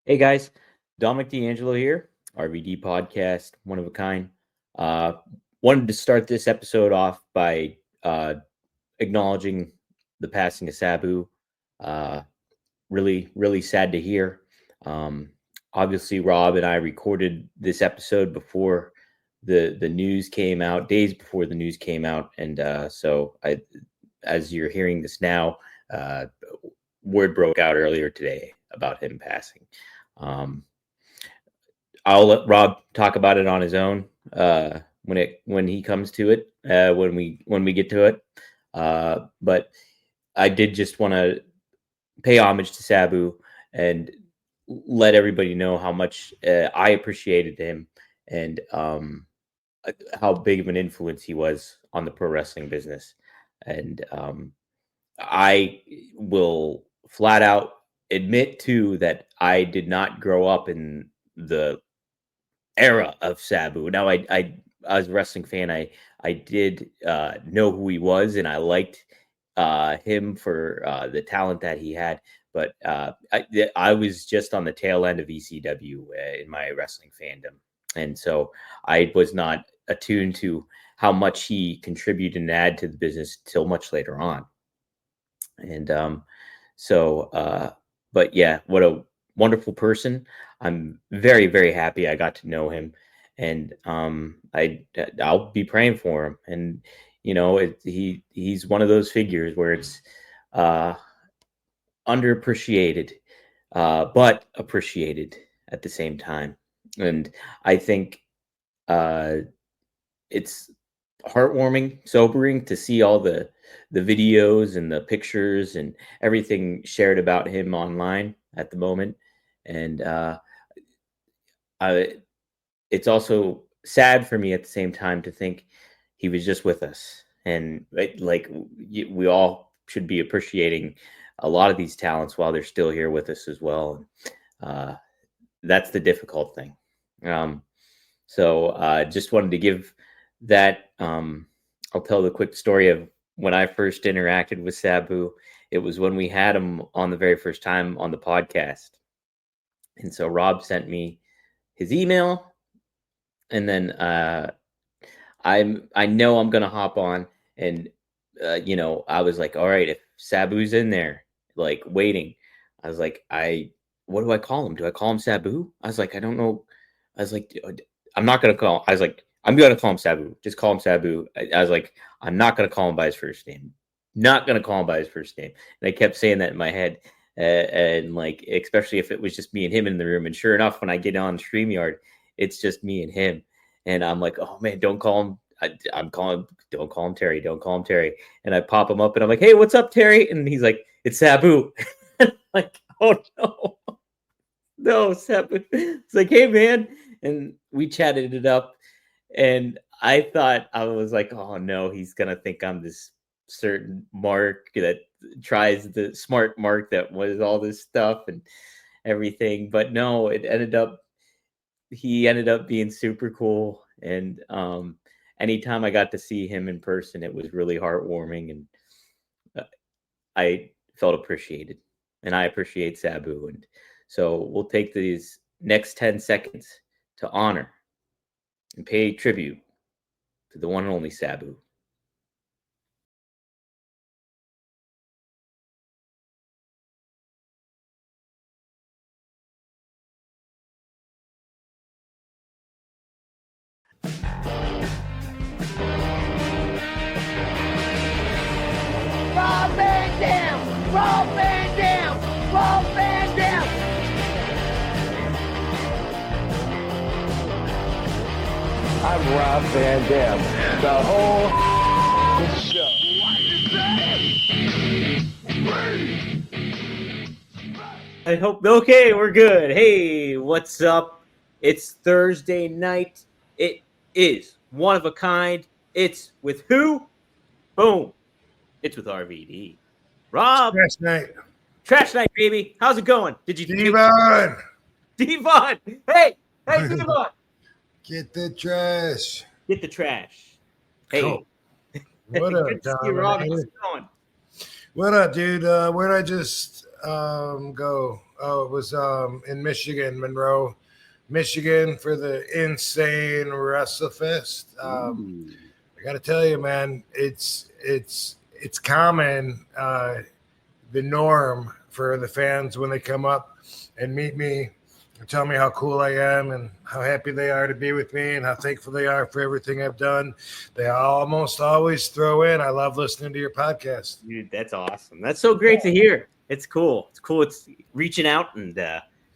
Hey guys, Dominic D'Angelo here, RVD podcast, one of a kind. Uh, Wanted to start this episode off by acknowledging the passing of Sabu. Uh, really sad to hear. Um, Obviously, Rob and I recorded this episode before the news came out, days before the news came out, and as you're hearing this now, uh, word broke out earlier today about him passing. Um, I'll let Rob talk about it on his own when he comes to it when we get to it. But I did just want to pay homage to Sabu and let everybody know how much I appreciated him and how big of an influence he was on the pro wrestling business. And I will flat out admit too that I did not grow up in the era of Sabu. Now, I as a wrestling fan, I did know who he was, and I liked him for the talent that he had. But I was just on the tail end of ECW in my wrestling fandom, and so I was not attuned to how much he contributed and add to the business till much later on. And but yeah, what a wonderful person. I'm very happy I got to know him, and I'll be praying for him. And he's one of those figures where it's uh underappreciated, but appreciated at the same time. And I think uh it's heartwarming, sobering to see all the videos and the pictures and everything shared about him online at the moment. And I, it's also sad for me at the same time to think he was just with us. And we all should be appreciating a lot of these talents while they're still here with us as well. Uh, that's the difficult thing. Just wanted to give that. I'll tell the quick story of when I first interacted with Sabu. It was when we had him on the very first time on the podcast. And so Rob sent me his email, and then I know I'm gonna hop on, and I was like, all right, if Sabu's in there, like waiting, I was like, what do I call him? Do I call him Sabu? I was like, I don't know. I was like, I'm not gonna call. I was like, I'm gonna call him Sabu. Just call him Sabu. I was like, I'm not gonna call him by his first name. Not gonna call him by his first name. And I kept saying that in my head, and like, especially if it was just me and him in the room. And sure enough, when I get on StreamYard, it's just me and him. And I'm like, oh man, don't call him. I'm calling. Don't call him Terry. Don't call him Terry. And I pop him up, and I'm like, hey, what's up, Terry? And he's like, it's Sabu. Like, oh no, no, Sabu. It's like, hey man, and we chatted it up. And I thought, I was like, oh no, he's gonna think I'm this certain Mark that tries the smart Mark that was all this stuff and everything. But no, he ended up being super cool. And anytime I got to see him in person, it was really heartwarming, and I felt appreciated, and I appreciate Sabu. And so we'll take these next 10 seconds to honor and pay tribute to the one and only Sabu. Rob Van Dam! Rob Van Dam! Rob Van Dam! I'm Rob Van Dam. The whole show. I hope. Okay, we're good. Hey, what's up? It's Thursday night. It is one of a kind. It's with who? Boom. It's with RVD. Rob. Trash night. Trash night, baby. How's it going? Did you Devon, Devon? Hey, Devon. get the trash. Get the trash. Hey. Cool. What up, Good to see you, Rob. How's Dominic? it going? What up, dude? Where'd I just go? Oh, it was in Michigan, Monroe, Michigan, for the Insane WrestleFest. I got to tell you, man, it's common, the norm for the fans when they come up and meet me and tell me how cool I am and how happy they are to be with me and how thankful they are for everything I've done. They almost always throw in, I love listening to your podcast. Dude, that's awesome. That's so great to hear. It's cool. It's cool. It's reaching out, and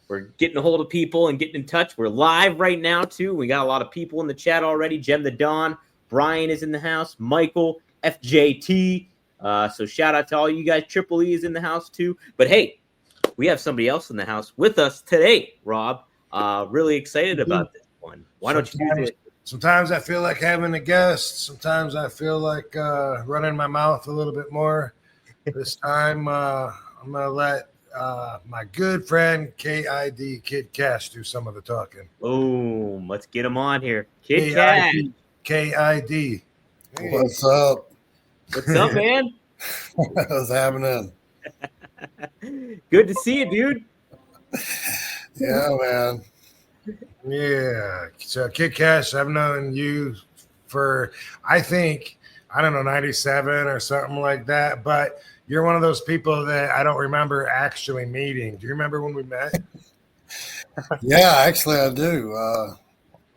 we're getting a hold of people and getting in touch. We're live right now, too. We got a lot of people in the chat already. Jem the Dawn, Brian is in the house, Michael, FJT. So shout out to all you guys. Triple E is in the house, too. But, hey, we have somebody else in the house with us today, Rob. Really excited about this one. Why don't you do it? Sometimes I feel like having a guest. Sometimes I feel like running my mouth a little bit more. This time I'm going to let my good friend KID, Kid Kash, do some of the talking. Boom. Let's get him on here. Kid Kash. KID. Hey. What's up? What's up, man? What's happening? Good to see you, dude. Yeah, man. Yeah. So, Kid Kash, I've known you for, I think, 97 or something like that. But you're one of those people that I don't remember actually meeting. Do you remember when we met? Yeah, actually, I do.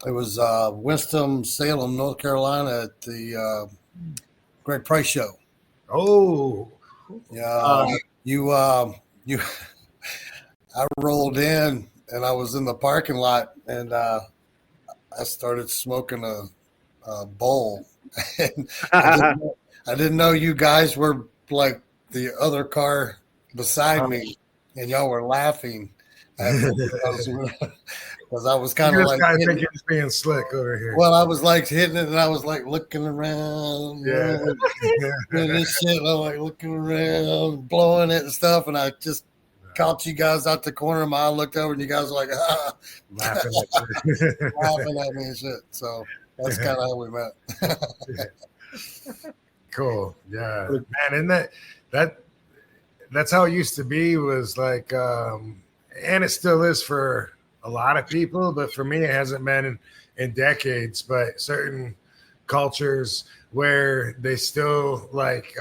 It was Winston-Salem, North Carolina, at the Greg Price show. Oh. Yeah. I rolled in and I was in the parking lot and I started smoking a bowl. And I didn't know you guys were like the other car beside me and y'all were laughing because I was kind of like, I think you're just being slick over here. Well, I was like hitting it and I was like looking around, and this shit. And I'm like looking around, blowing it and stuff, and I just caught you guys out the corner of my eye, looked over, and you guys were like, laughing at me and shit. So that's kind of how we met. Cool. Yeah, man. And that's how it used to be, was like, and it still is for a lot of people, but for me, it hasn't been in decades. But certain cultures where they still like,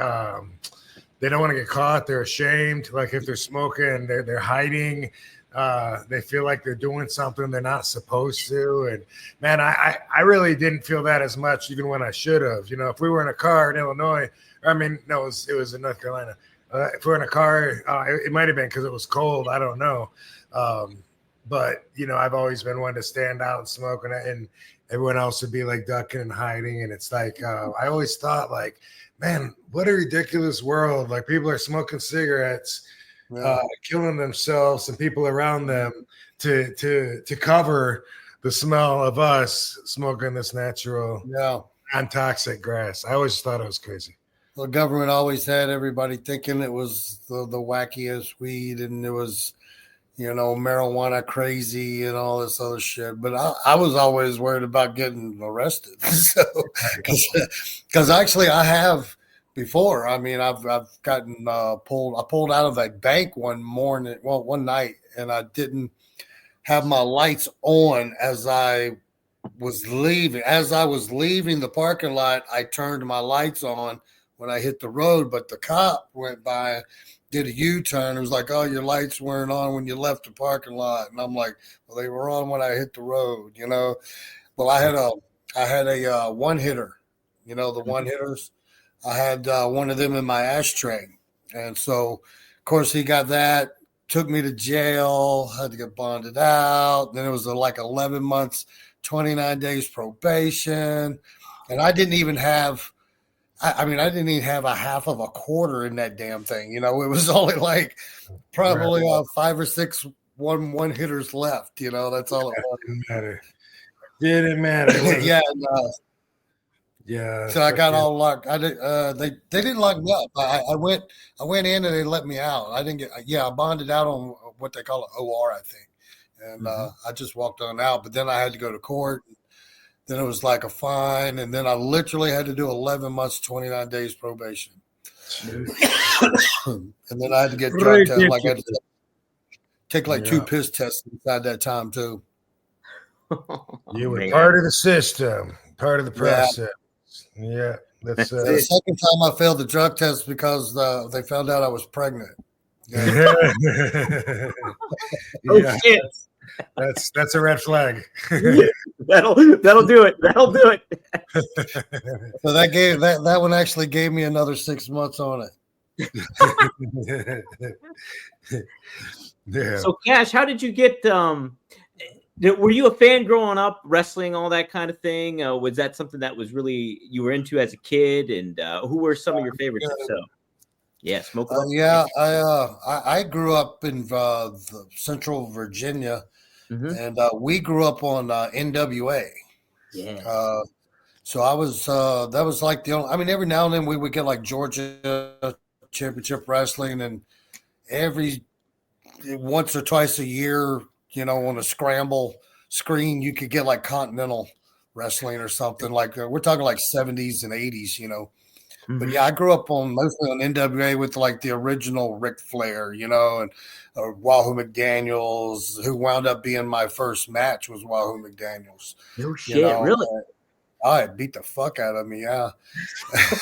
they don't want to get caught. They're ashamed. Like if they're smoking, they're hiding. They feel like they're doing something they're not supposed to. And man, I really didn't feel that as much, even when I should have. You know, if we were in a car in Illinois, it was in North Carolina. If we're in a car, it might have been because it was cold. I don't know. But, you know, I've always been one to stand out and smoke, and everyone else would be like ducking and hiding. And it's like, I always thought like, man, what a ridiculous world. Like people are smoking cigarettes, killing themselves and people around them to cover the smell of us smoking this natural, non-toxic grass. I always thought it was crazy. The government always had everybody thinking it was the wackiest weed, and it was, you know, marijuana crazy and all this other shit. But I was always worried about getting arrested. So, because actually I have before. I mean, I've gotten pulled. I pulled out of a bank one night, and I didn't have my lights on as I was leaving. As I was leaving the parking lot, I turned my lights on when I hit the road, but the cop went by, did a U-turn. It was like, oh, your lights weren't on when you left the parking lot. And I'm like, well, they were on when I hit the road, you know. Well, I had a one hitter, you know, the one hitters. I had one of them in my ashtray. And so, of course, he got that, took me to jail, had to get bonded out. Then it was like 11 months, 29 days probation. And I didn't even have a half of a quarter in that damn thing. You know, it was only like probably 5 or 6 one hitters left. You know, that's all it was. Didn't matter. Yeah. Yeah. So I got all locked. I did. They didn't lock me up. I went in and they let me out. I didn't get. Yeah, I bonded out on what they call an OR, I think, and I just walked on out. But then I had to go to court. Then it was like a fine, and then I literally had to do 11 months, 29 days probation. And then I had to get drug tested. Like I had to take like 2 piss tests inside that time too. You were part of the system, part of the process. Yeah, that's the second time I failed the drug test because they found out I was pregnant. Oh shit! That's a red flag. That'll do it. That'll do it. So that one actually gave me another 6 months on it. Yeah. So Cash, how did you get? Were you a fan growing up, wrestling, all that kind of thing? Was that something that was really you were into as a kid? And who were some of your favorites? So, yeah, Smoke. I grew up in Central Virginia, and we grew up on NWA. Yeah. So I was that was like the only. I mean, every now and then we would get like Georgia Championship Wrestling, and once or twice a year, on a scramble screen, you could get like Continental Wrestling or something like we're talking like 70s and 80s, But yeah, I grew up mostly on NWA with like the original Ric Flair, and Wahoo McDaniel's, who wound up being my first match was Wahoo McDaniel's. No shit, really? It beat the fuck out of me, yeah.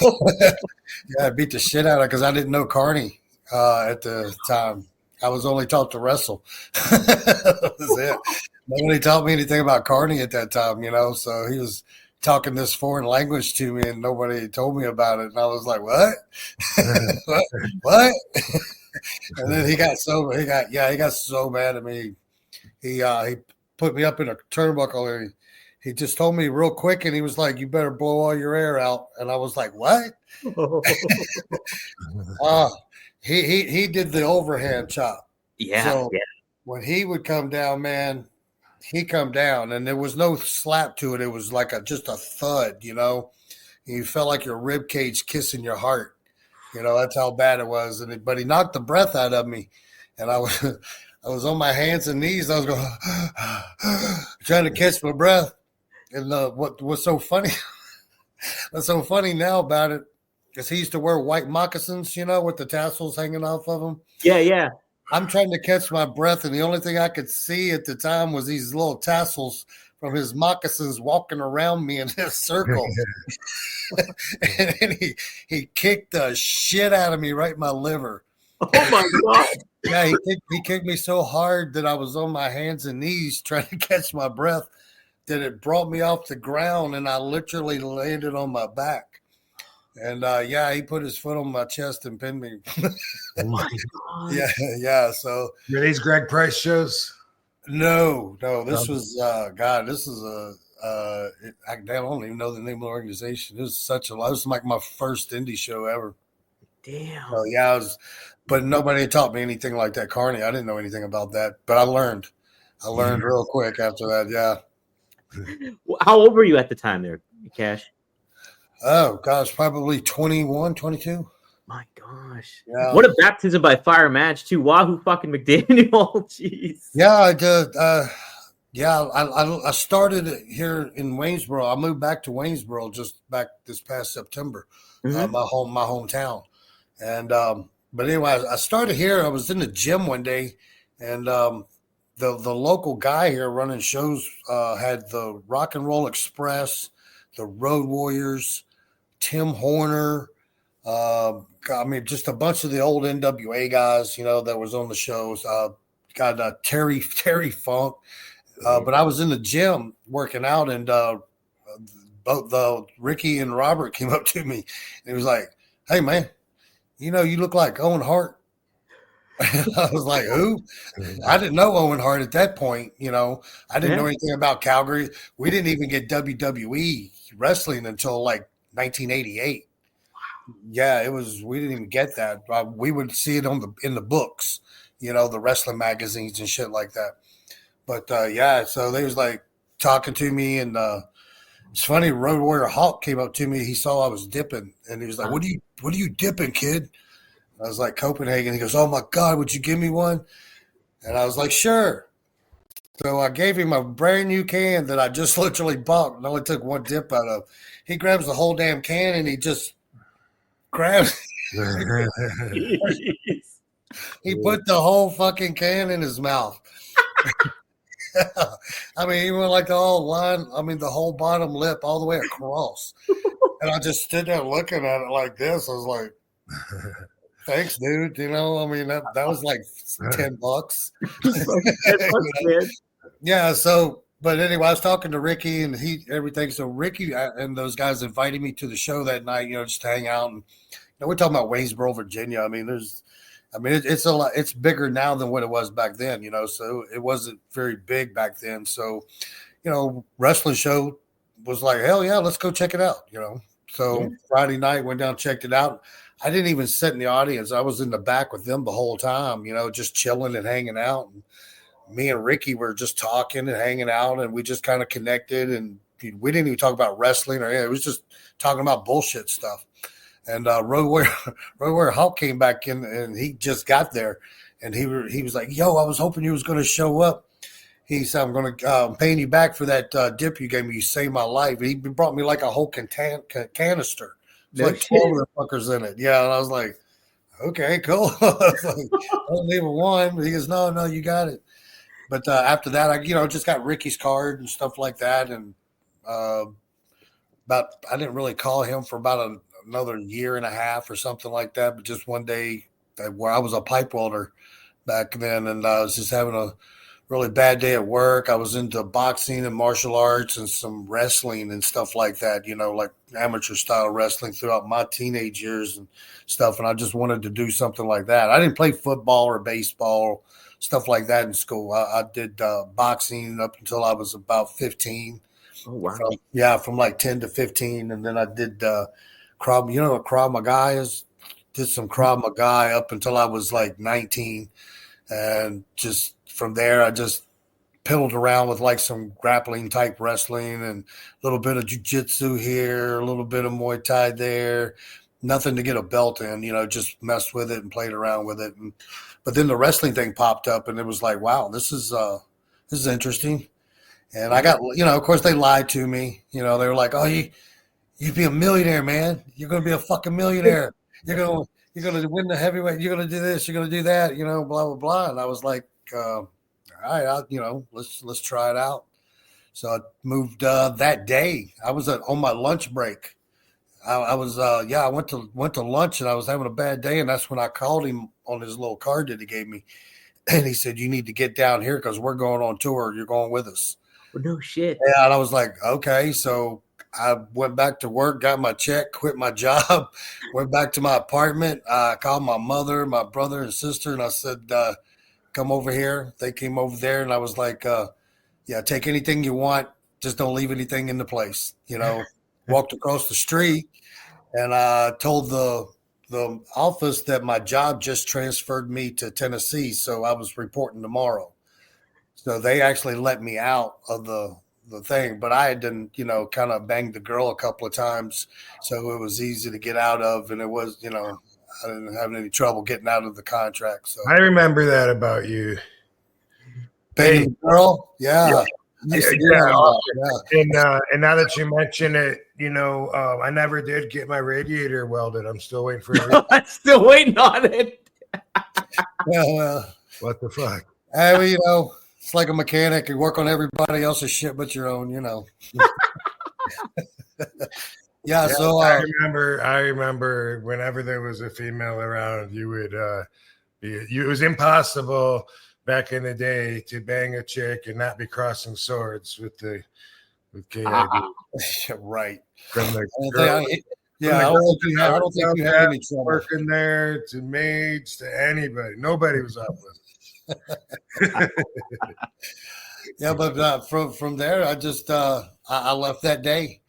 Yeah, I beat the shit out of it because I didn't know Carney at the time. I was only taught to wrestle. That was it. Nobody taught me anything about Carney at that time, so he was talking this foreign language to me and nobody told me about it. And I was like, what? What? And then he got so mad at me. He put me up in a turnbuckle and he just told me real quick and he was like, you better blow all your air out. And I was like, what? He did the overhand chop. Yeah. So when he would come down, man, he come down and there was no slap to it. It was like just a thud, You felt like your rib cage kissing your heart. That's how bad it was. But he knocked the breath out of me, and I was on my hands and knees. I was going trying to catch my breath. And what was so funny? What's so funny now about it is he used to wear white moccasins, with the tassels hanging off of them. Yeah. I'm trying to catch my breath, and the only thing I could see at the time was these little tassels from his moccasins walking around me in this circle. And then he kicked the shit out of me right in my liver. Oh, my God. Yeah, he kicked me so hard that I was on my hands and knees trying to catch my breath that it brought me off the ground, and I literally landed on my back. And he put his foot on my chest and pinned me. Oh my God. Yeah. So were these Greg Price shows? No. This was This is I don't even know the name of the organization. It was like my first indie show ever. Damn. So but nobody taught me anything like that. Carney, I didn't know anything about that, but I learned real quick after that. Yeah. How old were you at the time there, Cash? Oh, gosh, probably 21, 22. My gosh. Yeah. What a baptism by fire match, too. Wahoo fucking McDaniel. Jeez. Yeah, I did. I started here in Waynesboro. I moved back to Waynesboro just back this past September, my hometown. And but anyway, I started here. I was in the gym one day, and the local guy here running shows had the Rock and Roll Express, the Road Warriors, Tim Horner, just a bunch of the old NWA guys, that was on the shows. Got Terry Funk. But I was in the gym working out, and both Ricky and Robert came up to me, and he was like, "Hey, man, you look like Owen Hart." I was like, "Who?" I didn't know Owen Hart at that point. I didn't know anything about Calgary. We didn't even get WWE wrestling until like 1988. Yeah, it was. We didn't even get that. We would see it in the books, the wrestling magazines and shit like that. But so they was like talking to me, and it's funny. Road Warrior Hawk came up to me. He saw I was dipping, and he was like, "What are you dipping, kid?" I was like, "Copenhagen." He goes, "Oh my God, would you give me one?" And I was like, "Sure." So I gave him a brand new can that I just literally bought and only took one dip out of. He grabs the whole damn can and he just grabs He put the whole fucking can in his mouth. I mean, he went like the whole line. I mean, the whole bottom lip all the way across. And I just stood there looking at it like this. I was like, thanks, dude. You know, I mean, that was like $10. Yeah. So, but anyway, I was talking to Ricky and everything. So Ricky and those guys invited me to the show that night, you know, just to hang out. And we're talking about Waynesboro, Virginia. I mean, it's a lot. It's bigger now than what it was back then, you know. So it wasn't very big back then. So, you know, wrestling show was like, hell yeah, let's go check it out, you know. So Friday night went down, checked it out. I didn't even sit in the audience. I was in the back with them the whole time, you know, just chilling and hanging out. And me and Ricky were just talking and hanging out, and we just kind of connected. And we didn't even talk about wrestling or anything. It was just talking about bullshit stuff. And Road Warrior Hulk came back in, and he just got there, and he was like, "Yo, I was hoping you was going to show up." He said, "I'm going to paying you back for that dip you gave me. You saved my life." He brought me like a whole canister, like 12 of the fuckers in it. Yeah, and I was like, "Okay, cool." I was like, "I don't leave a one." He goes, "No, you got it." But after that, I just got Ricky's card and stuff like that, and I didn't really call him for about another year and a half or something like that. But just one day where I was a pipe welder back then, and I was just having a really bad day at work. I was into boxing and martial arts and some wrestling and stuff like that, you know, like amateur style wrestling throughout my teenage years and stuff. And I just wanted to do something like that. I didn't play football or baseball, stuff like that in school. I did boxing up until I was about 15. Oh, wow. From like 10 to 15. And then I did Krav, you know what Krav Maga is? Did some Krav Maga up until I was like 19. And just from there, I just piddled around with like some grappling type wrestling and a little bit of jiu-jitsu here, a little bit of Muay Thai there. Nothing to get a belt in, you know, just messed with it and played around with it. But then the wrestling thing popped up, and it was like, wow, this is interesting. And I got, you know, of course they lied to me. You know, they were like, oh, you'd be a millionaire, man. You're going to be a fucking millionaire. You're going to win the heavyweight. You're going to do this. You're going to do that, you know, blah, blah, blah. And I was like, all right, let's try it out. So I moved that day. I was on my lunch break. I went to lunch, and I was having a bad day. And that's when I called him on his little card that he gave me. And he said, you need to get down here because we're going on tour. You're going with us. Well, no shit. Yeah, and I was like, okay. So I went back to work, got my check, quit my job, went back to my apartment. I called my mother, my brother, and sister, and I said, come over here. They came over there, and I was like, take anything you want. Just don't leave anything in the place. You know, walked across the street, and I told the office that my job just transferred me to Tennessee, so I was reporting tomorrow. So they actually let me out of the thing, but I had done, you know, kind of banged the girl a couple of times, so it was easy to get out of, and it was, you know, I didn't have any trouble getting out of the contract. So I remember that about you. Banging the girl, yeah. Yeah. And now that you mention it, you know, I never did get my radiator welded. I'm still waiting for it. I'm still waiting on it. Yeah, what the fuck? Well, you know, it's like a mechanic. You work on everybody else's shit but your own, you know. Yeah, so I remember whenever there was a female around, you would it was impossible back in the day to bang a chick and not be crossing swords with KIV. Right. From the I don't think you had any trouble working there, to maids, to anybody. Nobody was up with it. Yeah, but from there, I just I left that day,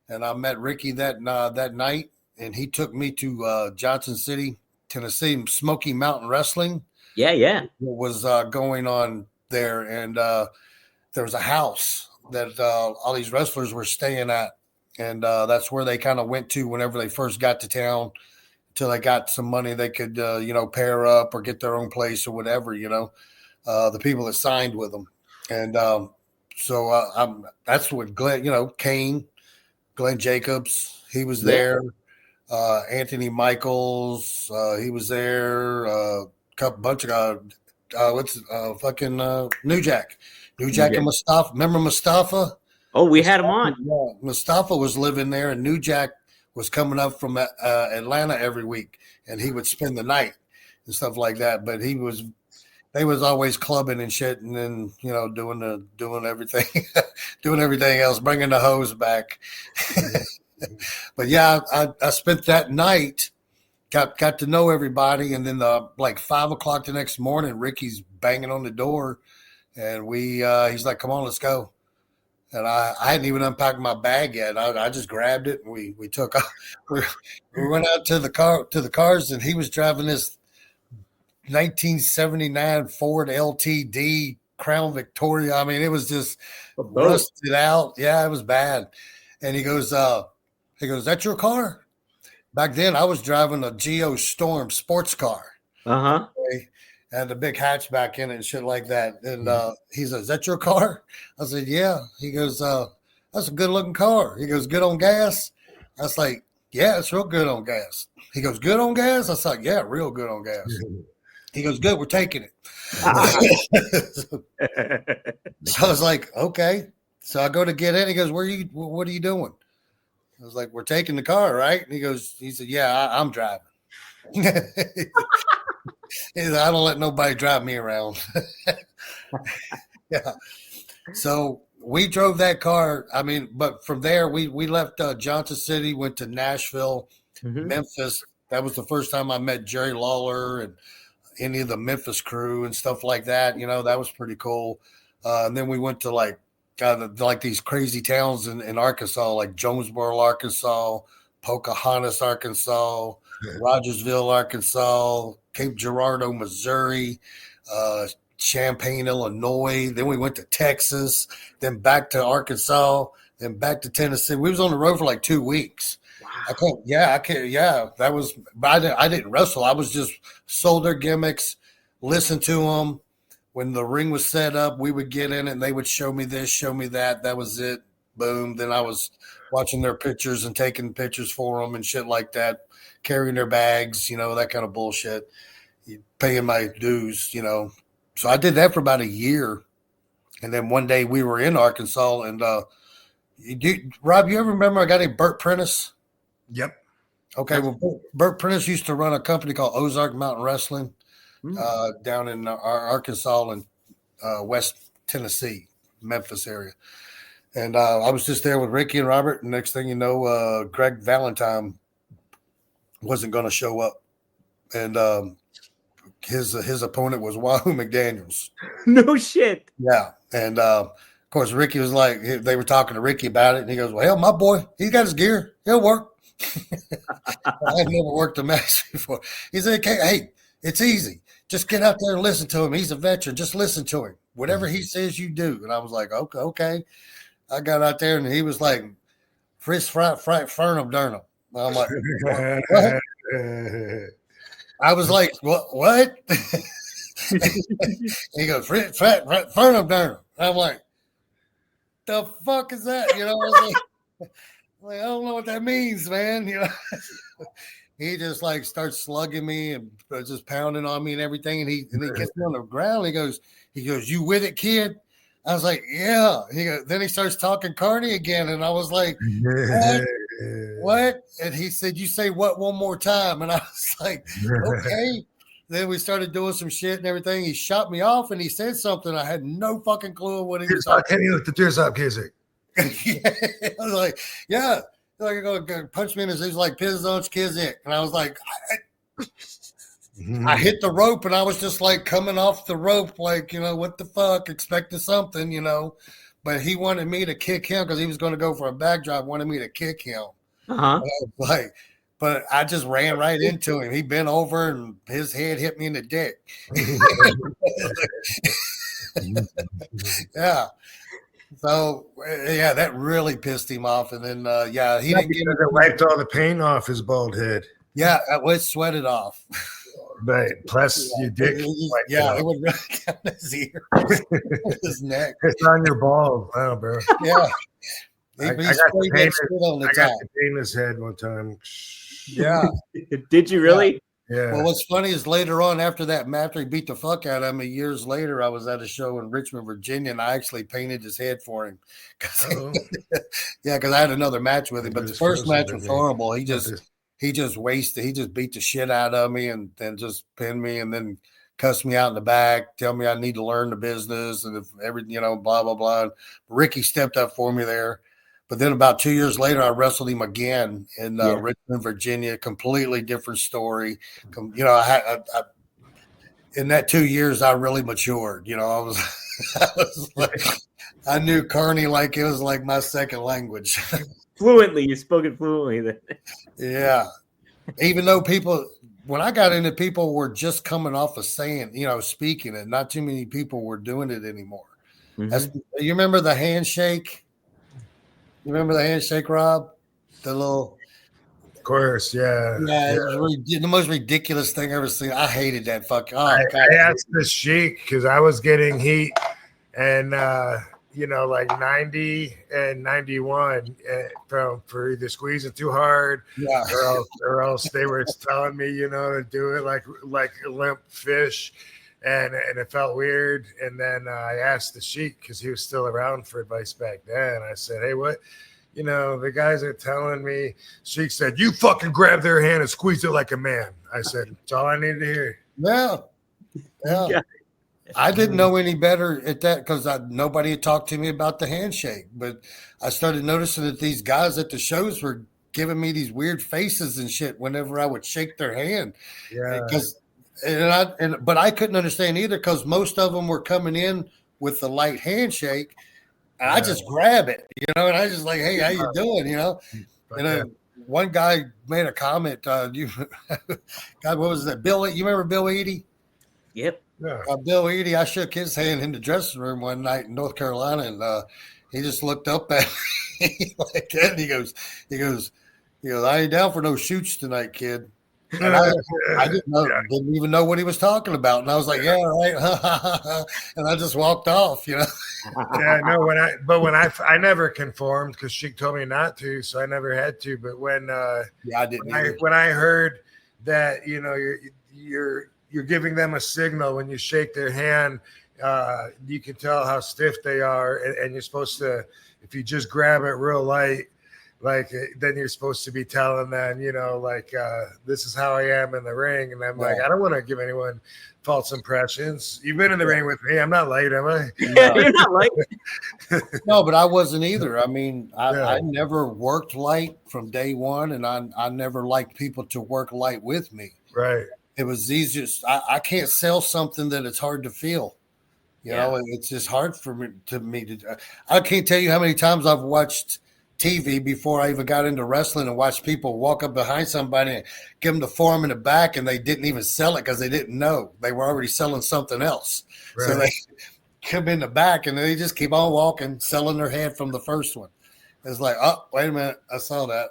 and I met Ricky that night, and he took me to Johnson City, Tennessee, Smoky Mountain Wrestling. Yeah. Was going on there, and there was a house that all these wrestlers were staying at, and that's where they kind of went to whenever they first got to town, until they got some money they could pair up or get their own place or whatever, you know, the people that signed with them. And so that's what Glenn Jacobs, he was there. Anthony Michaels, he was there. Bunch of New Jack and Mustafa. Remember Mustafa? Oh, we had him on. Yeah, Mustafa was living there, and New Jack was coming up from Atlanta every week, and he would spend the night and stuff like that. But they was always clubbing and shit, and then doing everything, doing everything else, bringing the hose back. But yeah, I spent that night, got to know everybody, and then like 5 o'clock the next morning, Ricky's banging on the door, and he's like, "Come on, let's go." And I hadn't even unpacked my bag yet. I just grabbed it and we took off. We went out to the cars, and he was driving this 1979 Ford LTD Crown Victoria. I mean, it was just rusted out. Yeah, it was bad. And he goes, "That's your car?" Back then, I was driving a Geo Storm sports car. Okay? And a big hatchback in it and shit like that. And he says, "Is that your car?" I said, "Yeah." He goes, "That's a good looking car." He goes, "Good on gas?" I was like, "Yeah, it's real good on gas." He goes, "Good on gas?" I was like, "Yeah, real good on gas." He goes, "Good, we're taking it." So I was like, "Okay." So I go to get in. He goes, "What are you doing?" I was like, "We're taking the car, right?" And he said, "Yeah, I'm driving." He said, "I don't let nobody drive me around." Yeah. So we drove that car. I mean, but from there, we left Johnson City, went to Nashville, Memphis. That was the first time I met Jerry Lawler and any of the Memphis crew and stuff like that. That was pretty cool. And then we went to like these crazy towns in Arkansas, like Jonesboro, Arkansas, Pocahontas, Arkansas, Rogersville, Arkansas, Cape Girardeau, Missouri, Champaign, Illinois. Then we went to Texas, then back to Arkansas, then back to Tennessee. We was on the road for like 2 weeks. Wow. That was, but I didn't wrestle. I was just sold their gimmicks, listened to them. When the ring was set up, we would get in it and they would show me this, show me that. That was it. Boom. Then I was watching their pictures and taking pictures for them and shit like that, carrying their bags, that kind of bullshit, paying my dues, So I did that for about a year. And then one day we were in Arkansas and Rob, you ever remember a guy named Bert Prentice? Yep. Okay. Well, Bert Prentice used to run a company called Ozark Mountain Wrestling. Down in Arkansas and West Tennessee, Memphis area. And I was just there with Ricky and Robert. And next thing you know, Greg Valentine wasn't going to show up. And his opponent was Wahoo McDaniels. No shit. Yeah. And of course, Ricky was like, they were talking to Ricky about it. And he goes, "Well, hell, my boy, he's got his gear. He'll work." I've never worked a match before. He said, "Hey, it's easy. Just get out there and listen to him. He's a veteran. Just listen to him. Whatever he says, you do." And I was like, okay. I got out there and he was like, "Frisk, fright, fernum, durnum." I'm like, what? I was like, what? He goes, "Frisk, fright, fernum, durnum." I'm like, the fuck is that? I was like, I don't know what that means, man. He just like starts slugging me and just pounding on me and everything. And he gets me on the ground. He goes, "You with it, kid?" I was like, "Yeah." Then he starts talking carny again. And I was like, what? And he said, "You say what one more time?" And I was like, okay. Then we started doing some shit and everything. He shot me off and he said something. I had no fucking clue what he was talking. Can you look the tears up, Kizik? Yeah. I was like, yeah. Like, going to punch me in his, he was like, "Pizzon's Kizik." And I was like, I hit the rope and I was just like coming off the rope, like, what the fuck, expecting something, But he wanted me to kick him because he was going to go for a backdrop, wanted me to kick him. But I just ran right into him. He bent over and his head hit me in the dick. Yeah. So, yeah, that really pissed him off. And then, he didn't get it. Wiped all the paint off his bald head. Yeah, it sweated off. Right. Plus, your dick. It would run down his ear, his neck. It's on your balls now, bro. Yeah. I got to paint his head one time. Yeah. Did you really? Yeah. Well, what's funny is later on, after that match, he beat the fuck out of me. Years later, I was at a show in Richmond, Virginia, and I actually painted his head for him. Uh-oh. Yeah, because I had another match with him. But the It's first frozen, match was baby. horrible. He just wasted. He just beat the shit out of me and then just pinned me and then cussed me out in the back, tell me I need to learn the business and if everything, blah, blah, blah. And Ricky stepped up for me there. But then about 2 years later, I wrestled him again in Richmond, Virginia. Completely different story. I in that 2 years, I really matured. I knew Kearney like it was like my second language. Fluently, you spoke it fluently then. Yeah. Even though when I got into, people were just coming off of saying, speaking it. Not too many people were doing it anymore. Mm-hmm. You remember the handshake? You remember the handshake, Rob? The little. Of course, yeah. Yeah, it was the most ridiculous thing I've ever seen. I hated that fucking. I asked the Sheik because I was getting heat, and like 90 and 91 for either squeezing too hard, or else they were telling me, to do it like a limp fish. And it felt weird. And then I asked the Sheik because he was still around for advice back then. I said, hey, what? The guys are telling me. Sheik said, you fucking grab their hand and squeeze it like a man. I said, that's all I need to hear. Yeah. I didn't know any better at that because nobody had talked to me about the handshake. But I started noticing that these guys at the shows were giving me these weird faces and shit whenever I would shake their hand. Yeah. But I couldn't understand either because most of them were coming in with the light handshake, and I just grab it, and I just like, hey, how you doing, one guy made a comment. God, what was that? Bill, you remember Bill Eady? Yep. Yeah. Bill Eady. I shook his hand in the dressing room one night in North Carolina, and he just looked up at me like that. And he goes, I ain't down for no shoots tonight, kid. And I didn't even know what he was talking about, and I was like, "Yeah, right," and I just walked off, Yeah, no. I never conformed because she told me not to, so I never had to. But when I didn't. When I heard that you're giving them a signal when you shake their hand, you can tell how stiff they are, and you're supposed to, if you just grab it real light. Then you're supposed to be telling them, this is how I am in the ring. And I'm like, I don't want to give anyone false impressions. You've been in the ring with me. I'm not light, am I? No. You're not light. No, but I wasn't either. I mean, I never worked light from day one, and I never liked people to work light with me. Right. It was easier. I can't sell something that it's hard to feel. It's just hard for me to. I can't tell you how many times I've watched TV before I even got into wrestling and watched people walk up behind somebody and give them the forearm in the back, and they didn't even sell it because they didn't know. They were already selling something else. Right. So they come in the back and they just keep on walking, selling their head from the first one. It's like, oh, wait a minute. I saw that.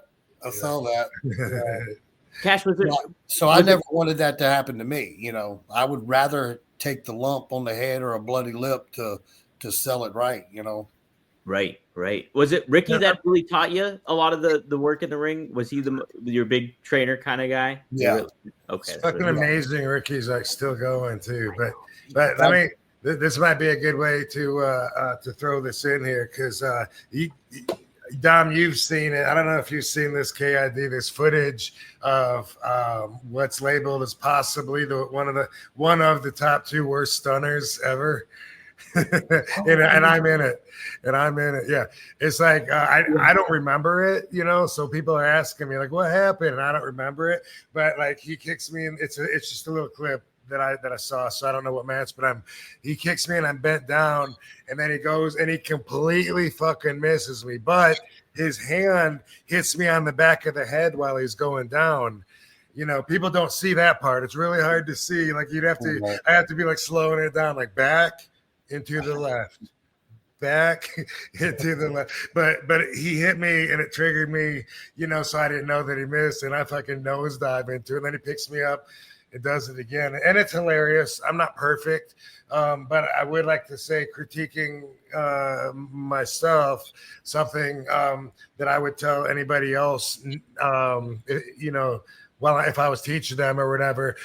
Cash, was it? So I never wanted that to happen to me. I would rather take the lump on the head or a bloody lip to sell it right, Right. Was it Ricky that really taught you a lot of the work in the ring? Was he your big trainer kind of guy? Yeah. Okay. It's fucking amazing. Ricky's still going too, but I mean, this might be a good way to throw this in here because Dom, you've seen it. I don't know if you've seen this KID, this footage of what's labeled as possibly one of the top 2 worst stunners ever. and I'm in it. Yeah. It's like, I don't remember it, so people are asking me like, what happened? And I don't remember it, but he kicks me and it's just a little clip that I saw. So I don't know what match, but he kicks me and I'm bent down and then he goes and he completely fucking misses me, but his hand hits me on the back of the head while he's going down. People don't see that part. It's really hard to see. I have to be slowing it down, back into the left, back into the left. But he hit me and it triggered me, so I didn't know that he missed, and I fucking nosedive into it. And then he picks me up it does it again, and it's hilarious. I'm not perfect, but I would like to say critiquing myself, something that I would tell anybody else, well, if I was teaching them or whatever,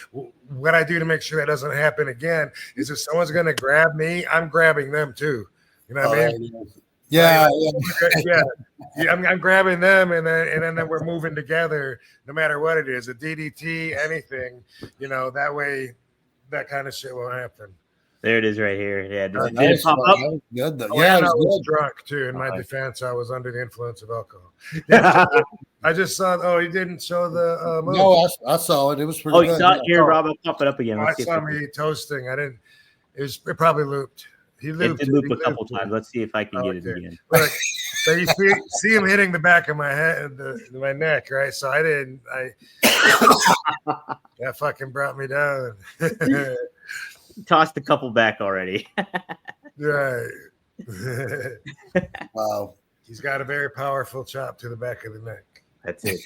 what I do to make sure that doesn't happen again is if someone's going to grab me, I'm grabbing them too. You know what I mean? Yeah, I'm grabbing them, and then we're moving together, no matter what it is, a DDT, anything. That way, that kind of shit won't happen. There it is right here. Yeah, did Nice it pop one. up? That was good though. Yeah, I it was was drunk too. In my Okay. defense, I was under the influence of alcohol. Yeah, I just saw. Oh, he didn't show the good. move. No, I saw it. It was pretty Oh, good. you saw it yeah. here, Rob. I'll pop it up again. I Let's see saw if me toasting. I didn't. It probably looped. He it looped. did He loop a looped couple it. times. Let's see if I can get it Okay. again. Look, so you see him hitting the back of my head, my neck, right? So I didn't. That fucking brought me down. Tossed a couple back already. Right. Wow. He's got a very powerful chop to the back of the neck. That's it.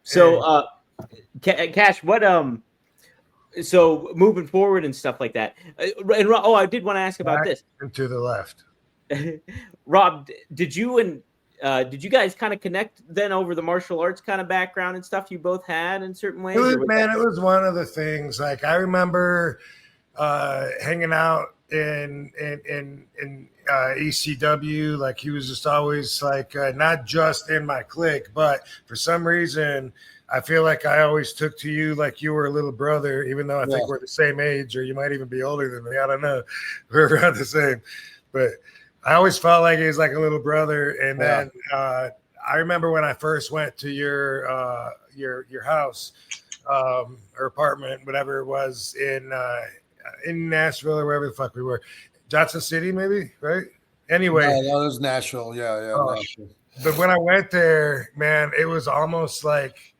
So, Kash, what so moving forward and stuff like that. And I did want to ask about this. And to the left. Rob, did you guys kind of connect then over the martial arts kind of background and stuff you both had in certain ways? It was one of the things. Like I remember hanging out in ECW. Like he was just always like not just in my clique, but for some reason I feel like I always took to you like you were a little brother, even though I think we're the same age, or you might even be older than me. I don't know. We're around the same, but I always felt like he was like a little brother. And then I remember when I first went to your house or apartment, whatever it was in Nashville or wherever the fuck we were, Johnson City, maybe, right? Anyway, that was Nashville. Yeah. Nashville. But when I went there, man, it was almost like,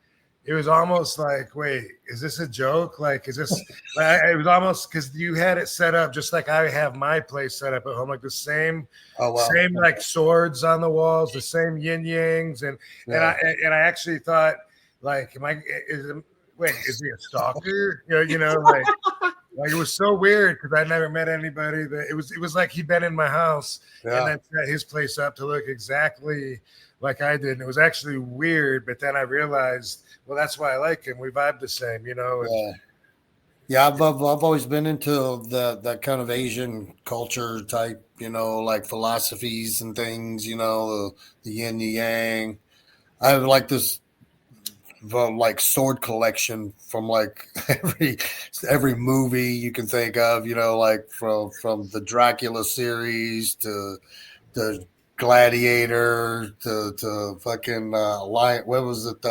wait, is this a joke? Like, is this? It was almost because you had it set up just like I have my place set up at home, like the same, same like swords on the walls, the same yin yangs, and I actually thought, like, is he a stalker? Like it was so weird because I never met anybody that it was like he'd been in my house and then set his place up to look exactly like I did. And it was actually weird, but then I realized, well, that's why I like him. We vibe the same, I've always been into that kind of Asian culture type, like philosophies and things, the yin, the yang. I have like this like sword collection from like every movie you can think of, like from the Dracula series to the Gladiator to fucking Lion. What was it?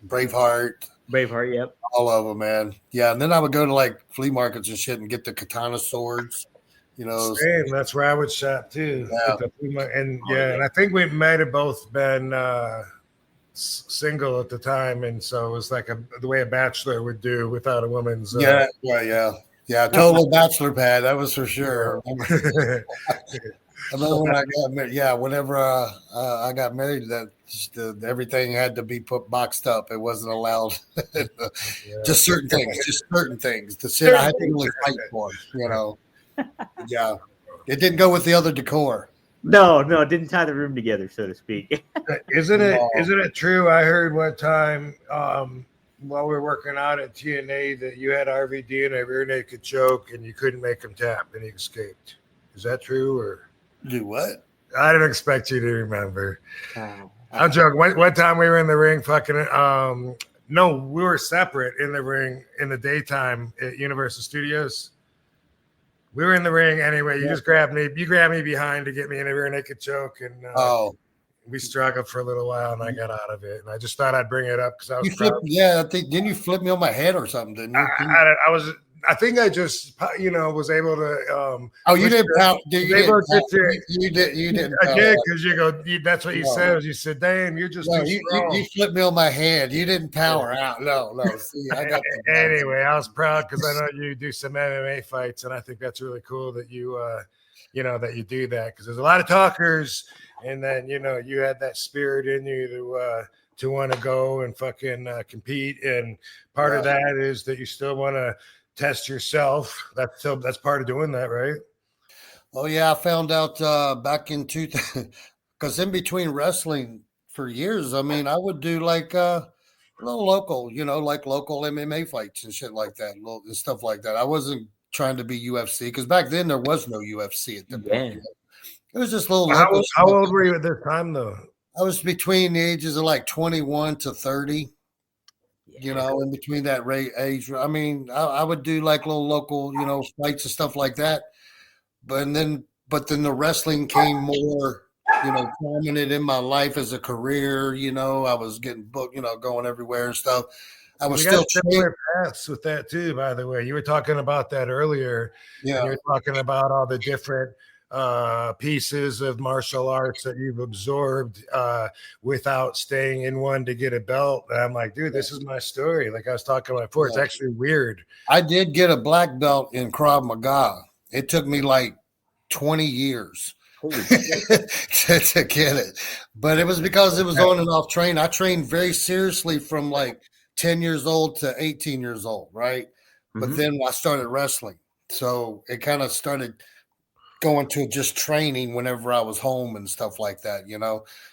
Braveheart. Yep. All of them, man. Yeah, and then I would go to like flea markets and shit and get the katana swords. Same. That's where I would shop too. Yeah. And I think we might have both been single at the time, and so it was like the way a bachelor would do without a woman's. Yeah. Total bachelor pad. That was for sure. I remember when I got married. Yeah, whenever I got married, that everything had to be boxed up. It wasn't allowed. Just certain things. The shit I had to really fight for. Yeah, it didn't go with the other decor. No, it didn't tie the room together, so to speak. Isn't it true? I heard one time while we were working out at TNA that you had RVD in a rear naked choke and you couldn't make him tap and he escaped. Is that true or? Do what? I didn't expect you to remember. I'm joking. One time we were in the ring fucking no, we were separate in the ring in the daytime at Universal Studios. We were in the ring anyway. You just grabbed me. You grabbed me behind to get me in a rear naked choke, and we struggled for a little while, and I got out of it. And I just thought I'd bring it up because I was proud. I think didn't you flip me on my head or something? Didn't you? I think I just was able to. You didn't pout. You didn't. I did because you go. That's what you said. You said, "Damn, you're just too strong." You flipped me on my head. You didn't power out. No. See, I got anyway, I was proud because I know you do some MMA fights, and I think that's really cool that you, that you do that because there's a lot of talkers, and then you had that spirit in you to want to go and fucking compete. And part of that is that you still want to test yourself. That's part of doing that, right? Oh yeah, I found out back in 2000 because in between wrestling for years, I mean, I would do like little local, like local MMA fights and shit like that, and stuff like that. I wasn't trying to be UFC because back then there was no UFC at the point. It was just little. How old were you at this time, though? I was between the ages of like 21 to 30. In between that age. I mean, I would do like little local, fights and stuff like that. But then the wrestling came more, prominent in my life as a career. I was getting booked, going everywhere and stuff. I was still similar paths with that too. By the way, you were talking about that earlier. Yeah, you were talking about all the different pieces of martial arts that you've absorbed without staying in one to get a belt. And I'm like, dude, this is my story. Like I was talking about before, it's actually weird. I did get a black belt in Krav Maga. It took me like 20 years to get it, but it was because it was on and off train. I trained very seriously from like 10 years old to 18 years old, right? But then I started wrestling, so it kind of started going to just training whenever I was home and stuff like that,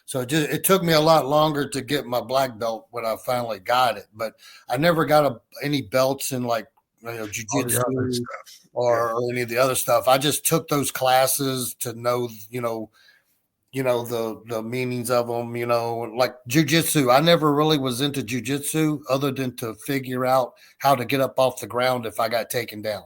So it took me a lot longer to get my black belt when I finally got it. But I never got any belts in like jiu-jitsu or any of the other stuff. I just took those classes to know, the meanings of them. Like jiu-jitsu. I never really was into jiu-jitsu other than to figure out how to get up off the ground if I got taken down.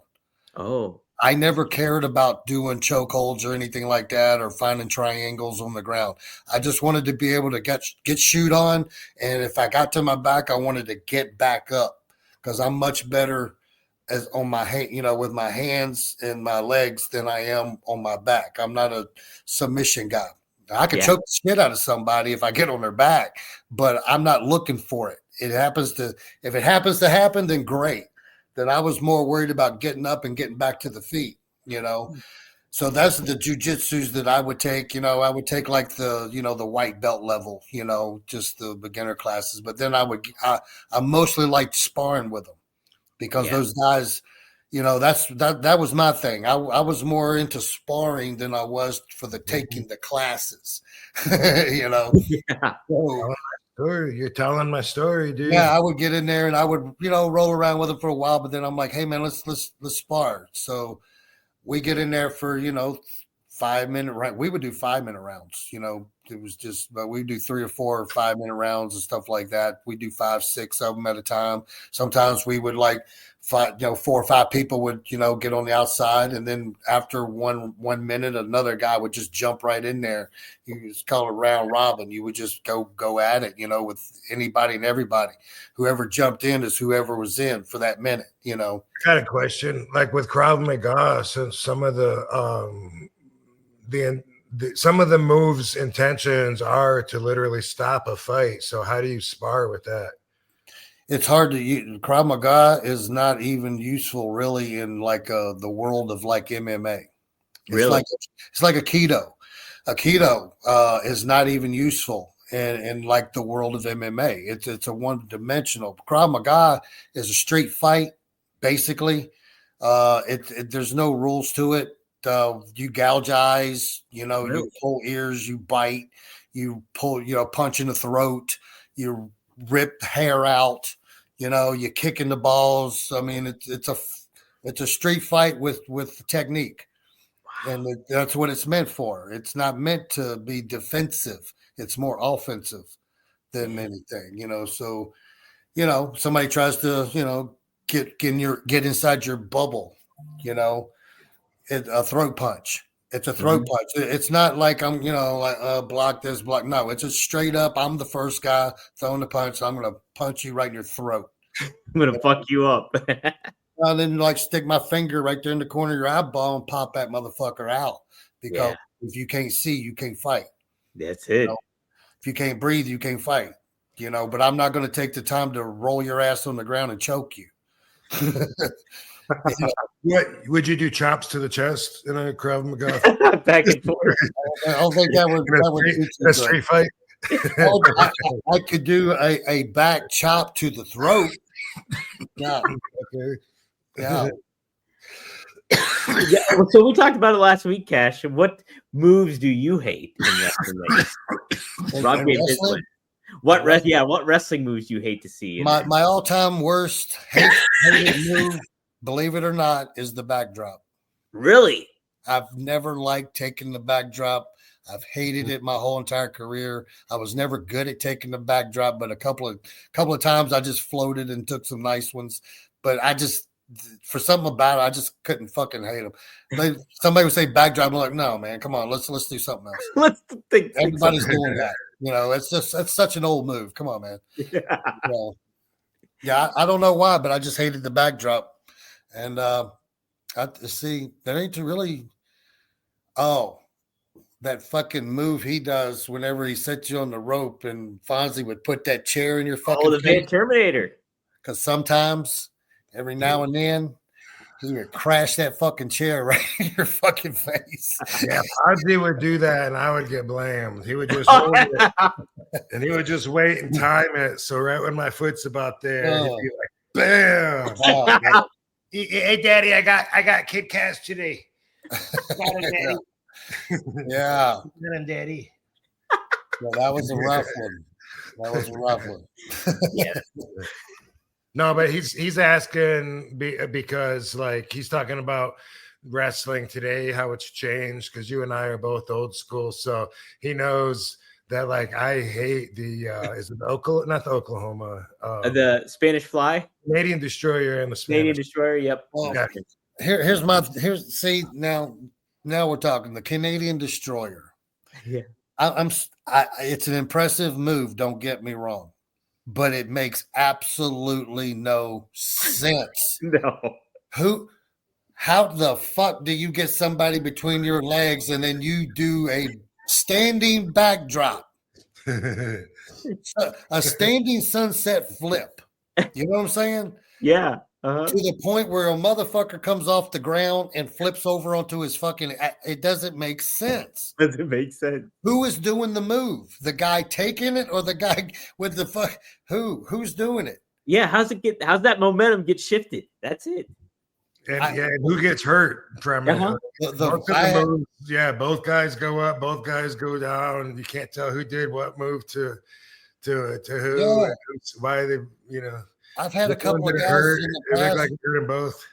Oh. I never cared about doing chokeholds or anything like that or finding triangles on the ground. I just wanted to be able to get shoot on. And if I got to my back, I wanted to get back up because I'm much better on my hand, with my hands and my legs than I am on my back. I'm not a submission guy. I can choke the shit out of somebody if I get on their back, but I'm not looking for it. If it happens to happen, then great. Then I was more worried about getting up and getting back to the feet, So that's the jujitsus that I would take. I would take like the, the white belt level, just the beginner classes. But then I mostly liked sparring with them because those guys, that was my thing. I was more into sparring than I was for taking the classes, So, you're telling my story, dude. Yeah, I would get in there and I would, roll around with him for a while, but then I'm like, hey man, let's spar. So we get in there for, 5-minute round. We would do 5-minute rounds, it was just, but we do 3 or 4 or 5-minute rounds and stuff like that. We do 5, 6 of them at a time. Sometimes we would like 4 or 5 people would, get on the outside. And then after one minute, another guy would just jump right in there. You just call it round robin. You would just go at it, with anybody and everybody. Whoever jumped in is whoever was in for that minute, I got a question. Like with Krav Maga, since some of some of the moves' intentions are to literally stop a fight. So how do you spar with that? It's hard to use. Krav Maga is not even useful really in like the world of like MMA. Really? It's like Aikido. Aikido is not even useful in like the world of MMA. It's a one-dimensional. Krav Maga is a street fight, basically. There's no rules to it. You gouge eyes, Really? You pull ears, you bite, you pull, punch in the throat, you rip hair out, you kick in the balls. I mean, it's a street fight with technique. Wow. And that's what it's meant for. It's not meant to be defensive. It's more offensive than anything, so, somebody tries to, get inside your bubble, a throat punch. It's a throat punch. It's not like I'm, block this, block. No, it's just straight up. I'm the first guy throwing the punch. So I'm going to punch you right in your throat. I'm going to fuck you up. And then like stick my finger right there in the corner of your eyeball and pop that motherfucker out. Because if you can't see, you can't fight. That's it. If you can't breathe, you can't fight. But I'm not going to take the time to roll your ass on the ground and choke you. What would you do? Chops to the chest in a Krav Maga? Back and forth. I don't think that would a street fight. I could do a back chop to the throat. Yeah. Okay. Yeah. Yeah, so we talked about it last week, Cash. What moves do you hate in wrestling? Rob gave his list. What wrestling moves do you hate to see? My all-time worst hated move, believe it or not, is the backdrop. Really? I've never liked taking the backdrop. I've hated it my whole entire career. I was never good at taking the backdrop, but a couple of times I just floated and took some nice ones. But I just, for something about it, I just couldn't fucking hate them. Somebody would say backdrop. I'm like, no, man, come on, let's do something else. Let's think. Everybody's doing that. That's such an old move. Come on, man. Yeah. I don't know why, but I just hated the backdrop. And I see that ain't really. Oh, that fucking move he does whenever he sets you on the rope, and Fonzie would put that chair in your fucking. Oh, the Van Terminator. Because sometimes, every now and then, he would crash that fucking chair right in your fucking face. Yeah, Fonzie would do that, and I would get blamed. He would just hold it, and he would just wait and time it. So right when my foot's about there, he'd be like, "Bam!" Oh, Hey, Daddy, I got Kid Kash today. Got him, Daddy. Yeah. Got him, Daddy. Well, that was a rough one. Yeah. No, but he's asking because like he's talking about wrestling today, how it's changed, because you and I are both old school, so he knows that like I hate the is it not the Oklahoma The Spanish Fly, Canadian Destroyer, and the Canadian Spanish. Destroyer. Yep. Well, Yeah. Here's see now we're talking the Canadian Destroyer. Yeah. It's an impressive move. Don't get me wrong, but it makes absolutely no sense. No. How the fuck do you get somebody between your legs and then you do a standing backdrop, a standing sunset flip? You know what I'm saying? Yeah. To the point where a motherfucker comes off the ground and flips over onto his fucking. It doesn't make sense. Doesn't make sense. Who is doing the move? The guy taking it or the guy with the fuck? Who's doing it? Yeah. How's that momentum get shifted? That's it. And who gets hurt from it? Both guys go up, both guys go down. You can't tell who did what move to who. Yeah. Why they, I've had a couple of guys in the past. Like hurting both.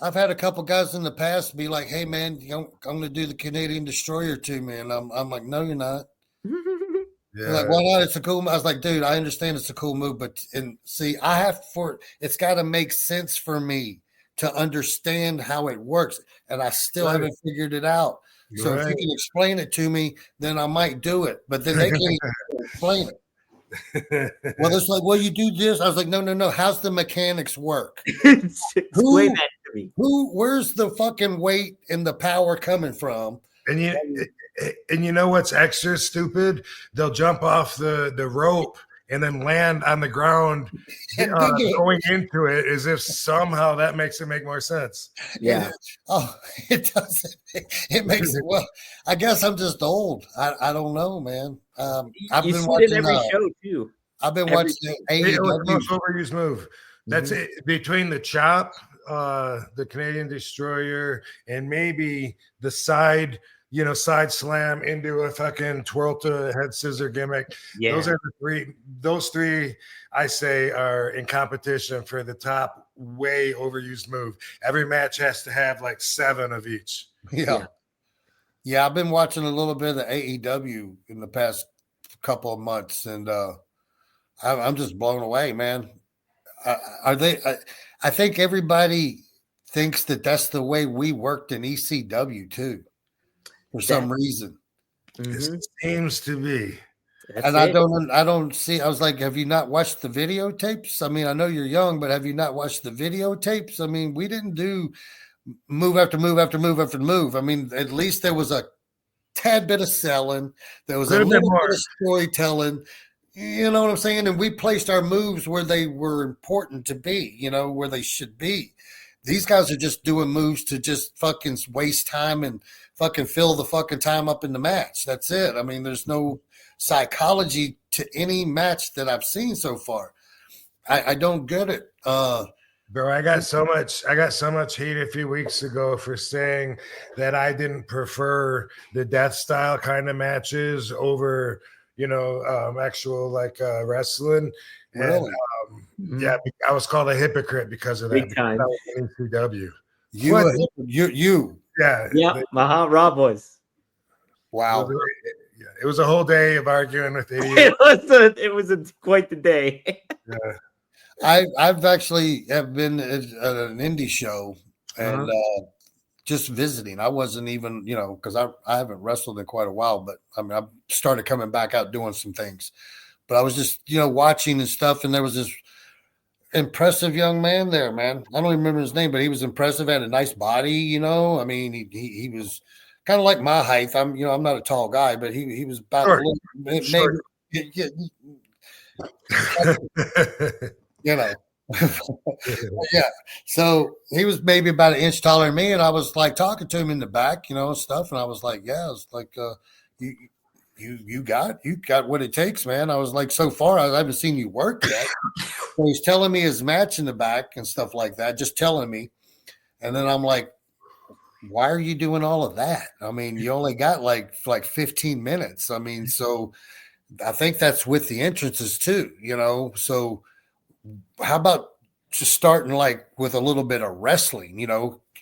I've had a couple guys in the past be like, "Hey man, I'm going to do the Canadian Destroyer too, man." I'm like, "No, you're not." Yeah. Like, why not? It's a cool move. I was like, dude, I understand it's a cool move, but it's got to make sense for me to understand how it works, and I still haven't figured it out. So if you can explain it to me, then I might do it. But then they can't even explain it. Well, it's like, well, you do this. I was like, no. How's the mechanics work? Explain that to me. Where's the fucking weight and the power coming from? And you know what's extra stupid? They'll jump off the rope and then land on the ground going into it, as if somehow that makes it make more sense. Yeah. It doesn't. It makes it. Well, I guess I'm just old. I don't know, man. I've been watching every show too. I've been watching AEW. The most overused move. That's it. Between the chop, the Canadian Destroyer, and maybe the side slam into a fucking twirl to head scissor gimmick. Yeah. Those are the three. Those three, I say, are in competition for the top way overused move. Every match has to have like 7 of each. Yeah, I've been watching a little bit of the AEW in the past couple of months, and I'm just blown away, man. I think everybody thinks that that's the way we worked in ECW too, for some reason. It seems to be. And I don't see. I was like, have you not watched the videotapes? I mean, I know you're young, but have you not watched the videotapes? I mean, we didn't do move after move after move after move. I mean, at least there was a tad bit of selling. There was a little bit of storytelling. You know what I'm saying? And we placed our moves where they were important to be, where they should be. These guys are just doing moves to just fucking waste time and fucking fill the fucking time up in the match. That's it. I mean, there's no psychology to any match that I've seen so far. I don't get it. Bro, I got so much hate a few weeks ago for saying that I didn't prefer the death style kind of matches over, actual like wrestling. Really? And, yeah, I was called a hypocrite because of that. Big time. That was in ECW. You. Yeah. Rob was. Wow. It was a whole day of arguing with idiots. It was quite the day. Yeah. I've actually have been at an indie show and just visiting. I wasn't even, because I haven't wrestled in quite a while, but I mean, I started coming back out doing some things. But I was just, watching and stuff, and there was this impressive young man there, man. I don't even remember his name, but he was impressive, had a nice body, I mean, he was kind of like my height. I'm not a tall guy, but he was about Short. maybe yeah. So he was maybe about an inch taller than me, and I was like talking to him in the back, and stuff, and I was like, yeah, it's like you got what it takes, man. I was like, so far I haven't seen you work yet. So he's telling me his match in the back and stuff like that, just telling me. And then I'm like, why are you doing all of that? I mean, you only got like 15 minutes. I mean, so I think that's with the entrances too, so how about just starting like with a little bit of wrestling,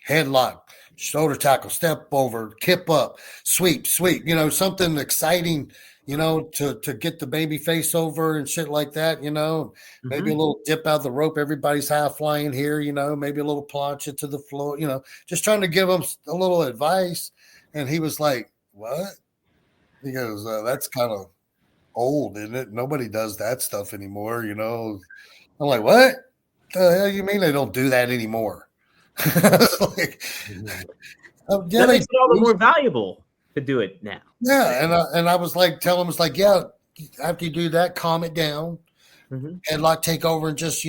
headlock, shoulder tackle, step over, kip up, sweep, something exciting, to get the baby face over and shit like that, maybe a little dip out the rope. Everybody's high flying here, maybe a little plancha to the floor, just trying to give them a little advice. And he was like, what? He goes, that's kind of old, isn't it? Nobody does that stuff anymore, I'm like, what the hell you mean they don't do that anymore? Like, that makes it all the more valuable to do it now. Yeah, and I was like, telling him, it's like, yeah, after you do that, calm it down, headlock, take over, and just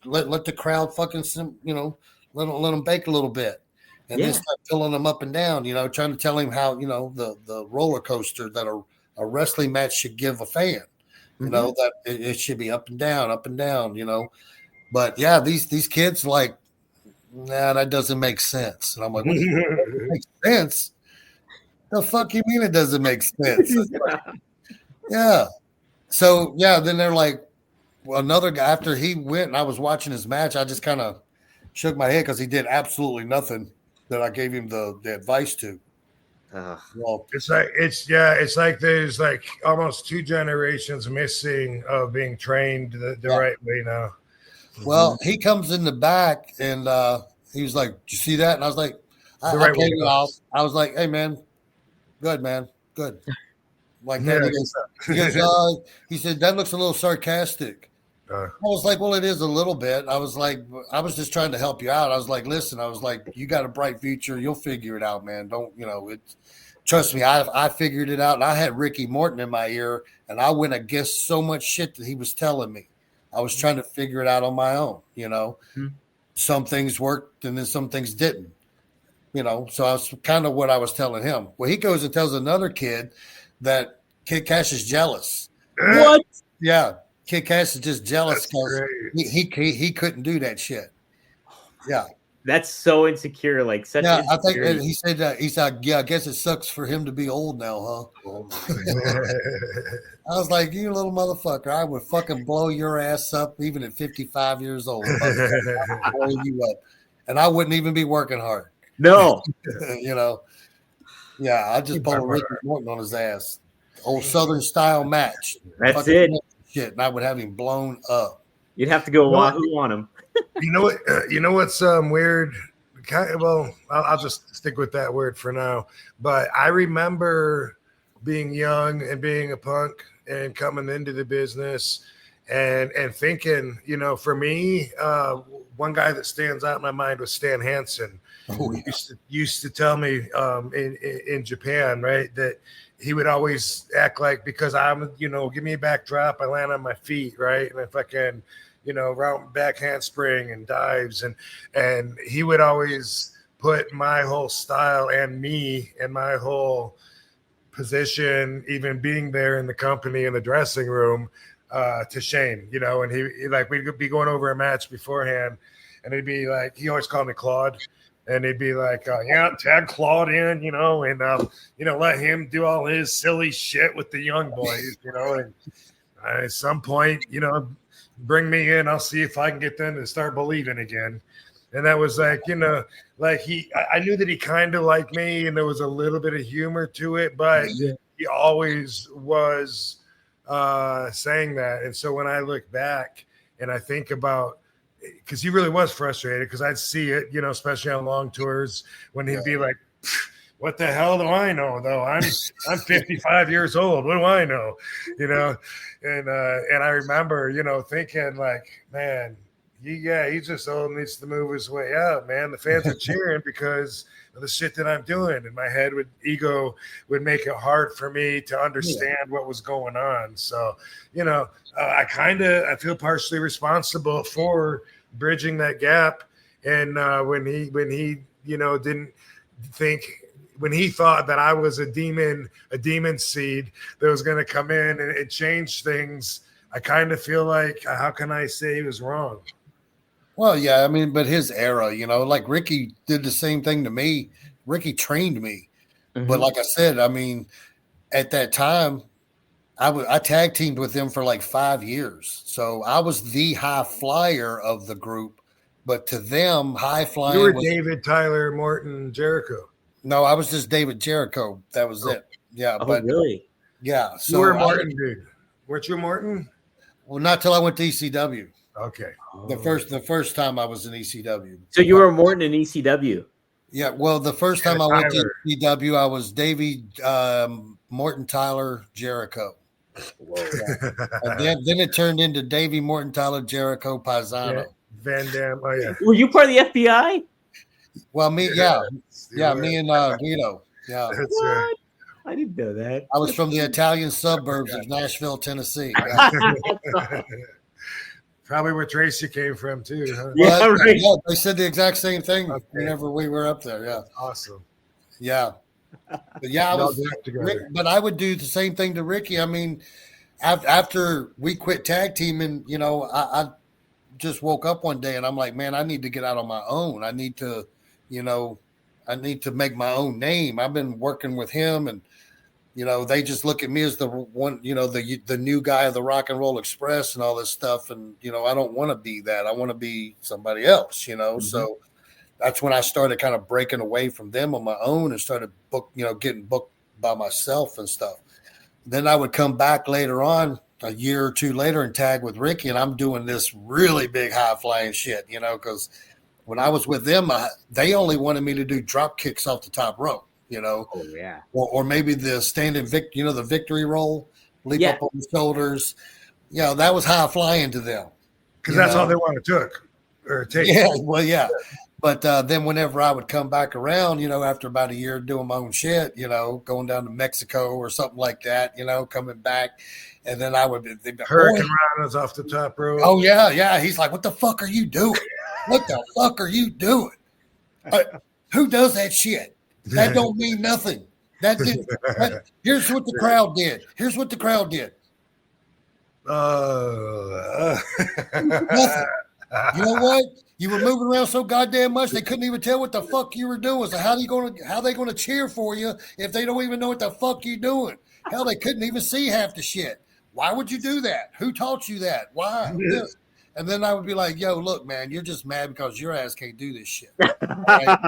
let the crowd fucking let them bake a little bit, and then start filling them up and down, trying to tell him how the roller coaster that a wrestling match should give a fan. That it should be up and down, But yeah, these kids like, nah, that doesn't make sense. And I'm like, what do you mean it makes sense? The fuck you mean it doesn't make sense? Like, yeah. So yeah, then they're like, well, another guy, after he went and I was watching his match, I just kind of shook my head because he did absolutely nothing that I gave him the advice to. Well, it's like there's like almost 2 generations missing of being trained the right way now. Well, he comes in the back and he was like, "Did you see that?" And I was like, I paid it off. I was like, "Hey man, good man, good." Like that. He said that looks a little sarcastic. I was like, well, it is a little bit. I was like, I was just trying to help you out. I was like, listen, you got a bright future. You'll figure it out, man. Don't, trust me. I figured it out. And I had Ricky Morton in my ear and I went against so much shit that he was telling me. I was trying to figure it out on my own, Some things worked and then some things didn't, So I was kind of what I was telling him. Well, he goes and tells another kid that Kid Kash is jealous. What? Yeah. Kid Kash is just jealous because he couldn't do that shit. Yeah, that's so insecure. Like such. Yeah, I think he said that. He's like, yeah, I guess it sucks for him to be old now, huh? I was like, you little motherfucker, I would fucking blow your ass up even at 55 years old. I'd blow you up, and I wouldn't even be working hard. No, Yeah, I just pull Ricky Morton on his ass. Old Southern style match. That's fucking it. Shit, and I would have him blown up. You'd have to go Wahoo on him. You know what? What's weird? Well, I'll just stick with that word for now. But I remember being young and being a punk and coming into the business and thinking, for me, one guy that stands out in my mind was Stan Hansen. Oh, yeah. Used to tell me in Japan, right, that he would always act like, because I'm, give me a backdrop, I land on my feet, right, and I fucking route back handspring and dives, and he would always put my whole style and me and my whole position, even being there in the company in the dressing room, to shame, and he like we'd be going over a match beforehand, and he'd be like, he always called me Claude, and he'd be like, tag Claude in, and let him do all his silly shit with the young boys, and at some point, bring me in, I'll see if I can get them to start believing again. And that was like, I knew that he kind of liked me, and there was a little bit of humor to it, but he always was saying that. And so when I look back and I think about, because he really was frustrated, because I'd see it, especially on long tours, when he'd be like, what the hell do I know, though? I'm 55 years old. What do I know? And I remember, thinking like, man, he just needs to move his way out, man. The fans are cheering because of the shit that I'm doing, and my ego would make it hard for me to understand what was going on. So, I feel partially responsible for bridging that gap. And when he didn't think, when he thought that I was a demon seed that was going to come in and change things, I kind of feel like, how can I say he was wrong? Well, yeah, I mean, but his era, like Ricky did the same thing to me. Ricky trained me. Mm-hmm. But like I said, I mean, at that time, I tag teamed with him for like 5 years. So I was the high flyer of the group. But to them, high flying You were David, Tyler, Morton, Jericho. No, I was just David Jericho. That was it. Yeah. But really? Yeah. So you were Morton, dude. Weren't you Morton? Well, not till I went to ECW. Okay. The first time I was in ECW. So you were Morton in ECW? Yeah. Well, the first time I went to ECW, I was Davey, Morton, Tyler, Jericho. Whoa. And then it turned into Davey, Morton, Tyler, Jericho, Paisano. Yeah. Van Dam. Oh yeah. Were you part of the FBI? Well, me and Guido. Yeah. That's right. I didn't know that. I was from the Italian suburbs of Nashville, Tennessee. Probably where Tracy came from too, huh? Yeah, right. Yeah, they said the exact same thing whenever we were up there. Yeah. Awesome. Yeah. But yeah, but I would do the same thing to Ricky. I mean, after we quit tag teaming, I just woke up one day and I'm like, man, I need to get out on my own. I need to make my own name. I've been working with him, and they just look at me as the one, the new guy of the Rock and Roll Express and all this stuff. And, I don't want to be that. I want to be somebody else, Mm-hmm. So that's when I started kind of breaking away from them on my own and started getting booked by myself and stuff. Then I would come back later on, a year or two later, and tag with Ricky, and I'm doing this really big high flying shit, because when I was with them, they only wanted me to do drop kicks off the top rope. Oh yeah. Or maybe the standing the victory roll, leap up on the shoulders. That was high flying to them. Because that's all they want to take. Yeah, well, yeah. But then whenever I would come back around, after about a year doing my own shit, going down to Mexico or something like that, coming back, and then I would be Hurricane Rana's off the top rope. Oh yeah. He's like, "What the fuck are you doing? What the fuck are you doing? Who does that shit? That don't mean nothing. Here's what the crowd did. Here's what the crowd did. Nothing. You know what? You were moving around so goddamn much they couldn't even tell what the fuck you were doing. So how they gonna cheer for you if they don't even know what the fuck you doing? Hell, they couldn't even see half the shit. Why would you do that? Who taught you that? Why? And then I would be like, yo, look, man, you're just mad because your ass can't do this shit. Right?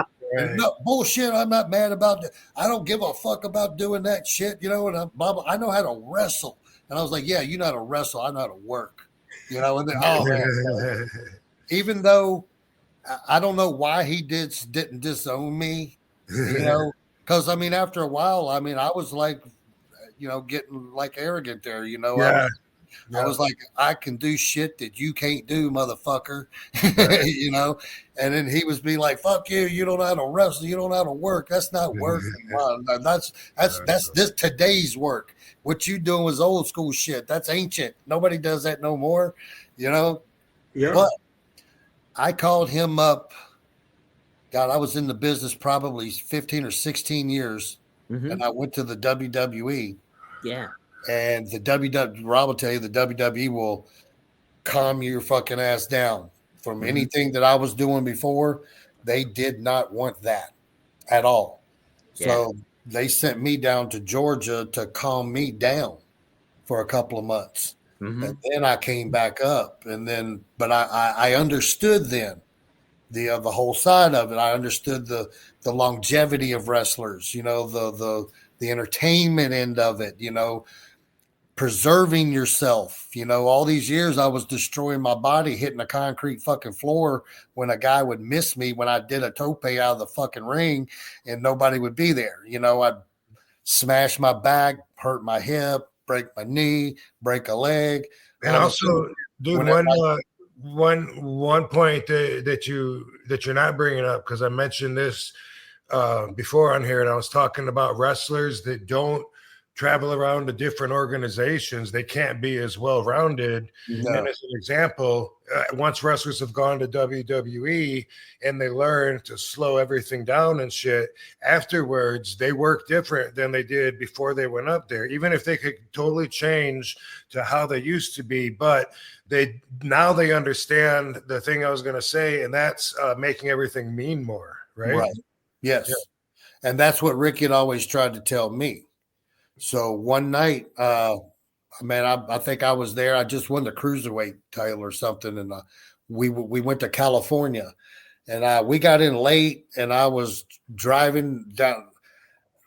No bullshit. I'm not mad about that. I don't give a fuck about doing that shit. And I know how to wrestle. And I was like, yeah, you know how to wrestle. I know how to work. And then, oh man. Even though I don't know why he didn't disown me, because I mean, after a while, I mean, I was like, getting like arrogant there, Yeah. I was like, I can do shit that you can't do, motherfucker. And then he was being like, fuck you, you don't know how to wrestle, you don't know how to work. That's not work. That's this today's work. What you doing was old school shit. That's ancient. Nobody does that no more, Yeah. But I called him up. God, I was in the business probably 15 or 16 years, and I went to the WWE. Yeah. And the WWE, Rob will tell you, the WWE will calm your fucking ass down from anything that I was doing before. They did not want that at all. So they sent me down to Georgia to calm me down for a couple of months. And then I came back up, but I understood then the whole side of it. I understood the longevity of wrestlers, the entertainment end of it, preserving yourself. All these years I was destroying my body, hitting a concrete fucking floor when a guy would miss me when I did a tope out of the fucking ring and nobody would be there. I'd smash my back, hurt my hip, break my knee, break a leg. And also, dude, one point that you're not bringing up, because I mentioned this before on here, and I was talking about wrestlers that don't travel around to different organizations. They can't be as well rounded. No. And as an example, once wrestlers have gone to WWE and they learn to slow everything down and shit, afterwards they work different than they did before they went up there, even if they could totally change to how they used to be. But they understand the thing I was going to say, and that's making everything mean more, right? Yes. Yeah. And that's what Ricky had always tried to tell me. So one night, I think I was there. I just won the cruiserweight title or something, and we went to California, and we got in late, and I was driving down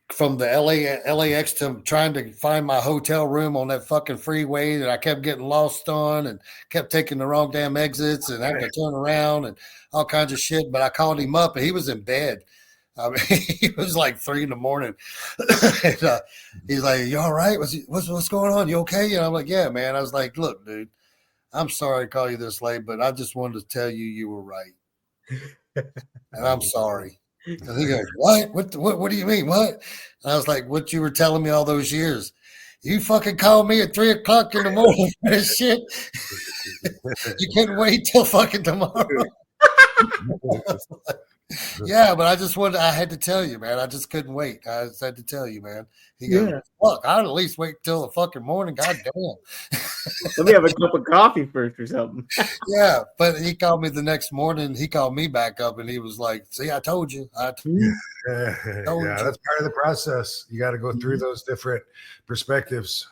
from the LAX to trying to find my hotel room on that fucking freeway that I kept getting lost on and kept taking the wrong damn exits and having to turn around and all kinds of shit. But I called him up, and he was in bed. I mean, he was like 3 a.m. and, he's like, "You all right? What's going on? You okay?" And I'm like, "Yeah, man." I was like, "Look, dude, I'm sorry to call you this late, but I just wanted to tell you were right, and I'm sorry." And he goes, "What? What do you mean? What?" And I was like, "What you were telling me all those years. You fucking called me at 3 o'clock in the morning for this shit. You couldn't wait till fucking tomorrow." Yeah, but I had to tell you, man. I just couldn't wait. I just had to tell you, man. He goes, "Look, I'd at least wait till the fucking morning. God damn." Let me have a cup of coffee first or something. Yeah, but he called me the next morning. He called me back up, and he was like, "See, I told you. Told you." That's part of the process. You got to go through those different perspectives.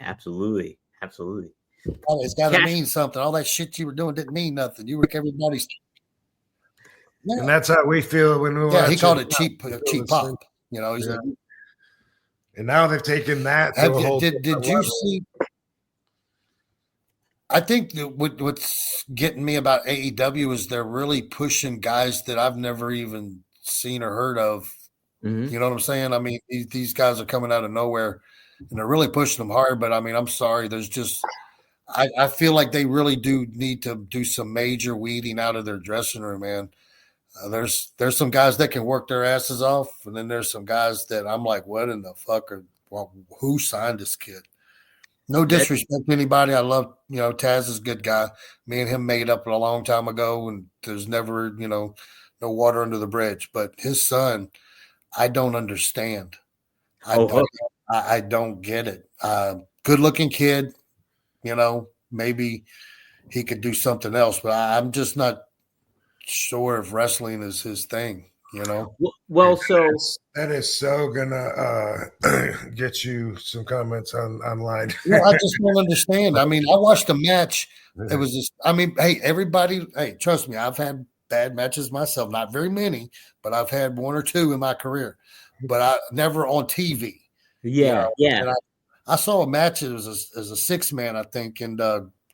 Absolutely. It's got to mean something. All that shit you were doing didn't mean nothing. You were everybody's. Yeah. And that's how we feel when we he called it cheap pop. He's like, and now they've taken that. Did you see? I think that what's getting me about AEW is they're really pushing guys that I've never even seen or heard of. You know what I'm saying? I mean, these guys are coming out of nowhere, and they're really pushing them hard. But I mean, I'm sorry. There's just I feel like they really do need to do some major weeding out of their dressing room, man. There's some guys that can work their asses off, and then there's some guys that I'm like, what in the fuck? Who signed this kid? No disrespect to anybody. I love, Taz is a good guy. Me and him made up a long time ago, and there's never, no water under the bridge. But his son, I don't understand. I don't get it. Good looking kid, maybe he could do something else, but I'm just not sure if wrestling is his thing, Well, so that is so gonna get you some comments online. I just don't understand. I mean, I watched a match. It was just, hey, everybody, trust me, I've had bad matches myself, not very many, but I've had 1 or 2 in my career, but I never on TV. Yeah. And I saw a match. It was a 6-man, I think, and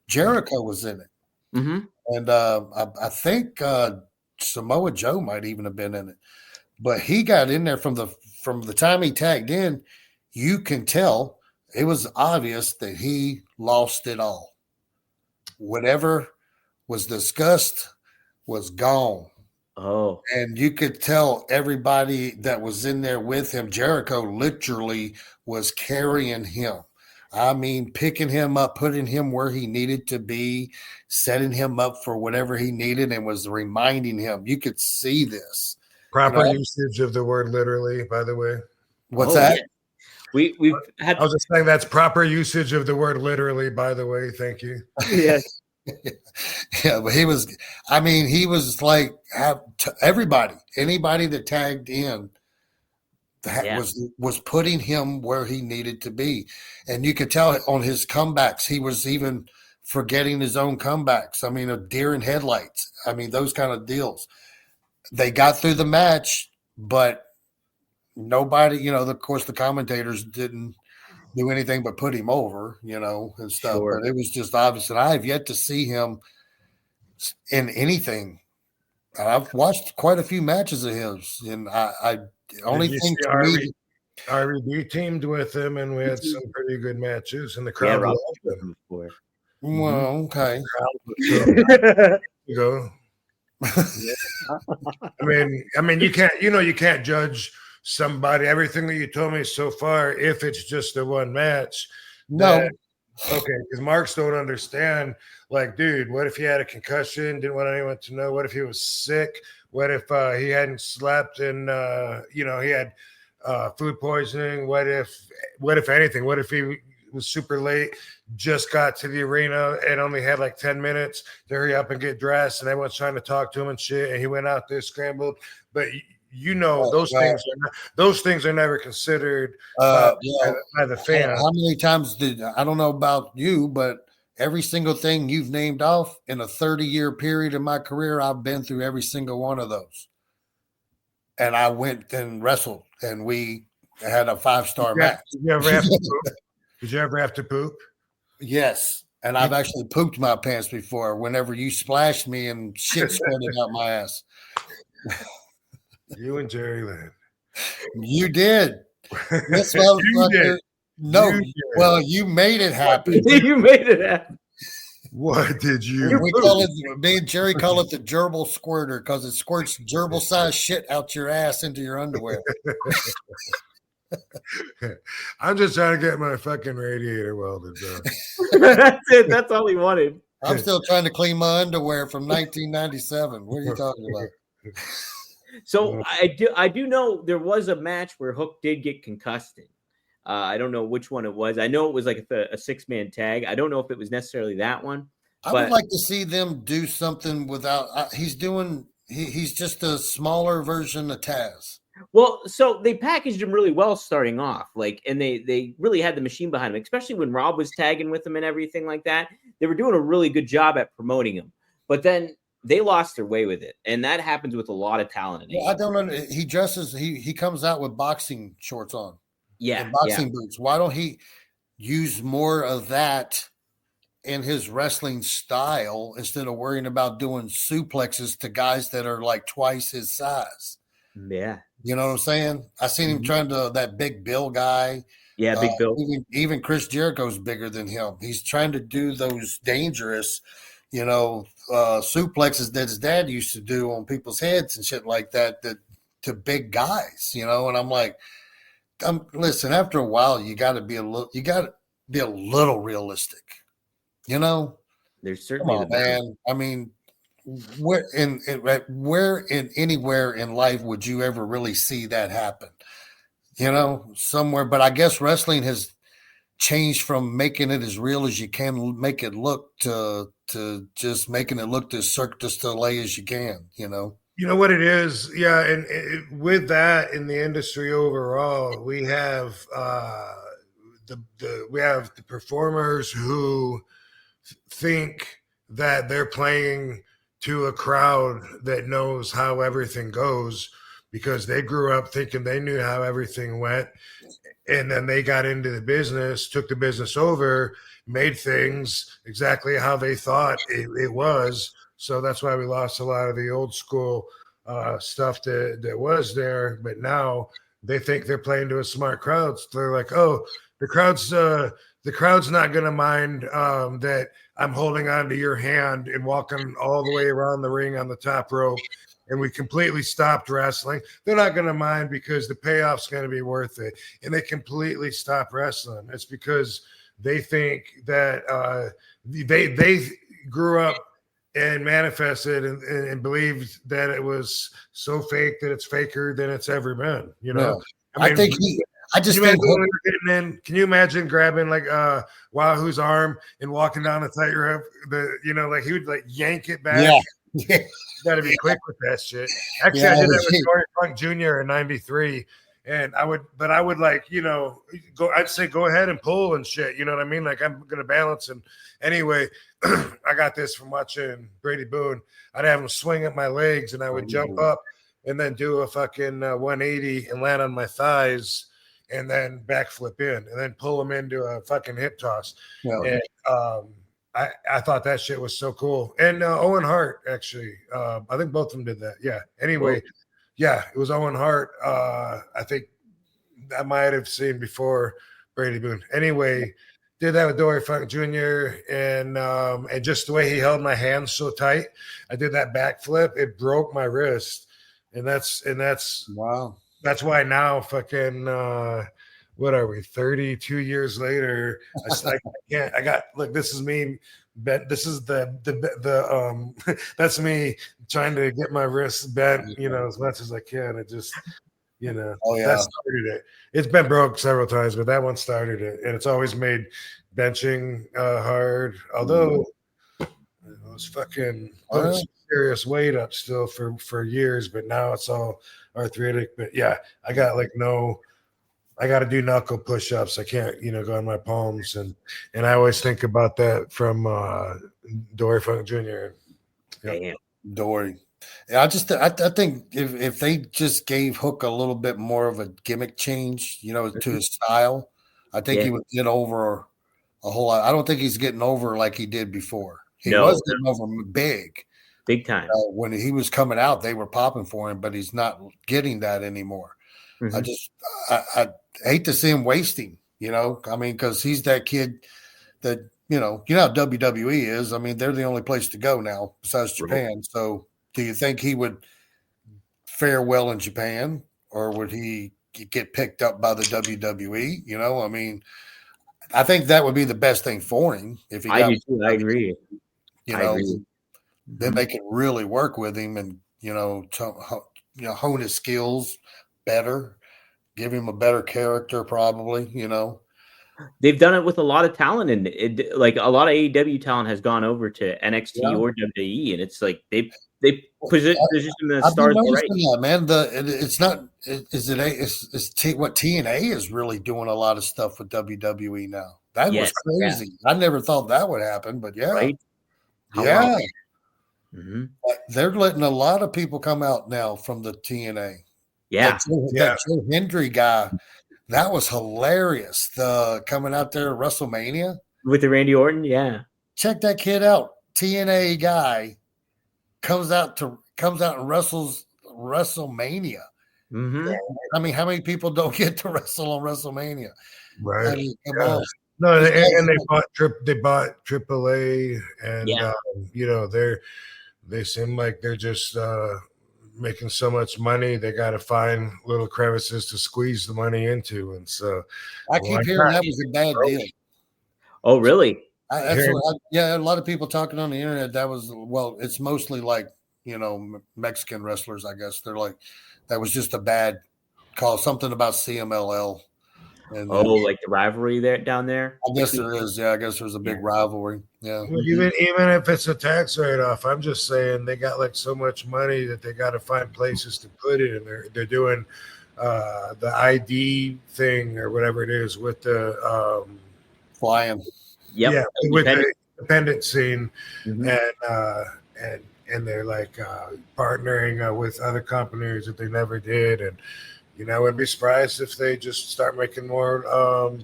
Jericho was in it. And I think Samoa Joe might even have been in it, but he got in there from the time he tagged in. You can tell it was obvious that he lost it all. Whatever was discussed was gone. Oh, and you could tell everybody that was in there with him. Jericho literally was carrying him. I mean, picking him up, putting him where he needed to be, setting him up for whatever he needed, and was reminding him. You could see this. Proper usage of the word literally, by the way. What's that? Yeah. We've had. I was just saying that's proper usage of the word literally, by the way. Thank you. Yes. Yeah, but he was like anybody that tagged in was putting him where he needed to be. And you could tell on his comebacks, he was even forgetting his own comebacks. I mean, a deer in headlights. I mean, those kind of deals. They got through the match, but nobody, of course, the commentators didn't do anything but put him over, and stuff. Sure. But it was just obvious. And I have yet to see him in anything. I've watched quite a few matches of his, and I only think RVD teamed with him, and we had some pretty good matches, and the crowd loved him. Well, okay. You go. I mean, you can't judge somebody. Everything that you told me so far, if it's just the one match, no. Okay, because Marks don't understand. Like, dude, what if he had a concussion? Didn't want anyone to know. What if he was sick? What if he hadn't slept and he had food poisoning? What if anything? What if he was super late, just got to the arena and only had like 10 minutes to hurry up and get dressed, and everyone's trying to talk to him and shit, and he went out there scrambled? But those things are never considered by the fan. How many times I don't know about you, but every single thing you've named off in a 30-year period in my career, I've been through every single one of those. And I went and wrestled, and we had a 5-star match. Did you ever have to poop? Did you ever have to poop? Yes. And I've actually pooped my pants before whenever you splashed me and shit spilling out my ass. You and Jerry Lynn. You did. This motherfucker. No. Well, you made it happen. You made it happen. What did you? Me and Jerry call it the gerbil squirter because it squirts gerbil-sized shit out your ass into your underwear. I'm just trying to get my fucking radiator welded done. That's it. That's all he wanted. I'm still trying to clean my underwear from 1997. What are you talking about? So I do know there was a match where Hook did get concussed in. I don't know which one it was. I know it was like a 6-man tag. I don't know if it was necessarily that one. I would like to see them do something without. He's just a smaller version of Taz. Well, so they packaged him really well starting off, and they really had the machine behind him, especially when Rob was tagging with him and everything like that. They were doing a really good job at promoting him, but then they lost their way with it, and that happens with a lot of talent. I don't know. He dresses. He comes out with boxing shorts on. Yeah, and boxing boots. Why don't he use more of that in his wrestling style instead of worrying about doing suplexes to guys that are like twice his size? Yeah. You know what I'm saying? I seen him trying to, that Big Bill guy. Yeah, Big Bill. Even Chris Jericho's bigger than him. He's trying to do those dangerous, suplexes that his dad used to do on people's heads and shit like that to big guys, and I'm like, listen, after a while, you got to be a little realistic, There's certainly man. I mean, where anywhere in life would you ever really see that happen? Somewhere. But I guess wrestling has changed from making it as real as you can make it look to just making it look as Cirque du Soleil as you can. You know what it is, yeah. And with that in the industry overall, we have the performers who think that they're playing to a crowd that knows how everything goes because they grew up thinking they knew how everything went. And then they got into the business, took the business over, made things exactly how they thought it was. So that's why we lost a lot of the old school stuff that was there. But now they think they're playing to a smart crowd. So they're like, oh, the crowd's not going to mind that I'm holding on to your hand and walking all the way around the ring on the top rope. And we completely stopped wrestling. They're not going to mind because the payoff's going to be worth it. And they completely stop wrestling. It's because they think that they grew up and manifested and believed that it was so fake that it's faker than it's ever been. You know, yeah. I think can you imagine grabbing like Wahoo's arm and walking down the tightrope? Like he would like yank it back. Yeah. You got to be quick with that shit. Actually, I did that with Dory Funk Jr. in '93, and I would like I'd say go ahead and pull and shit. You know what I mean? Like I'm gonna balance. And anyway, I got this from watching Brady Boone. I'd have him swing at my legs, and I would jump up and then do a fucking 180 and land on my thighs, and then backflip in, and then pull him into a fucking hip toss. Yeah. And I thought that shit was so cool. And Owen Hart, actually, I think both of them did that. Yeah. Anyway, yeah, it was Owen Hart. I think I might have seen before Brady Boone. Anyway, did that with Dory Funk Jr. And just the way he held my hands so tight, I did that backflip. It broke my wrist, and that's wow. That's why now, fucking. What are we? 32 years later, I can't. I got look. This is me. This is the that's me trying to get my wrist bent, as much as I can. It just, that started it. It's been broke several times, but that one started it, and it's always made benching hard. Although it was fucking serious weight up still for years, but now it's all arthritic. But yeah, I got I got to do knuckle push-ups. I can't, go on my palms, and I always think about that from Dory Funk Jr. Damn. Dory. Yeah, I think if they just gave Hook a little bit more of a gimmick change, to his style, I think he would get over a whole lot. I don't think he's getting over like he did before. He was getting over big time. When he was coming out, they were popping for him, but he's not getting that anymore. Mm-hmm. I hate to see him wasting, because he's that kid that, how WWE is. I mean, they're the only place to go now besides Japan. So do you think he would fare well in Japan, or would he get picked up by the WWE? I mean, I think that would be the best thing for him. If he I do too. I agree. Then they can really work with him and, hone his skills better, give him a better character, probably. They've done it with a lot of talent, and like a lot of AEW talent has gone over to NXT or WWE, and it's like they position them as stars already. That, man, it's not. What TNA is really doing a lot of stuff with WWE now. That was crazy. Yeah. I never thought that would happen, but yeah, right? Yeah. Mm-hmm. They're letting a lot of people come out now from the TNA. Yeah. That Joe Hendry guy, that was hilarious. The coming out there at WrestleMania with the Randy Orton. Yeah. Check that kid out. TNA guy comes out and wrestles WrestleMania. Mm-hmm. I mean, how many people don't get to wrestle on WrestleMania? Right. I mean, come on. No, and they bought AAA, and they seem like they're just making so much money. They got to find little crevices to squeeze the money into, and so I keep hearing that was a bad deal. Oh, really? A lot of people talking on the internet. That was it's mostly like Mexican wrestlers. I guess they're like that was just a bad call. Something about CMLL. And like the rivalry down there? I guess there is. Yeah, I guess there's a big rivalry. Yeah. Well, even if it's a tax write-off, I'm just saying they got like so much money that they got to find places to put it, and they're doing the ID thing or whatever it is with the flying. Yep. Yeah, with the independent scene, and they're like partnering with other companies that they never did, and. I wouldn't be surprised if they just start making more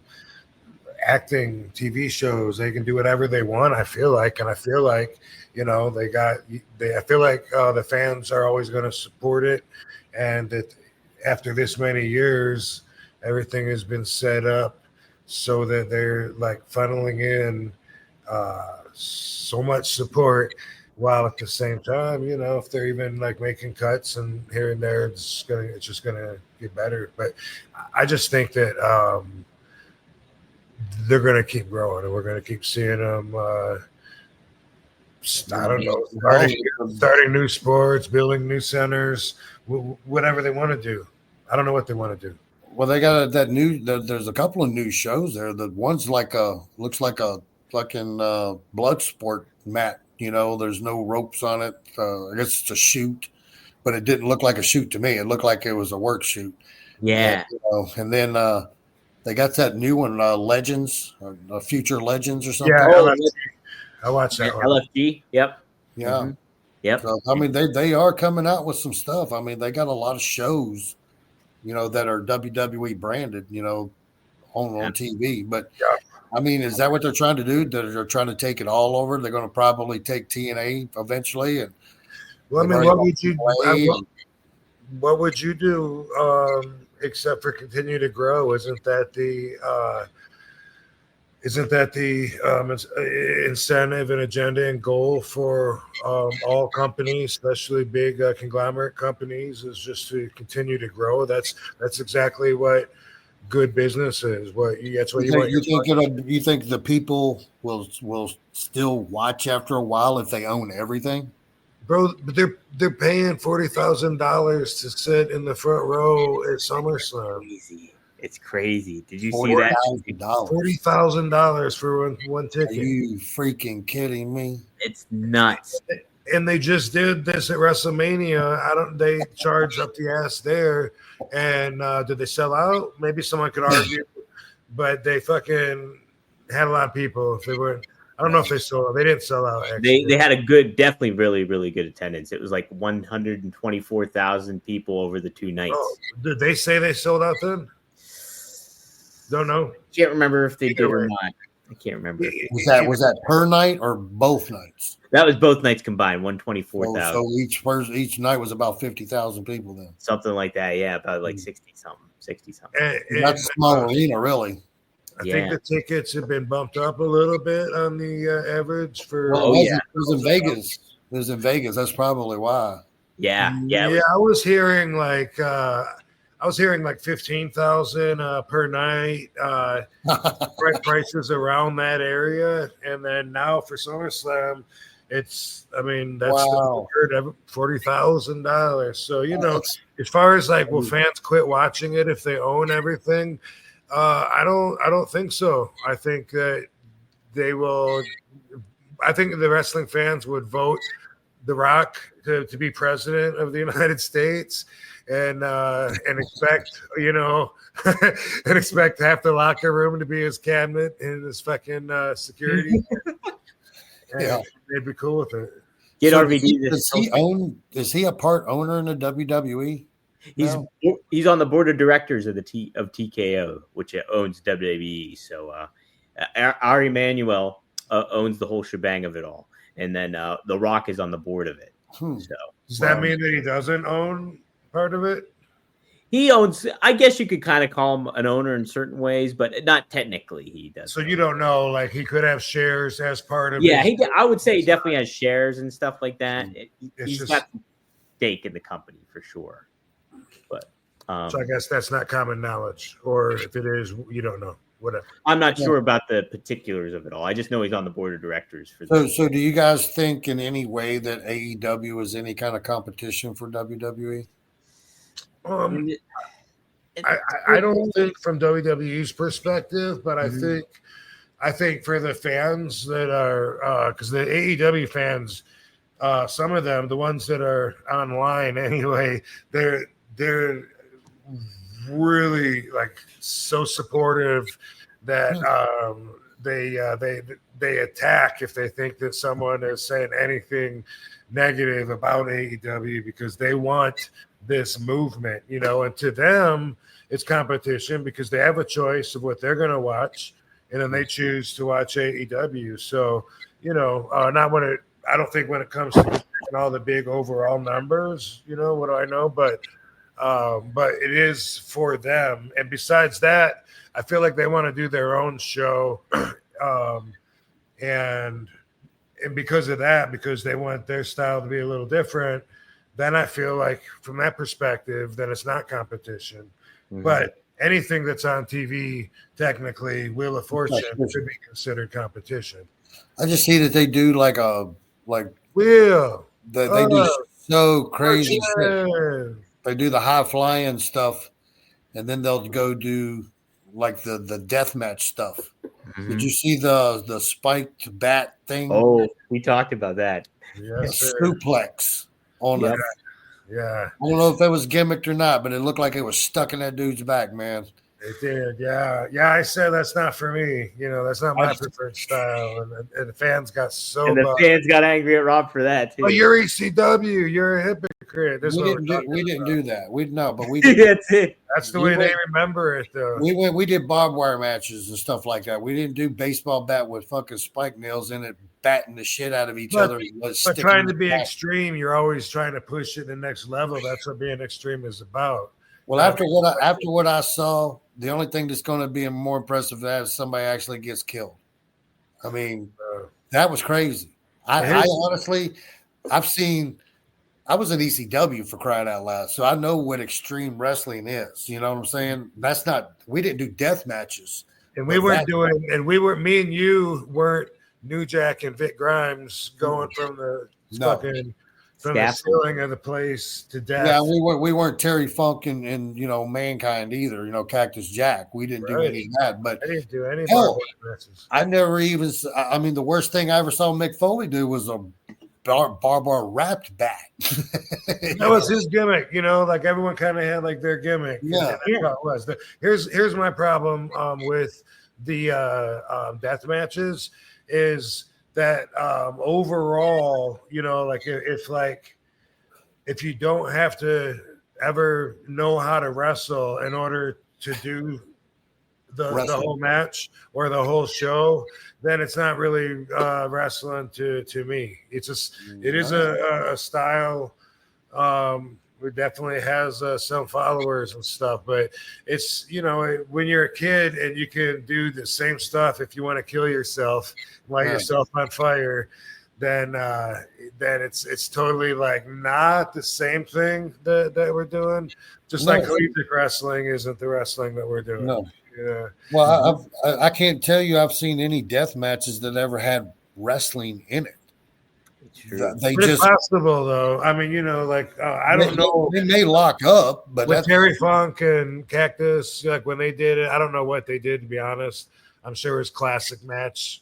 acting TV shows. They can do whatever they want. I feel like the fans are always going to support it, and that after this many years, everything has been set up so that they're like funneling in so much support. While at the same time, if they're even like making cuts and here and there, it's just gonna get better. But I just think that they're going to keep growing, and we're going to keep seeing them. I don't know, starting new sports, building new centers, whatever they want to do. I don't know what they want to do. Well, they got that new. There's a couple of new shows there. The one's looks like a fucking blood sport mat. There's no ropes on it. I guess it's a shoot, but it didn't look like a shoot to me. It looked like it was a work shoot. Yeah. And then they got that new one, Legends, Future Legends or something. Yeah, I watched that one. LFG. Yep. Yeah. Mm-hmm. Yep. So, I mean, they are coming out with some stuff. I mean, they got a lot of shows, that are WWE branded, on TV. But I mean, is that what they're trying to do? They're trying to take it all over. They're going to probably take TNA eventually. And well, I mean, what would you do except for continue to grow? Isn't that the incentive and agenda and goal for all companies, especially big conglomerate companies, is just to continue to grow? That's exactly what good business is. That's what you think the people will still watch after a while if they own everything? Bro, but they're paying $40,000 to sit in the front row at SummerSlam. It's crazy. Did you see that? $40,000 for one ticket. Are you freaking kidding me? It's nuts. And they just did this at WrestleMania. They charged up the ass there. And did they sell out? Maybe someone could argue, but they fucking had a lot of people. If they were, I don't know if they sold. They didn't sell out. Actually. They had a definitely really, really good attendance. It was like 124,000 people over the 2 nights. Oh, did they say they sold out then? Don't know. Can't remember if they did or not. I can't remember. Was that per night or both nights? That was both nights combined. 124,000. So each night was about 50,000 people then. Something like that. Yeah, about like 60 something. That's a small arena, really. I think the tickets have been bumped up a little bit on the average for. It was in Vegas. It was in Vegas. That's probably why. Yeah. I was hearing like 15,000 per night. Prices around that area, and then now for SummerSlam, that's $40,000. So as far as like, will fans quit watching it if they own everything? I don't think so. I think that they will. I think the wrestling fans would vote The Rock to be president of the United States, and expect and expect half the locker room to be his cabinet and his fucking security. They'd be cool with it. Get RVD. Is he a part owner in the WWE? He's on the board of directors of TKO, which owns WWE. So Ari Emanuel owns the whole shebang of it all, and then The Rock is on the board of it. So does that mean that he doesn't own part of it? He owns. I guess you could kind of call him an owner in certain ways, but not technically. He does. So you don't know, like he could have shares as part of. Yeah, I would say he definitely has shares and stuff like that. He's got stake in the company for sure. But so I guess that's not common knowledge, or if it is, you don't know. Whatever. I'm not sure about the particulars of it all. I just know he's on the board of directors for. So do you guys think in any way that AEW is any kind of competition for WWE? I don't think from WWE's perspective, but I think for the fans that are because the AEW fans, some of them, the ones that are online anyway, they're really like so supportive that they attack if they think that someone is saying anything negative about AEW because they want this movement, and to them it's competition because they have a choice of what they're going to watch, and then they choose to watch AEW. So, not when it. I don't think when it comes to all the big overall numbers, what do I know? But it is for them. And besides that, I feel like they want to do their own show, and because of that, because they want their style to be a little different. Then I feel like from that perspective, then it's not competition. Mm-hmm. But anything that's on TV, technically, Wheel of Fortune could be considered competition. I just see that they do like Wheel. they do so crazy shit. Fortune. They do the high flying stuff, and then they'll go do like the death match stuff. Did you see the spiked bat thing? Oh, we talked about that. Yes, sir. Suplex on Yeah. the. Yeah, I don't know if that was gimmicked or not, but it looked like it was stuck in that dude's back, man. it did. Yeah. I said that's not for me. That's not my preferred style. And the fans got so And the bugged. fans got angry at Rob for that too. Well, you're ECW. You're a hypocrite. We didn't do that. But we That's it. That's the way they remember it, though. we did barbed wire matches and stuff like that. We didn't do baseball bat with fucking spike nails in it, batting the shit out of each other. But trying to be extreme, you're always trying to push it to the next level. That's what being extreme is about. Well, after what I saw, the only thing that's going to be more impressive than that is somebody actually gets killed. I mean, that was crazy. I honestly, I was in ECW for crying out loud, so I know what extreme wrestling is. You know what I'm saying? We didn't do death matches. And me and you weren't New Jack and Vic Grimes going from the fucking from the ceiling of the place to death. Yeah, we weren't Terry Funk and Mankind either. Cactus Jack. We didn't do any of that. But I didn't do any matches. I never even. I mean, the worst thing I ever saw Mick Foley do was a Barbara wrapped bat. That was his gimmick. Like everyone kind of had like their gimmick. Yeah, that's how it was. Here's my problem with the death matches is that overall, like if you don't have to ever know how to wrestle in order to do the whole match or the whole show, then it's not really wrestling to me. It is a style. It definitely has some followers and stuff, but it's when you're a kid and you can do the same stuff if you want to kill yourself, light yourself on fire, then it's totally like not the same thing that we're doing. Just like collegiate wrestling isn't the wrestling that we're doing. No. Yeah. Well, I can't tell you I've seen any death matches that ever had wrestling in it. It's possible though. I mean, I don't know. They may lock up, but with Terry Funk and Cactus, like when they did it, I don't know what they did, to be honest. I'm sure it was classic matches.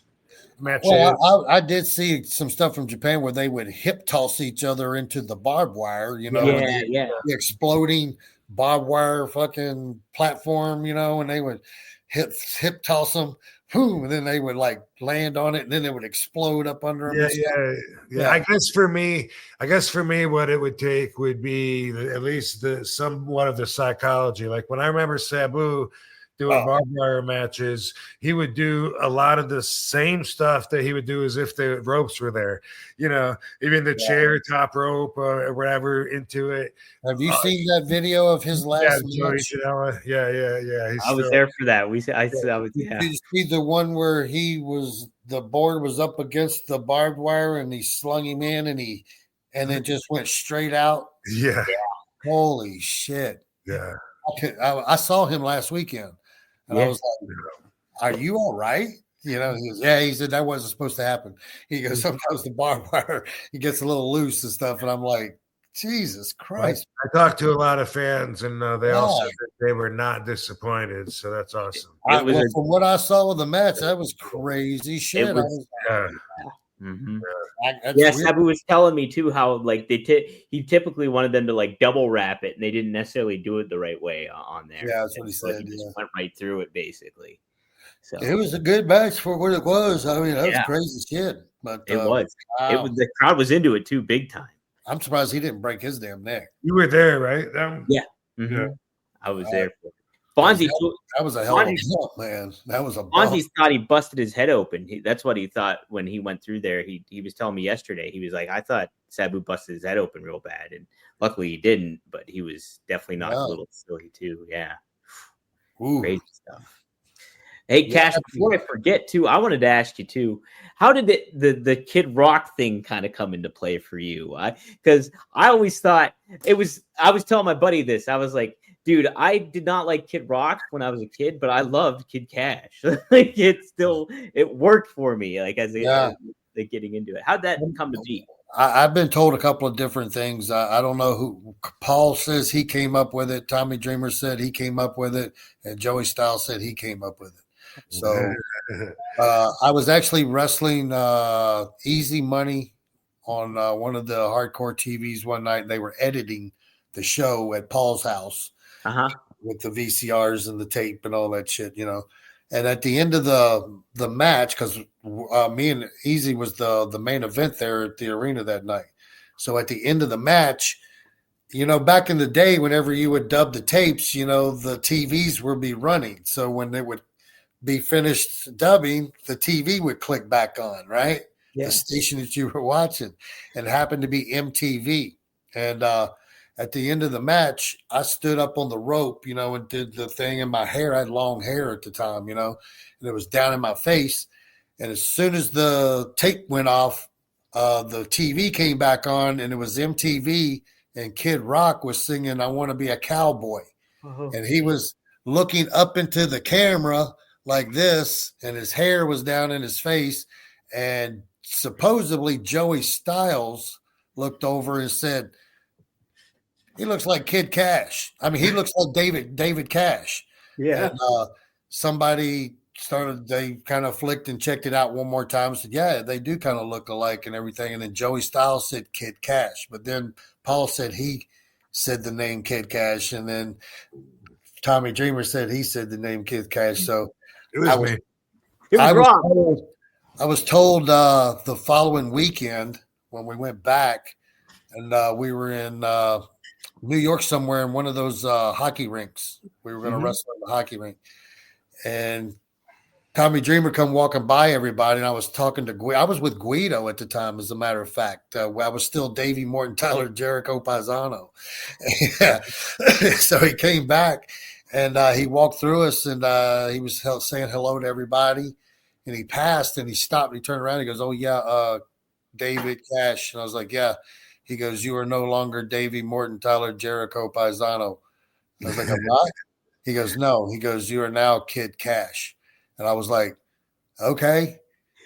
Well, I did see some stuff from Japan where they would hip toss each other into the barbed wire, the exploding barbed wire fucking platform, and they would hip toss them, boom, and then they would like land on it, and then it would explode up under them. Yeah. I guess for me, what it would take would be at least somewhat of the psychology. Like when I remember Sabu doing barbed wire matches, he would do a lot of the same stuff that he would do as if the ropes were there. Even the chair, top rope, or whatever into it. Have you seen that video of his last match? Yeah. I was there for that. Did you see the one where the board was up against the barbed wire and he slung him in and it just went straight out? Yeah. Holy shit. Yeah. I saw him last weekend. And I was like, "Are you all right?" He goes, he said that wasn't supposed to happen. He goes, sometimes the barbed wire, he gets a little loose and stuff. And I'm like, Jesus Christ. I talked to a lot of fans and they all said that they were not disappointed. So that's awesome. From what I saw of the match, that was crazy shit. Sabu was telling me too how like he typically wanted them to like double wrap it, and they didn't necessarily do it the right way on there. Yeah, that's what he said. He just went right through it basically. So it was a good match for what it was. I mean, that was crazy shit. But it was. Wow. It was. The crowd was into it too, big time. I'm surprised he didn't break his damn neck. You were there, right? Yeah. Mm-hmm. Yeah. I was there. Fonzie, that was a hell of a jump, man. That was a Fonzie thought he busted his head open. That's what he thought when he went through there. He was telling me yesterday. He was like, I thought Sabu busted his head open real bad, and luckily he didn't. But he was definitely not a little silly too. Yeah, crazy stuff. Hey, Cash, before I forget too, I wanted to ask you too, how did the Kid Rock thing kind of come into play for you? Because I always thought it was. I was telling my buddy this. I was like, Dude, I did not like Kid Rock when I was a kid, but I loved Kid Cash. Like it worked for me. Like as getting into it. How'd that come to be? I've been told a couple of different things. I don't know who. Paul says he came up with it. Tommy Dreamer said he came up with it, and Joey Styles said he came up with it. So I was actually wrestling Easy Money on one of the hardcore TVs one night. They were editing the show at Paul's house with the VCRs and the tape and all that shit, you know. And at the end of the match, because me and Easy was the main event there at the arena that night. So at the end of the match, you know, back in the day, whenever you would dub the tapes, you know, the TVs would be running. So when they would be finished dubbing, the TV would click back on, right? Yes. The station that you were watching. And it happened to be MTV. And at the end of the match, I stood up on the rope, you know, and did the thing. And my hair, I had long hair at the time, you know, and it was down in my face. And as soon as the tape went off, the TV came back on, and it was MTV, and Kid Rock was singing "I Want to Be a Cowboy." And he was looking up into the camera like this, and his hair was down in his face. And supposedly Joey Styles looked over and said, "He looks like Kid Cash." I mean, he looks like David Cash. Yeah. And, somebody they kind of flicked and checked it out one more time and said, yeah, they do kind of look alike and everything. And then Joey Styles said Kid Cash. But then Paul said he said the name Kid Cash. And then Tommy Dreamer said he said the name Kid Cash. So it was wrong. I was told the following weekend when we went back, and we were in New York somewhere in one of those hockey rinks. We were going to wrestle in the hockey rink. And Tommy Dreamer come walking by everybody, and I was talking to Guido. I was with Guido at the time, as a matter of fact. I was still Davey Morton, Tyler, Jericho, Paisano. So he came back, and he walked through us, and he was saying hello to everybody. And he passed, and he stopped, and he turned around, and he goes, "Oh, yeah, David Cash." And I was like, "Yeah." He goes, "You are no longer Davey Morton, Tyler, Jericho, Paisano." I was like, "I'm not?" He goes, "No." He goes, "You are now Kid Cash." And I was like, "Okay."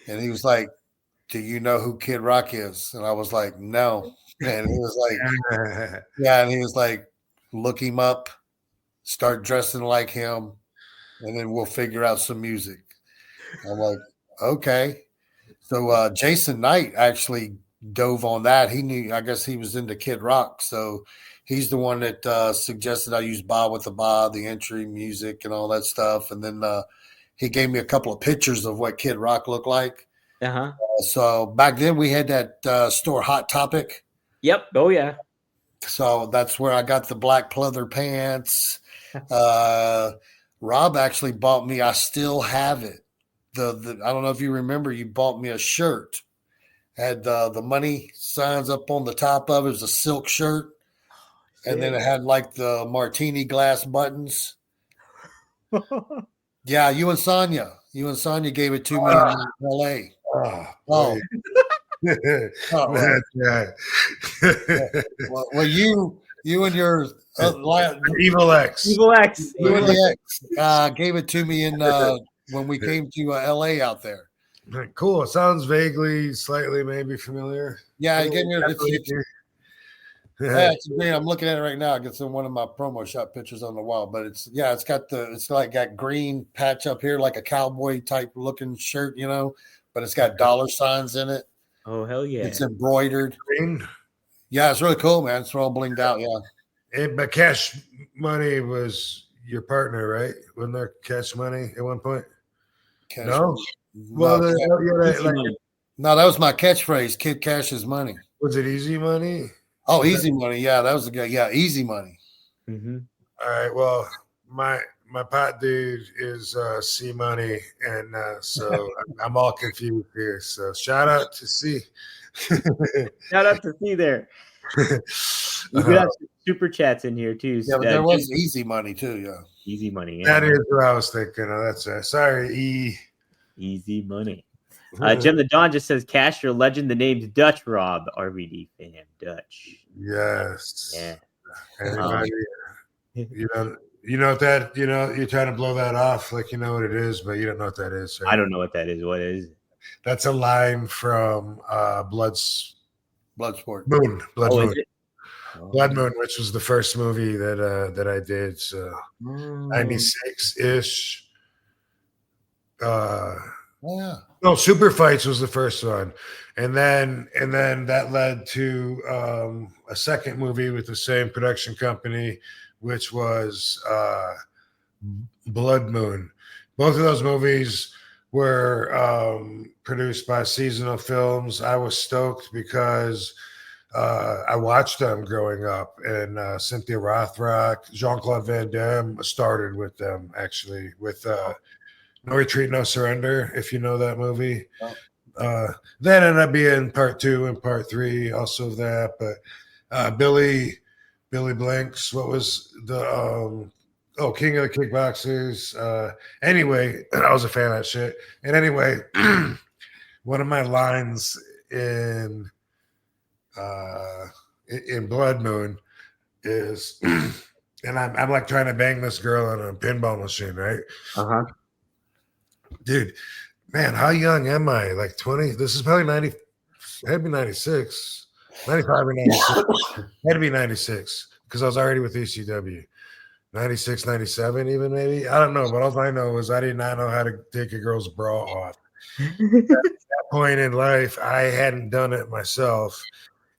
And he was like, "Do you know who Kid Rock is?" And I was like, "No." And he was like, "Yeah." And he was like, "Look him up, start dressing like him, and then we'll figure out some music." I'm like, "Okay." So Jason Knight actually dove on that. He knew, I guess he was into Kid Rock. So he's the one that suggested I use Ba with the Ba, the entry music and all that stuff. And then he gave me a couple of pictures of what Kid Rock looked like. So back then we had that store Hot Topic. Yep. Oh, yeah. So that's where I got the black pleather pants. Rob actually bought me, I still have it. The I don't know if you remember, you bought me a shirt. Had the money signs up on the top of it. It was a silk shirt. And then it had like the martini glass buttons. Yeah, you and Sonia gave it to me in LA. Oh. Yeah. Well, you and your Evil X gave it to me in when we came to LA out there. Cool. It sounds vaguely, slightly, maybe familiar. Yeah, I gave me it's great. I'm looking at it right now. I get one of my promo shop pictures on the wall, but it's got green patch up here, like a cowboy type looking shirt, you know, but it's got dollar signs in it. Oh, hell yeah. It's embroidered. Green. Yeah, it's really cool, man. It's all blinged out. Yeah. But Cash Money was your partner, right? Wasn't there Cash Money at one point? Cash no. Well, no, that was my catchphrase. Kid Cash's money. Was it Easy Money? Oh, Easy Money. Yeah, that was the guy. Yeah, Easy Money. Mm-hmm. All right. Well, my pot dude is C Money, and so I'm all confused here. So shout out to C. Shout out to C there. We could have some super chats in here too. Yeah, but there was Easy Money too. Yeah, Easy Money. Yeah. That is what I was thinking of. That's sorry, E. Easy Money. Jim the Don just says, "Cash, your legend. The name's Dutch Rob, RVD fan, Dutch." Yes. Yeah. You know what that, you're trying to blow that off like you know what it is, but you don't know what that is. Right? I don't know what that is. What is it? That's a line from Bloodsport. Moon. Blood Oh, Moon. is it? Blood Moon, which was the first movie that I did. So 96-ish. Yeah. No, Super Fights was the first one, and then that led to a second movie with the same production company, which was Blood Moon. Both of those movies were produced by Seasonal Films. I was stoked because I watched them growing up, and Cynthia Rothrock, Jean-Claude Van Damme started with them actually with No Retreat, No Surrender, if you know that movie. That ended up being part 2 and part 3 also of that. But Billy Blanks, what was the King of the Kickboxers. Anyway, I was a fan of that shit. And anyway, one of my lines in Blood Moon is and I'm like trying to bang this girl on a pinball machine, right? Dude, man, how young am I? Like 20? This is probably 90. Had to be 96, 95 or 96. Had to be 96 because I was already with ECW. 96, 97 even maybe. I don't know, but all I know is I did not know how to take a girl's bra off. At that point in life, I hadn't done it myself,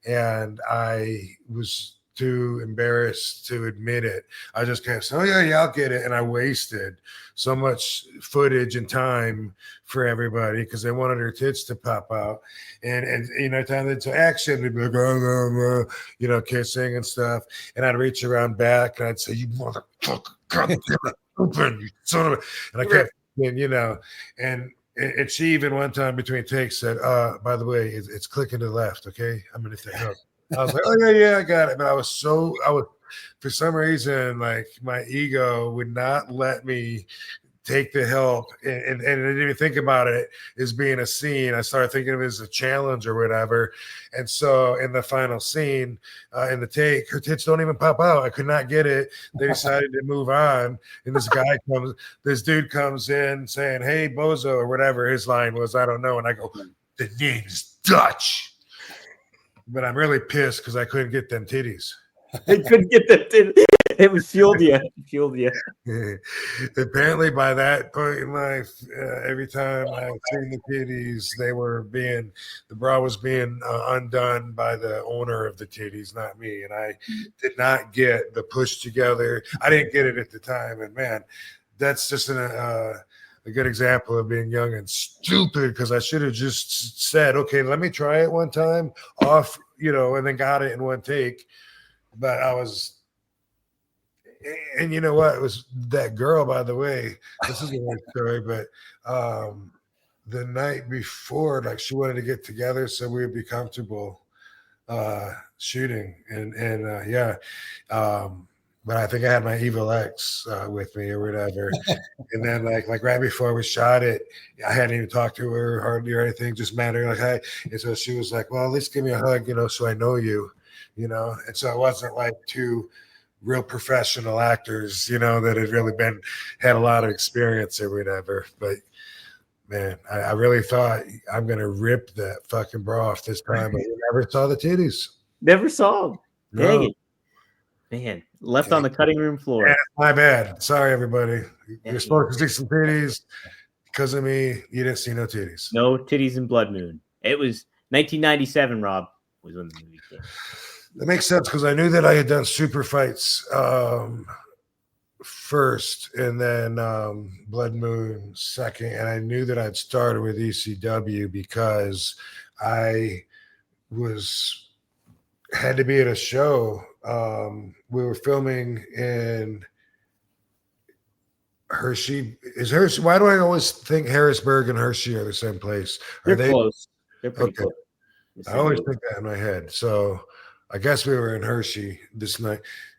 and I was too embarrassed to admit it. I just kind of said, "Oh yeah, I'll get it," and I wasted so much footage and time for everybody because they wanted her tits to pop out, and time into action, they'd be like, kissing and stuff, and I'd reach around back and I'd say, "You motherfucker, God damn it, open, you son of a," and I kept, and she even one time between takes said, "By the way, it's clicking to the left, okay? I'm gonna take help." I was like, "Oh yeah, I got it." But I was for some reason, like my ego would not let me take the help, and I didn't even think about it as being a scene. I started thinking of it as a challenge or whatever. And so in the final scene, in the take, her tits don't even pop out. I could not get it. They decided to move on. And this dude comes in saying, "Hey, bozo," or whatever his line was. I don't know. And I go, "The name's Dutch." But I'm really pissed because I couldn't get them titties. I couldn't get them titties. It was fueled you. Apparently, by that point in life, every time I seen the titties, the bra was being undone by the owner of the titties, not me. And I did not get the push together. I didn't get it at the time. And man, that's just a good example of being young and stupid because I should have just said, "Okay, let me try it one time off, and then got it in one take." But I was. And you know what? It was that girl, by the way. This is a long story, but the night before, like she wanted to get together so we would be comfortable shooting, but I think I had my Evil X with me or whatever. And then like right before we shot it, I hadn't even talked to her hardly or anything, just met her like, "Hi." And so she was like, "Well, at least give me a hug, so I know you, And so it wasn't like two real professional actors, that had really had a lot of experience or whatever. But man, I really thought I'm gonna rip that fucking bra off this time, but we never saw the titties. Never saw them. No. Dang it. Man, left on the cutting room floor. Yeah, my bad. Sorry, everybody. You're supposed to see some titties. Because of me, you didn't see no titties. No titties in Blood Moon. It was 1997, Rob, was when the movie came. That makes sense because I knew that I had done Super Fights first and then Blood Moon second. And I knew that I'd started with ECW because I had to be at a show. We were filming in Hershey. Why do I always think Harrisburg and Hershey are the same place? They're close. They're pretty close. I always think that in my head. So I guess we were in Hershey this night.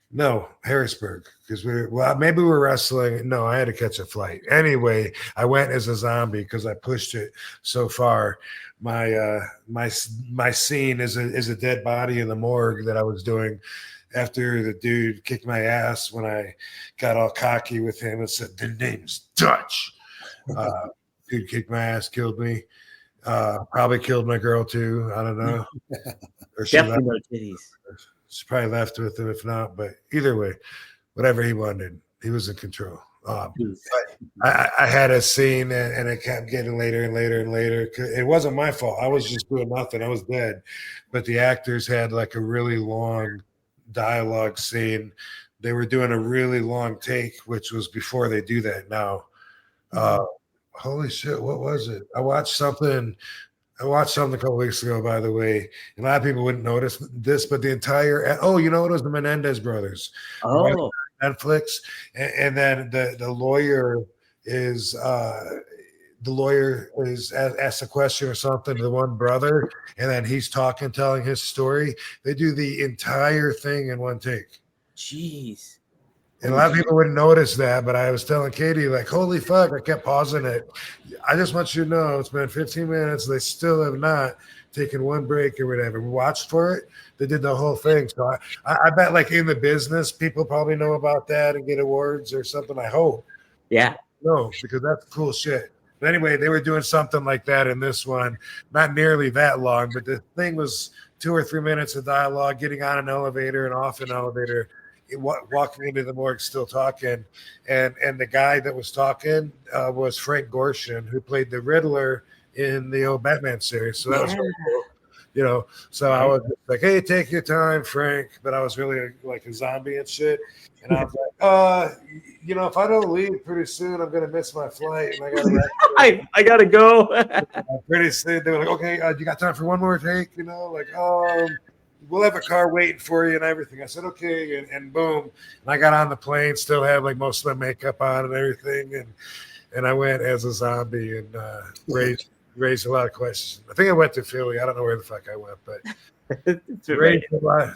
No, Harrisburg, because maybe we were wrestling. No, I had to catch a flight. Anyway, I went as a zombie because I pushed it so far. My scene is a dead body in the morgue that I was doing after the dude kicked my ass when I got all cocky with him and said, the name's Dutch. Dude kicked my ass, killed me. Probably killed my girl too. I don't know. Or Definitely no titties. she probably left with him if not. But either way, whatever he wanted, he was in control. I had a scene and it kept getting later and later and later. It wasn't my fault. I was just doing nothing. I was dead. But the actors had like a really long dialogue scene. They were doing a really long take, which was before they do that now. Holy shit, what was it? I watched something a couple weeks ago, by the way. And a lot of people wouldn't notice this, but the entire it was the Menendez brothers. Oh, Netflix. And then the lawyer is asked a question or something to the one brother, and then he's telling his story. They do the entire thing in one take. jeez. And a lot of people wouldn't notice that, but I was telling Katie, like, holy fuck, I kept pausing it. I just want you to know it's been 15 minutes. They still have not taken one break or whatever. We watched for it. They did the whole thing. So I bet, like, in the business, people probably know about that and get awards or something. I hope. Yeah. No, because that's cool shit. But anyway, they were doing something like that in this one. Not nearly that long, but the thing was 2 or 3 minutes of dialogue, getting on an elevator and off an elevator. Walking into the morgue, still talking, and the guy that was talking was Frank Gorshin, who played the Riddler in the old Batman series. So that was really cool, So I was like, "Hey, take your time, Frank," but I was really like a zombie and shit. And I was like, if I don't leave pretty soon, I'm gonna miss my flight, and I gotta go. pretty soon. They were like, "Okay, you got time for one more take?" We'll have a car waiting for you and everything. I said, okay. And boom. And I got on the plane, still had like most of my makeup on and everything. And I went as a zombie and raised a lot of questions. I think I went to Philly. I don't know where the fuck I went, but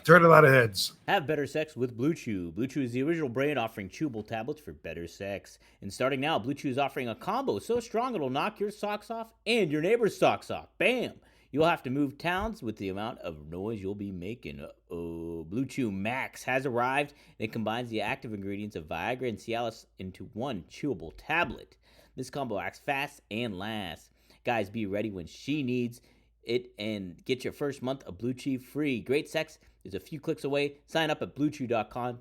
turned a lot of heads. Have better sex with Blue Chew. Blue Chew is the original brand offering chewable tablets for better sex. And starting now, Blue Chew is offering a combo so strong it'll knock your socks off and your neighbor's socks off. Bam! You'll have to move towns with the amount of noise you'll be making. Blue Chew Max has arrived. It combines the active ingredients of Viagra and Cialis into one chewable tablet. This combo acts fast and lasts. Guys, be ready when she needs it and get your first month of Blue Chew free. Great sex is a few clicks away. Sign up at bluechew.com.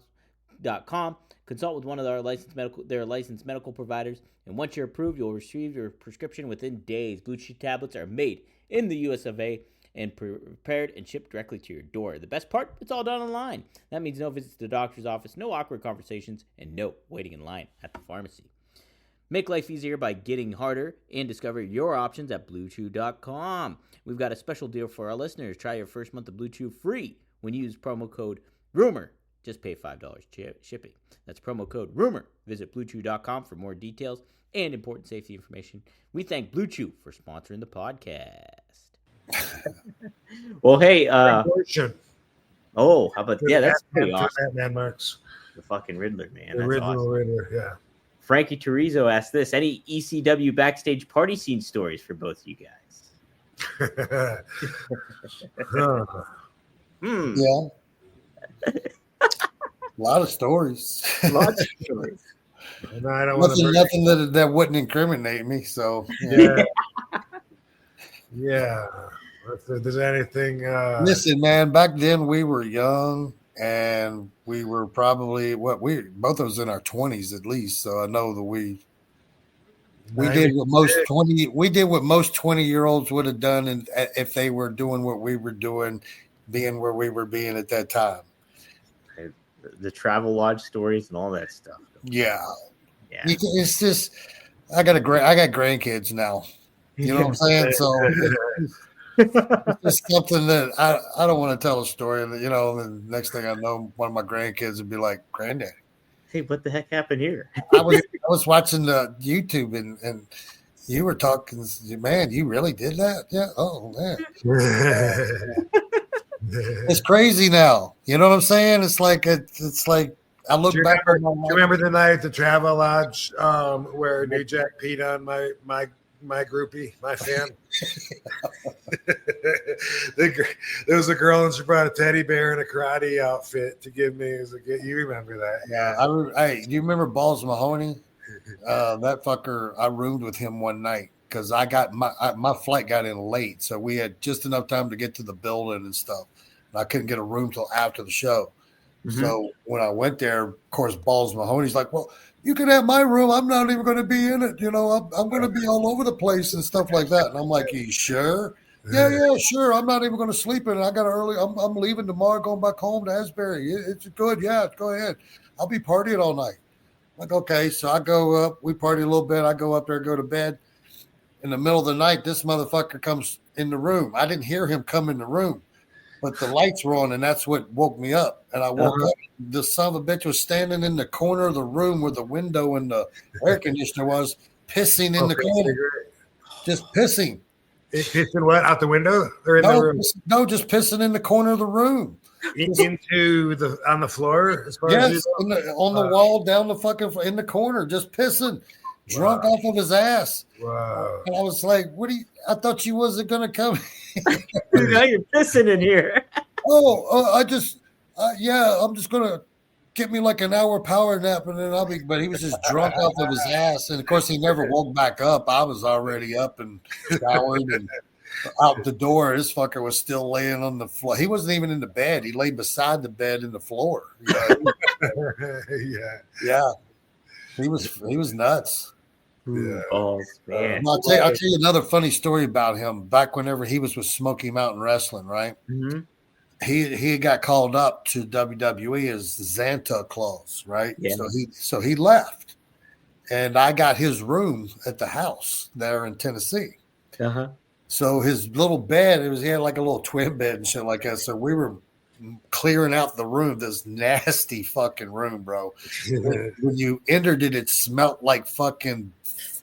Consult with one of their licensed medical providers. And once you're approved, you'll receive your prescription within days. Blue Chew tablets are made in the US of A and prepared and shipped directly to your door. The best part, it's all done online. That means no visits to the doctor's office, no awkward conversations, and no waiting in line at the pharmacy. Make life easier by getting harder and discover your options at BlueChew.com. We've got a special deal for our listeners. Try your first month of Blue Chew free when you use promo code RUMOR. Just pay $5 shipping. That's promo code RUMOR. Visit BlueChew.com for more details and important safety information. We thank Blue Chew for sponsoring the podcast. Well, hey, How about that's pretty awesome. Batman Marks. The fucking Riddler, man. The That's original awesome. Riddler, yeah. Frankie Turizo asked this: any ECW backstage party scene stories for both you guys? Yeah. A lot of stories. Lots of stories. No, I don't want to. Nothing that wouldn't incriminate me. So yeah. If there's anything. Listen, man. Back then we were young, and we were probably both of us in our 20s at least. So I know that we did what most 20-year-olds would have done, and if they were doing what we were doing, being where we were being at that time. The travel lodge stories and all that stuff. Yeah. Yeah. It's just I got grandkids now. You know what I'm saying? So it's just something that I don't want to tell a story. And the next thing I know, one of my grandkids would be like, "Granddad, Hey, what the heck happened here?" I was watching the YouTube and you were talking. Man, you really did that? Yeah. Oh man, it's crazy now. You know what I'm saying? It's like I look back. Do you remember the night at the travel lodge where New Jack peed on my groupie, my fan? There was a girl and she brought a teddy bear and a karate outfit to give me. You remember that? Yeah. Hey, do you remember Balls Mahoney? That fucker, I roomed with him one night because I got my flight got in late, so we had just enough time to get to the building and stuff. And I couldn't get a room till after the show. Mm-hmm. So when I went there, of course, Balls Mahoney's like, "Well, you can have my room. I'm not even going to be in it. You know, I'm going to be all over the place and stuff like that." And I'm like, "You sure?" Yeah, sure. I'm not even going to sleep in it. I got early. I'm leaving tomorrow, going back home to Asbury. It's good. Yeah, go ahead. I'll be partying all night. Like, okay, so I go up, we party a little bit, I go up there, go to bed. In the middle of the night, this motherfucker comes in the room. I didn't hear him come in the room, but the lights were on, and that's what woke me up. And I woke up, the son of a bitch was standing in the corner of the room where the window and the air conditioner was, pissing in the corner. Just pissing. Pissing what? Out the window? Or in the room? No, just pissing in the corner of the room. On the floor? As far yes, as on the wall, down the fucking in the corner, just pissing, drunk off of his ass. Wow! And I was like, I thought you wasn't gonna come. Now you're pissing in here. I'm just gonna get me like an hour power nap, and then I'll be. But he was just drunk off of his ass, and of course he never woke back up. I was already up and showered and out the door. This fucker was still laying on the floor. He wasn't even in the bed. He lay beside the bed in the floor. Yeah. He was nuts. Yeah. Oh man. I'll tell you another funny story about him. Back whenever he was with Smoky Mountain Wrestling, right? Mm-hmm. He got called up to WWE as Santa Claus, right? Yeah. So he left, and I got his room at the house there in Tennessee. Uh-huh. So his little bed, he had like a little twin bed and shit like that. So we were clearing out the room, this nasty fucking room, bro. When you entered it, it smelled like fucking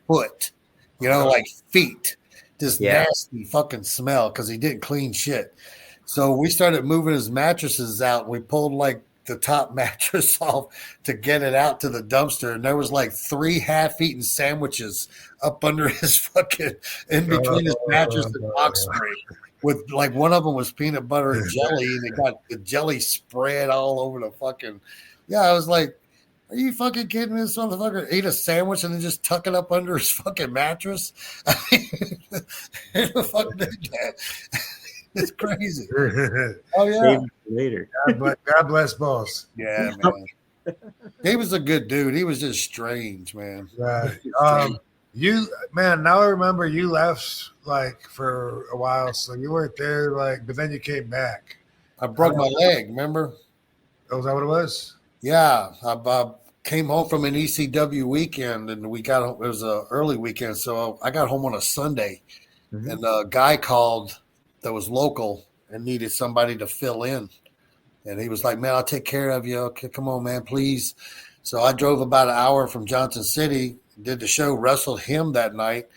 foot, like feet. This nasty fucking smell because he didn't clean shit. So we started moving his mattresses out. We pulled like the top mattress off to get it out to the dumpster, and there was like 3 half-eaten sandwiches up under his fucking in between his mattress and box spring. With like one of them was peanut butter and jelly, and it got the jelly spread all over the fucking. Yeah, I was like, "Are you fucking kidding? This motherfucker ate a sandwich and then just tuck it up under his fucking mattress." I mean, who the fuck did that? It's crazy. Oh yeah. Later. God bless Balls. Yeah, man. He was a good dude. He was just strange, man. Right. Now I remember you left like for a while, so you weren't there, but then you came back. I broke my leg, remember? Oh, is that what it was? Yeah. I came home from an ECW weekend, and it was an early weekend, so I got home on a Sunday, and a guy called that was local and needed somebody to fill in. And he was like, "Man, I'll take care of you. Okay, come on, man, please." So I drove about an hour from Johnson City, did the show, wrestled him that night,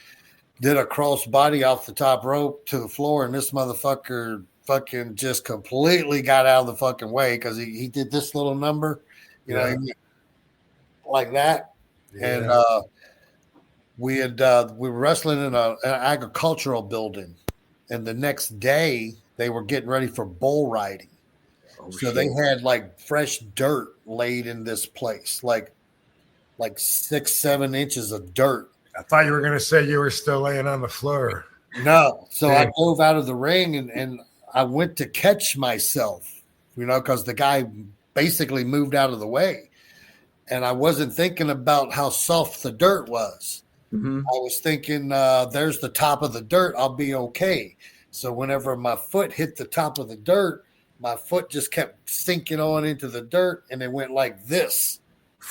did a cross body off the top rope to the floor, and this motherfucker fucking just completely got out of the fucking way because he did this little number, like that. Yeah. And we were wrestling in an agricultural building. And the next day, they were getting ready for bull riding. Oh, so they had like fresh dirt laid in this place, like 6-7 inches of dirt. I thought you were going to say you were still laying on the floor. No. So I dove out of the ring and I went to catch myself, because the guy basically moved out of the way. And I wasn't thinking about how soft the dirt was. Mm-hmm. I was thinking, there's the top of the dirt. I'll be okay. So whenever my foot hit the top of the dirt, my foot just kept sinking on into the dirt, and it went like this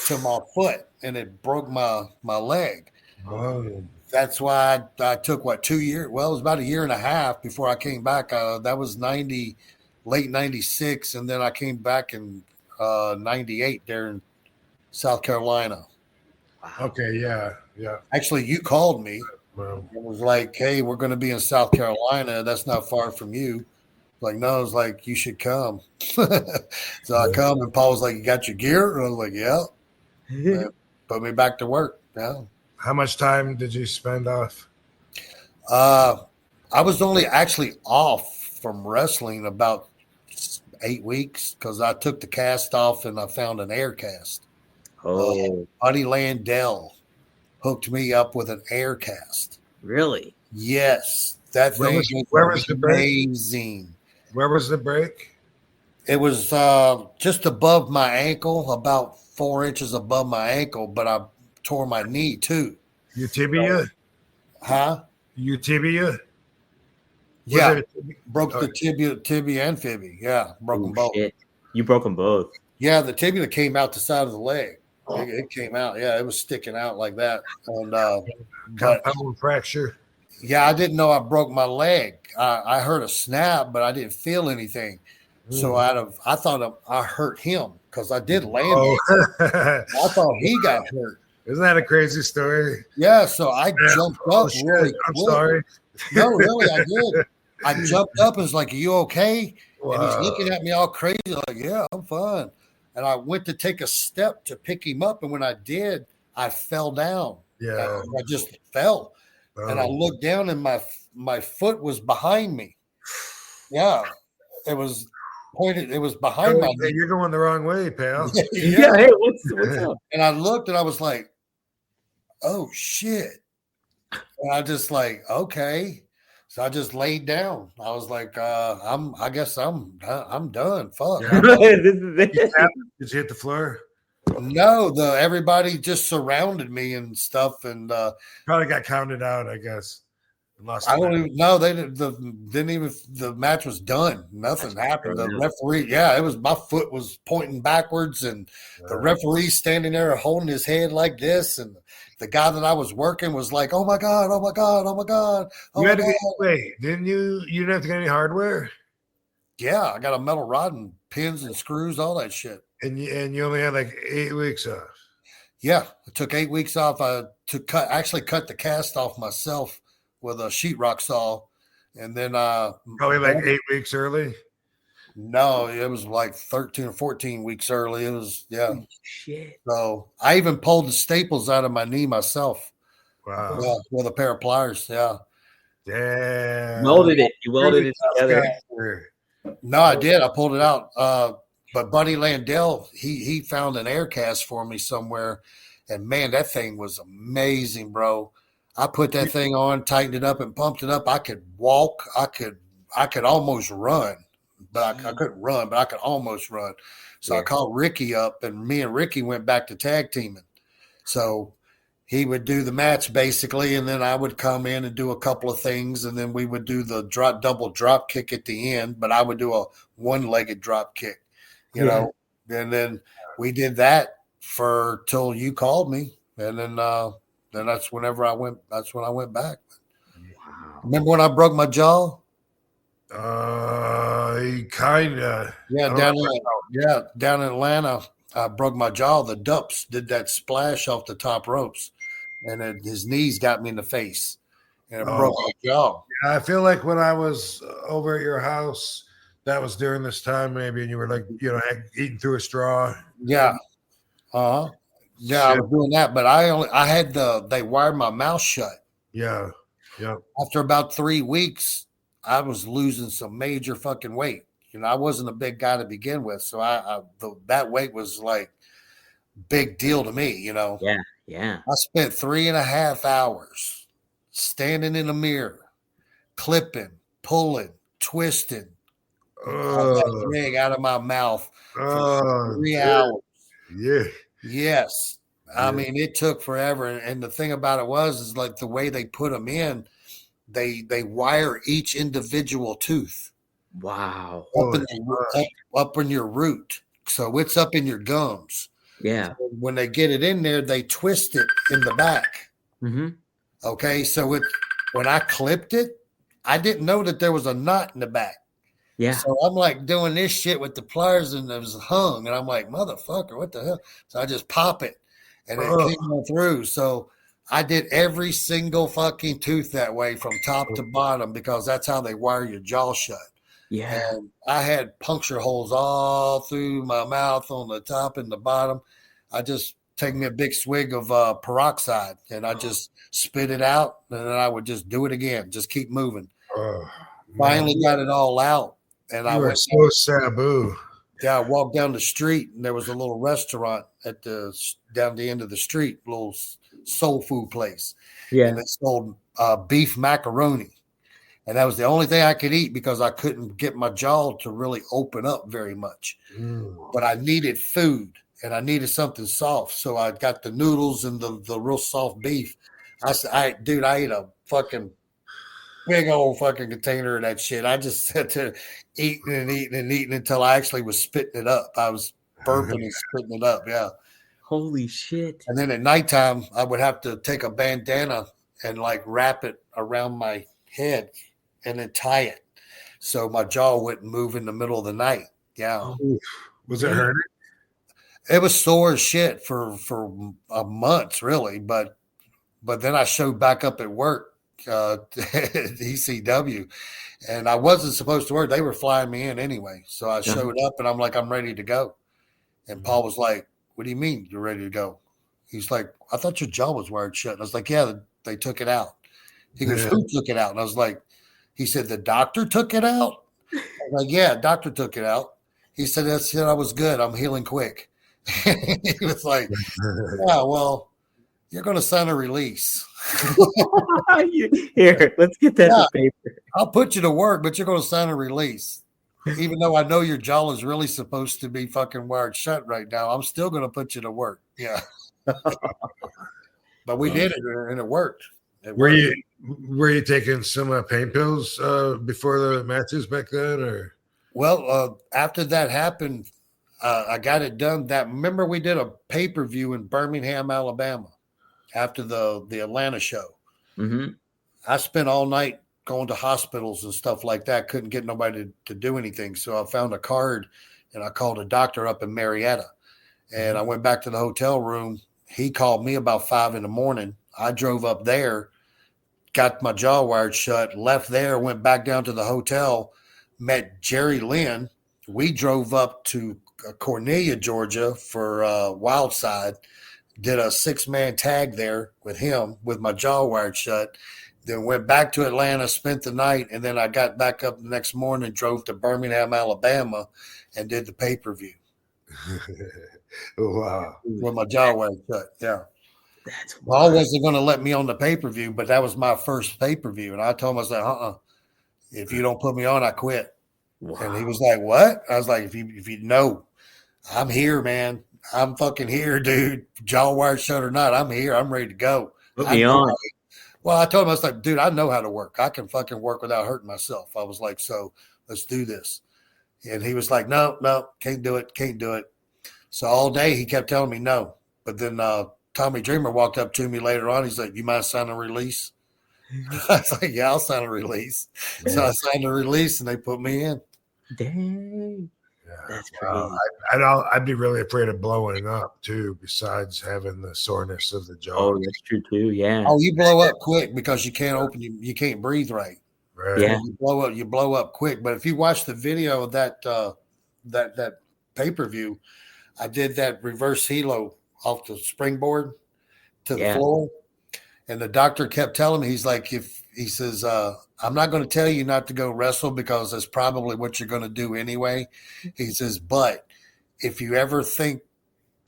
to my foot, and it broke my leg. Oh. That's why I took 2 years. Well, it was about a year and a half before I came back. That was late 96, and then I came back in 98 there in South Carolina. Okay, yeah. Actually, you called me. It was like, "Hey, we're going to be in South Carolina. That's not far from you." Like, no, it's like, "You should come." So I come, and Paul was like, "You got your gear?" And I was like, "Yeah." Put me back to work. Yeah. How much time did you spend off? I was only actually off from wrestling about 8 weeks because I took the cast off and I found an air cast. Oh, Buddy Landell hooked me up with an air cast. really? Yes, that Where thing was the break? amazing. Where was the break? It was just above my ankle, about 4 inches above my ankle, but I tore my knee too. Your tibia? Huh? Your tibia? Yeah, it- broke oh, the tibia and fibia. Yeah, broke them Oh, both. shit. You broke them both. Yeah, the tibia came out the side of the leg. It came out. Yeah, it was sticking out like that. And but compound fracture. yeah, I didn't know I broke my leg. I heard a snap, but I didn't feel anything. So I thought I hurt him because I did land. Oh, I thought he got hurt. isn't that a crazy story? Yeah, so I jumped Oh, up shit. really I'm quick. sorry. No, really, I did. I jumped up and was like, "Are you okay?" And he's Wow. looking at me all crazy, like, "Yeah, I'm fine." And I went to take a step to pick him up, and when I did, I fell down. Yeah. I just fell, and I looked down, and my foot was behind me. Yeah, it was pointed. It was behind my knee. You're going the wrong way, pal. Yeah. Hey, what's up? And I looked, and I was like, "Oh shit!" And I just like, okay. So I just laid down. I was like, I guess I'm done. Fuck. Yeah. This is it. Did you hit the floor? No, everybody just surrounded me and stuff, and Probably got counted out, I guess. And lost I the don't match. even know. They didn't even. The match was done. Nothing happened. The referee, yeah, it was my foot was pointing backwards, and the referee standing there holding his head like this, and the guy that I was working was like, "Oh my god, oh my god, oh my god." Oh You my had to god. wait, didn't you? You didn't have to get any hardware, Yeah, I got a metal rod and pins and screws, all that shit. and you only had like 8 weeks off. Yeah, I took 8 weeks off. I actually cut the cast off myself with a sheetrock saw, and then Probably like 8 weeks early. no, it was like 13 or 14 weeks early. It was Shit. So I even pulled the staples out of my knee myself. Wow. Yeah, with a pair of pliers. Yeah. Damn. Welded it. You welded it together. No, I did. I pulled it out. But Buddy Landell, he found an air cast for me somewhere, and man, that thing was amazing, bro. I put that thing on, tightened it up, and pumped it up. I could walk. I could almost run, but I couldn't run, but I could almost run. So I called Ricky up, and me and Ricky went back to tag teaming. So he would do the match basically, and then I would come in and do a couple of things, and then we would do the double drop kick at the end, but I would do a one-legged drop kick, you know. And then we did that till you called me, and then that's when I went back. Wow. Remember when I broke my jaw? Kinda. Down in Atlanta, I broke my jaw. The Dups did that splash off the top ropes, and his knees got me in the face, and it broke my jaw. I feel like when I was over at your house, that was during this time maybe, and you were like, eating through a straw. Yeah. Yeah, I was doing that, but they wired my mouth shut. Yeah. Yeah. After about 3 weeks, I was losing some major fucking weight. I wasn't a big guy to begin with, so that weight was like big deal to me. Yeah. Yeah. I spent 3.5 hours standing in a mirror, clipping, pulling, twisting that rig out of my mouth for 3 hours. Yeah. Yes. I mean, it took forever. And the thing about it is like the way they put them in, they wire each individual tooth. Wow. Up in your root. So it's up in your gums. Yeah. So when they get it in there, they twist it in the back. Mm-hmm. Okay. So when I clipped it, I didn't know that there was a knot in the back. Yeah. So I'm like doing this shit with the pliers, and it was hung, and I'm like, motherfucker, what the hell? So I just pop it, and it came through. So I did every single fucking tooth that way from top to bottom, because that's how they wire your jaw shut. Yeah. And I had puncture holes all through my mouth on the top and the bottom. I just take me a big swig of peroxide, and I just spit it out, and then I would just do it again, just keep moving. Oh, Finally got it all out. And I you are went so Sabu. Yeah, I walked down the street and there was a little restaurant at down the end of the street, little soul food place. Yeah. And they sold beef macaroni. And that was the only thing I could eat because I couldn't get my jaw to really open up very much. But I needed food and I needed something soft. So I got the noodles and the real soft beef. I said, I ate a fucking big old fucking container of that shit. I just sat there eating and eating and eating until I actually was spitting it up. I was burping and spitting it up. Yeah. Holy shit. And then at nighttime, I would have to take a bandana and like wrap it around my head and then tie it so my jaw wouldn't move in the middle of the night. Yeah. Was it hurting? It was sore as shit for months, really. But then I showed back up at work. ECW, and I wasn't supposed to work. They were flying me in anyway, so I showed up and I'm like, I'm ready to go. And Paul was like, "What do you mean you're ready to go?" He's like, "I thought your jaw was wired shut." And I was like, "Yeah, they took it out." He goes, "Who took it out?" And I was like, "He said the doctor took it out." I was like, "Yeah, doctor took it out." He said, "That's it. I was good. I'm healing quick." He was like, "Yeah, well, you're going to sign a release." Here, let's get that to paper. I'll put you to work, but you're going to sign a release. Even though I know your jaw is really supposed to be fucking wired shut right now, I'm still going to put you to work. Yeah. But we did it, and it worked. Were you taking some pain pills before the matches back then, or? Well, after that happened, I got it done. Remember we did a pay-per-view in Birmingham, Alabama, after the Atlanta show. Mm-hmm. I spent all night going to hospitals and stuff like that. Couldn't get nobody to do anything. So I found a card and I called a doctor up in Marietta. And I went back to the hotel room. He called me about 5 a.m. I drove up there, got my jaw wired shut, left there, went back down to the hotel, met Jerry Lynn. We drove up to Cornelia, Georgia for Wildside. Did a 6-man tag there with him with my jaw wired shut. Then went back to Atlanta, spent the night, and then I got back up the next morning, drove to Birmingham, Alabama, and did the pay-per-view. Wow. With my jaw wired shut, yeah. That's Paul wasn't going to let me on the pay-per-view, but that was my first pay-per-view. And I told him, I said, if you don't put me on, I quit. wow. And he was like, what? I was like, if you know, I'm here, man. I'm fucking here, dude. Jaw wired shut or not, I'm here. I'm ready to go. Put me on. Well, I told him, I was like, dude, I know how to work. I can fucking work without hurting myself. I was like, so let's do this. And he was like, no, can't do it. So all day he kept telling me no. But then Tommy Dreamer walked up to me later on. He's like, you mind signing a release? I was like, yeah, I'll sign a release. So I signed a release and they put me in. Dang. Yeah. That's crazy. I'd be really afraid of blowing up too, besides having the soreness of the jaw. Oh, that's true too. Yeah. Oh, you blow up quick because you can't you can't breathe right. Right. Yeah. You blow up quick. But if you watch the video of that pay-per-view, I did that reverse helo off the springboard to the floor. And the doctor kept telling me, he's like, I'm not going to tell you not to go wrestle because that's probably what you're going to do anyway. He says, but if you ever think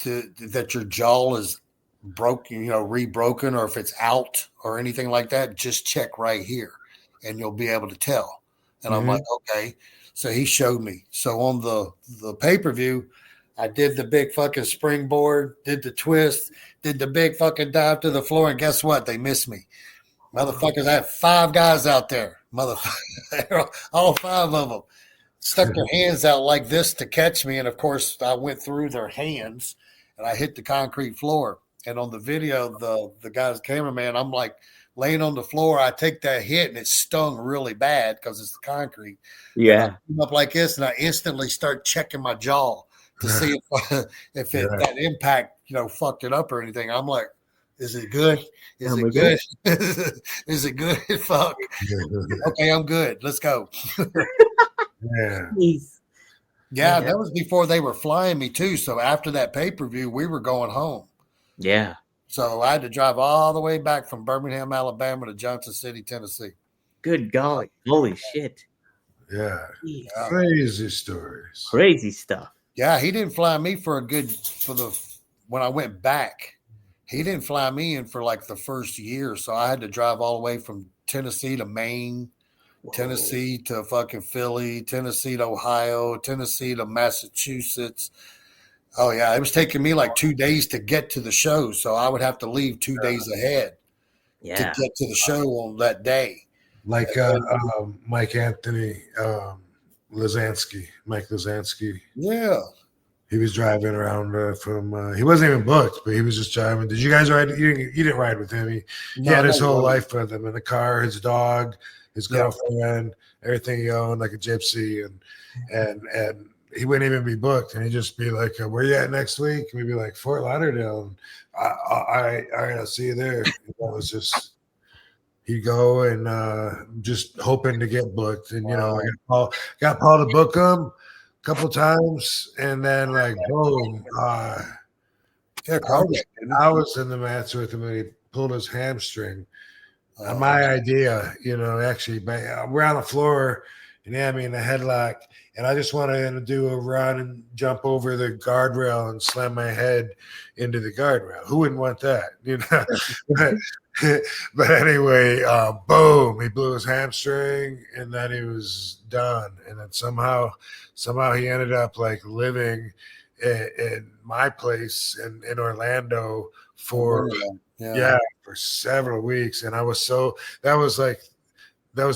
that your jaw is broken, rebroken, or if it's out or anything like that, just check right here and you'll be able to tell. And I'm like, okay. So he showed me. So on the pay-per-view, I did the big fucking springboard, did the twist, did the big fucking dive to the floor, and guess what? They missed me. Motherfuckers, I had 5 guys out there. Motherfucker, all 5 of them stuck their hands out like this to catch me. And of course, I went through their hands and I hit the concrete floor. And on the video, the guy's cameraman, I'm like laying on the floor. I take that hit and it stung really bad because it's the concrete. Yeah. I come up like this and I instantly start checking my jaw to see if that impact, fucked it up or anything. I'm like, is it good? Is it good? Is it good? Fuck. Okay, I'm good. Let's go. Yeah. Yeah, that was before they were flying me too. So after that pay-per-view, we were going home. Yeah. So I had to drive all the way back from Birmingham, Alabama to Johnson City, Tennessee. Good golly, holy shit! Yeah, Jeez. crazy stories. Crazy stuff. Yeah, he didn't fly me when I went back. He didn't fly me in for like the first year, so I had to drive all the way from Tennessee to Maine, Whoa. Tennessee to fucking Philly, Tennessee to Ohio, Tennessee to Massachusetts. Oh yeah, it was taking me like 2 days to get to the show, so I would have to leave 2 days ahead to Yeah. get to the show on that day. Like Mike Anthony Mike Lazansky. Yeah. He was driving around from. He wasn't even booked, but he was just driving. Did you guys ride? You didn't ride with him. He had his whole life with him in the car. His dog, his girlfriend, everything he owned, like a gypsy, and he wouldn't even be booked. And he'd just be like, "Where you at next week?" And we'd be like, "Fort Lauderdale." And all right, I'll see you there. It was just. He'd go and just hoping to get booked, and I got Paul to book him a couple times, and then like boom, I was in the match with him, and he pulled his hamstring. My idea, actually, we're on the floor, and he had me in the headlock, and I just wanted him to do a run and jump over the guardrail and slam my head into the guardrail. Who wouldn't want that, But anyway, boom, he blew his hamstring, and then he was done. And then somehow he ended up like living in my place in Orlando for for several weeks. And that was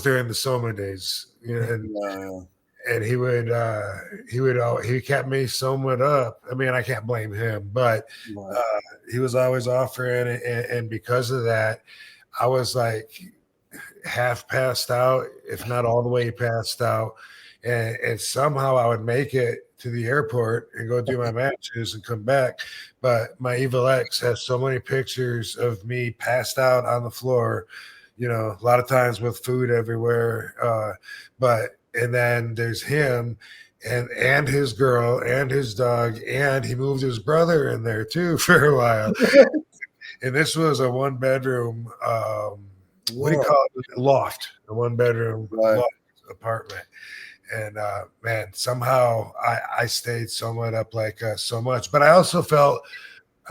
during the Soma days, and he kept me somewhat up. I mean, I can't blame him, but he was always offering, and because of that, I was like half passed out, if not all the way passed out, and somehow I would make it to the airport and go do my matches and come back. But my Evil X has so many pictures of me passed out on the floor, a lot of times with food everywhere, and then there's him and his girl and his dog, and he moved his brother in there too for a while. And this was a 1-bedroom, what do you call it? Loft, a 1-bedroom loft apartment. And man, somehow I stayed somewhat up like so much. But I also felt,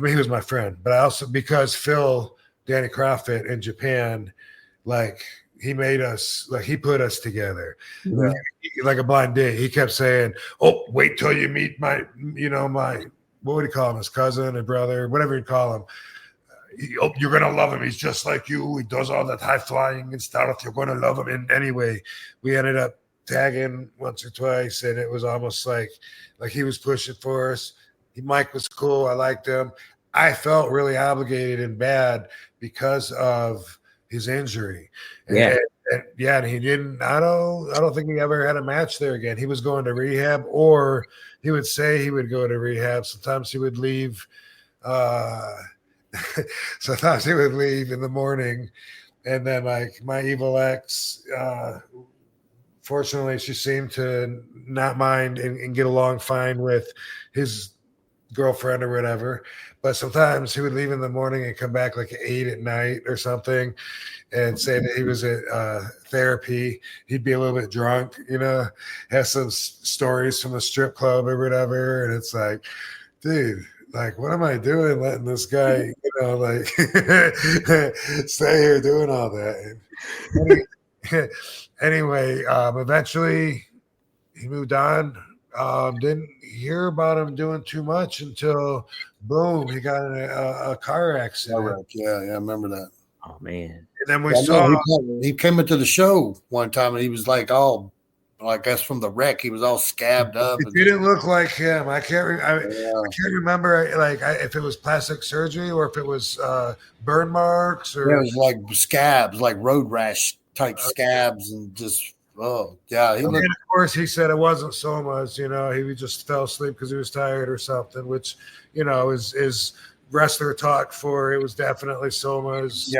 he was my friend, but I also, because Phil, Danny Croffett in Japan, like, he made us, like, he put us together like a blind date. He kept saying, "Oh, wait till you meet my what would he call him? His cousin or brother, whatever you call him. You're going to love him. He's just like you. He does all that high flying and stuff. You're going to love him." And anyway, we ended up tagging once or twice, and it was almost like he was pushing for us. Mike was cool. I liked him. I felt really obligated and bad because of his injury. And he didn't. I don't think he ever had a match there again. He was going to rehab, or he would say he would go to rehab. Sometimes he would leave. Sometimes he would leave in the morning, and then like my Evil X. Fortunately, she seemed to not mind and get along fine with his girlfriend or whatever. But sometimes he would leave in the morning and come back like 8 at night or something, and say that he was at therapy. He'd be a little bit drunk, have some stories from the strip club or whatever. And it's like, dude, like, what am I doing letting this guy, stay here doing all that? Anyway, eventually he moved on. Didn't hear about him doing too much until, boom, he got in a car accident. Yeah, I remember that. Oh, man. And then we saw he came into the show one time, and he was like all, I guess from the wreck, he was all scabbed up. It didn't look like him. I can't remember if it was plastic surgery or if it was burn marks or. Yeah, it was like scabs, like road rash type scabs, and just of course, he said it wasn't somas. He just fell asleep because he was tired or something, which is wrestler talk for it was definitely somas.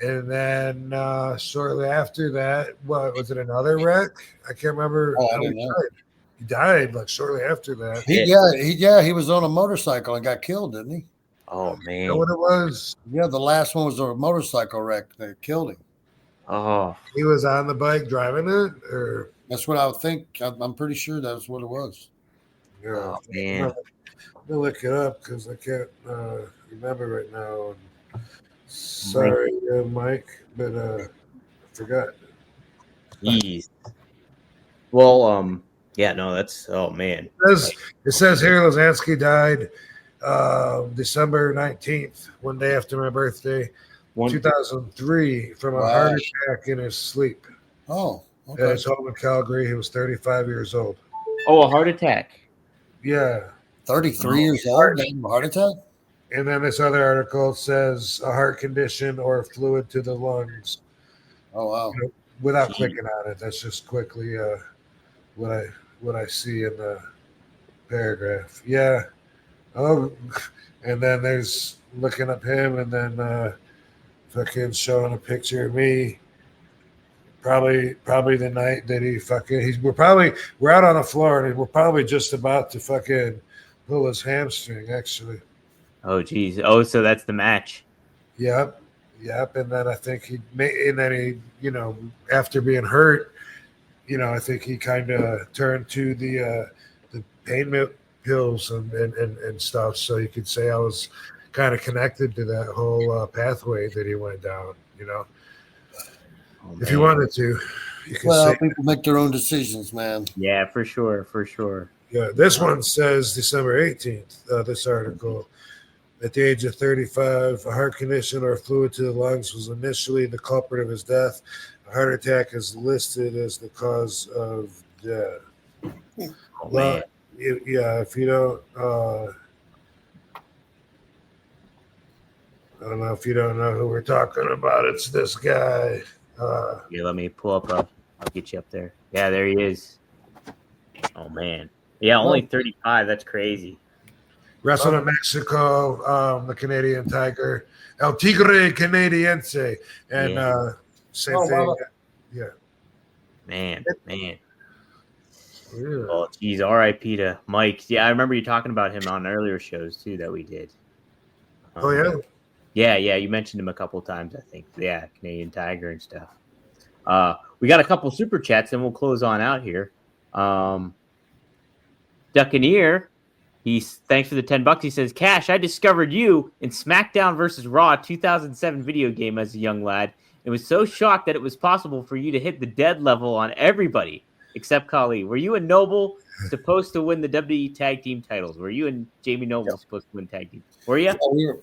And then shortly after that, what was it? Another wreck? I can't remember. I don't know. He died like shortly after that. He was on a motorcycle and got killed, didn't he? Oh man, you know what it was? Yeah, the last one was a motorcycle wreck that killed him. Oh, He was on the bike driving it, or That's what I would think. I'm pretty sure that's what it was. yeah. oh I'm man. gonna look it up because I can't remember right now. Sorry, Mike, but I forgot. Jeez. Well, yeah, no, that's oh man. It says here Lasansky died December 19th, one day after my birthday, 2003, from a heart attack in his sleep. Oh, At okay. his home in Calgary. He was 35 years old. Oh, a heart attack. Yeah. 33 years old, died of a heart attack? And then this other article says a heart condition or fluid to the lungs. Oh, wow. You know, without clicking on it, that's just quickly what I see in the paragraph. Yeah. Oh, and then there's looking up him, and then fucking showing a picture of me. Probably the night that he fucking we're out on the floor, and we're probably just about to fucking pull his hamstring, actually. Oh geez. Oh, so that's the match. Yep. And then I think he, after being hurt, I think he kind of turned to the pain pills and stuff. So you could say I was kind of connected to that whole pathway that he went down. Oh, if you wanted to, you could say. People make their own decisions, man. Yeah, for sure. Yeah, this one says December 18th. This article. At the age of 35, a heart condition or fluid to the lungs was initially the culprit of his death. A heart attack is listed as the cause of death. Oh, man. If you don't, I don't know if you don't know who we're talking about. It's this guy. Yeah, let me pull up. I'll get you up there. Yeah, there he is. Oh man. Yeah, only 35. That's crazy. Wrestled in Mexico, the Canadian Tiger, El Tigre Canadiense, and same thing. Yeah. Man. Yeah. Oh, geez. R.I.P. to Mike. Yeah, I remember you talking about him on earlier shows too that we did. Oh yeah. Yeah. You mentioned him a couple times, I think. Yeah, Canadian Tiger and stuff. We got a couple super chats, and we'll close on out here. Duccaneer, thanks for the $10. He says, Cash, I discovered you in SmackDown vs. Raw 2007 video game as a young lad. And was so shocked that it was possible for you to hit the dead level on everybody except Khali. Were you and Noble supposed to win the WWE Tag Team titles? Were you and Jamie Noble supposed to win Tag Team? Were you?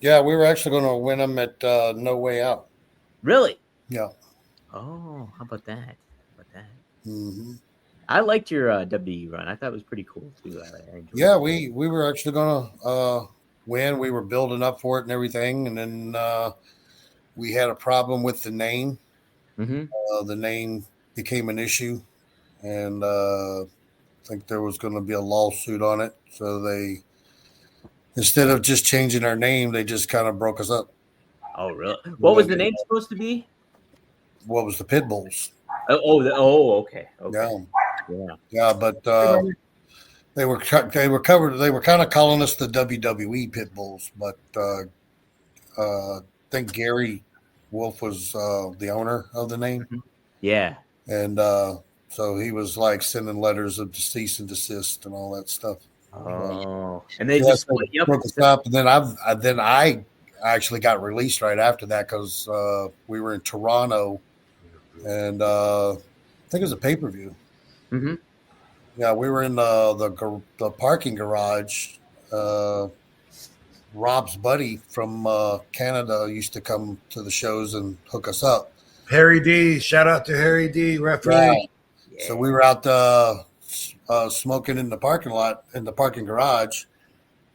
Yeah, we were actually going to win them at No Way Out. Really? Yeah. Oh, how about that? Mm-hmm. I liked your WWE run. I thought it was pretty cool too. Yeah, we were actually gonna win. We were building up for it and everything, and then we had a problem with the name. Mm-hmm. The name became an issue, and I think there was going to be a lawsuit on it. So they, instead of just changing our name, they just kind of broke us up. Oh, really? What was the name supposed to be? What was the Pitbulls? Okay. Yeah, but they were kind of calling us the WWE Pitbulls, but I think Gary Wolf was the owner of the name. Yeah, and so he was like sending letters of cease and desist and all that stuff. Oh, and they just split you broke us up, and then I actually got released right after that because we were in Toronto, and I think it was a pay-per-view. Mm-hmm. Yeah, we were in the parking garage. Rob's buddy from Canada used to come to the shows and hook us up. Harry D, shout out to Harry D, referee. Yeah. So we were out smoking in the parking lot, in the parking garage.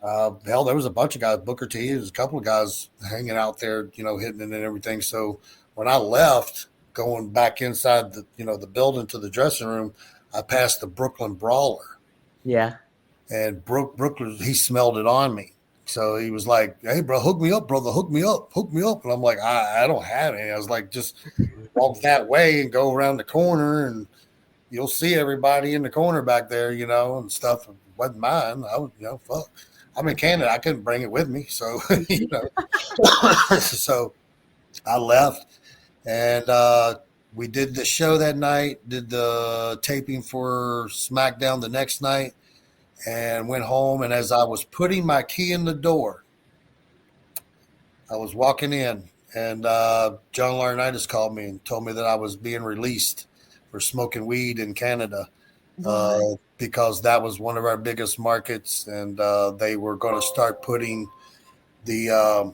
Hell, there was a bunch of guys, Booker T, there was a couple of guys hanging out there, hitting it and everything. So when I left, going back inside the building to the dressing room, I passed the Brooklyn Brawler. Yeah. And Brooklyn, he smelled it on me. So he was like, hey, bro, hook me up, brother. Hook me up. And I'm like, I don't have any. I was like, just walk that way and go around the corner and you'll see everybody in the corner back there, and stuff. It wasn't mine. I was, fuck. I'm in Canada. I couldn't bring it with me. So, so I left. And we did the show that night, did the taping for SmackDown the next night, and went home. And as I was putting my key in the door, I was walking in, and John Laurinaitis called me and told me that I was being released for smoking weed in Canada because that was one of our biggest markets, and they were going to start putting the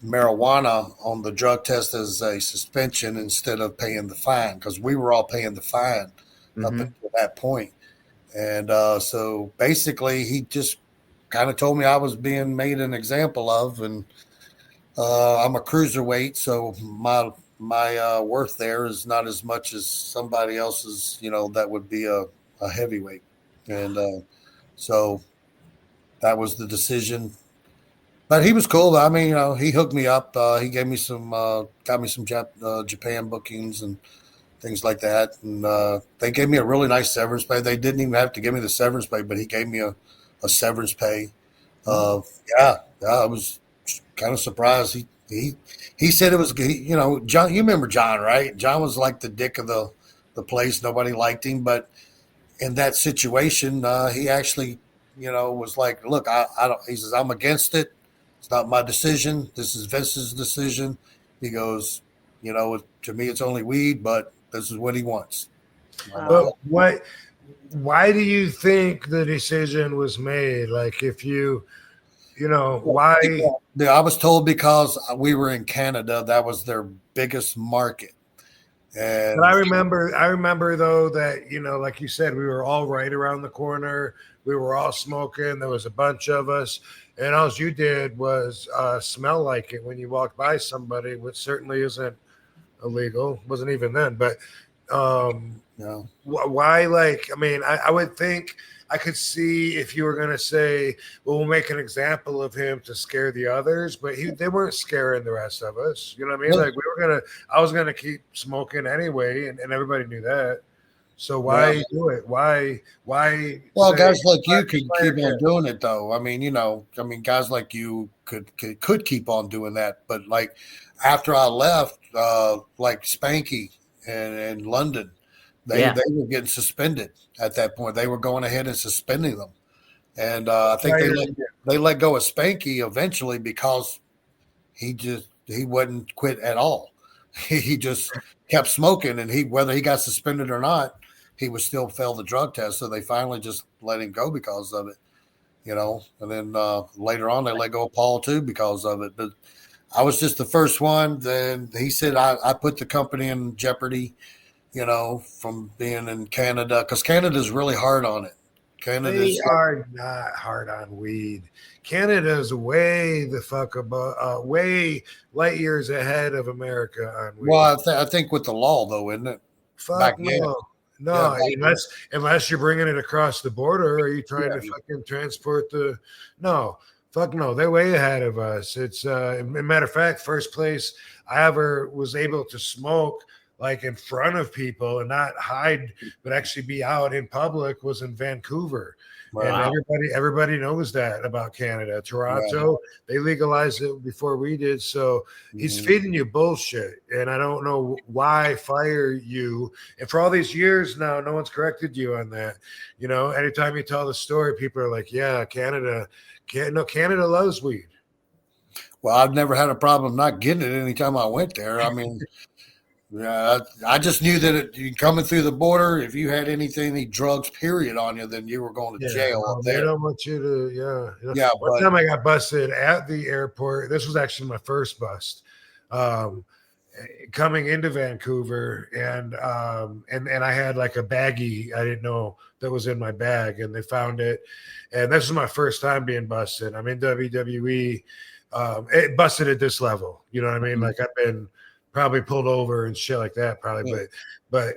marijuana on the drug test as a suspension instead of paying the fine, because we were all paying the fine up until that point. And so basically he just kind of told me I was being made an example of, and I'm a cruiserweight, so my worth there is not as much as somebody else's, that would be a heavyweight. And so that was the decision. But he was cool. I mean, he hooked me up. He gave me got me some Japan bookings and things like that. And they gave me a really nice severance pay. They didn't even have to give me the severance pay, but he gave me a severance pay. I was kind of surprised. He said it was, John. You remember John, right? John was like the dick of the place. Nobody liked him, but in that situation, he actually, was like, look, I don't. He says, I'm against it. It's not my decision. This is Vince's decision. He goes, to me, it's only weed, but this is what he wants. But why do you think the decision was made? Like, if why? I was told because we were in Canada, that was their biggest market. And but I remember though that, like you said, we were all right around the corner. We were all smoking. There was a bunch of us. And all you did was smell like it when you walked by somebody, which certainly isn't illegal. Wasn't even then. But no. Why? I would think I could see if you were going to say, well, we'll make an example of him to scare the others. But they weren't scaring the rest of us. You know what I mean? Like I was going to keep smoking anyway. And everybody knew that. So why do it? Why? Well, guys like you could keep on doing it, though. I mean, guys like you could keep on doing that. But like after I left, like Spanky and London, they were getting suspended at that point. They were going ahead and suspending them, and I think they let go of Spanky eventually because he wouldn't quit at all. He just kept smoking, and whether he got suspended or not, he would still fail the drug test. So they finally just let him go because of it, and then later on they let go of Paul too because of it. But I was just the first one. Then he said I put the company in jeopardy, from being in Canada, because Canada's really hard on it. They are not hard on weed. Canada's way the fuck above, way light years ahead of America on weed. Well, I think with the law though, isn't it? Fuck no, unless you're bringing it across the border. Are you trying to fucking transport no, fuck no. They're way ahead of us. It's a matter of fact, first place I ever was able to smoke like in front of people and not hide, but actually be out in public was in Vancouver. Wow. And everybody knows that about Canada. Toronto, they legalized it before we did. So he's feeding you bullshit. And I don't know why fire you. And for all these years now, no one's corrected you on that. Anytime you tell the story, people are like, yeah, Canada loves weed. Well, I've never had a problem not getting it anytime I went there. I mean, I just knew that coming through the border, if you had any drugs, period, on you, then you were going to jail up there. They don't want you to, One time I got busted at the airport. This was actually my first bust. Coming into Vancouver, and I had like a baggie I didn't know that was in my bag, and they found it. And this was my first time being busted. I'm in WWE. It busted at this level. You know what I mean? Like I've been probably pulled over and shit like that, probably, but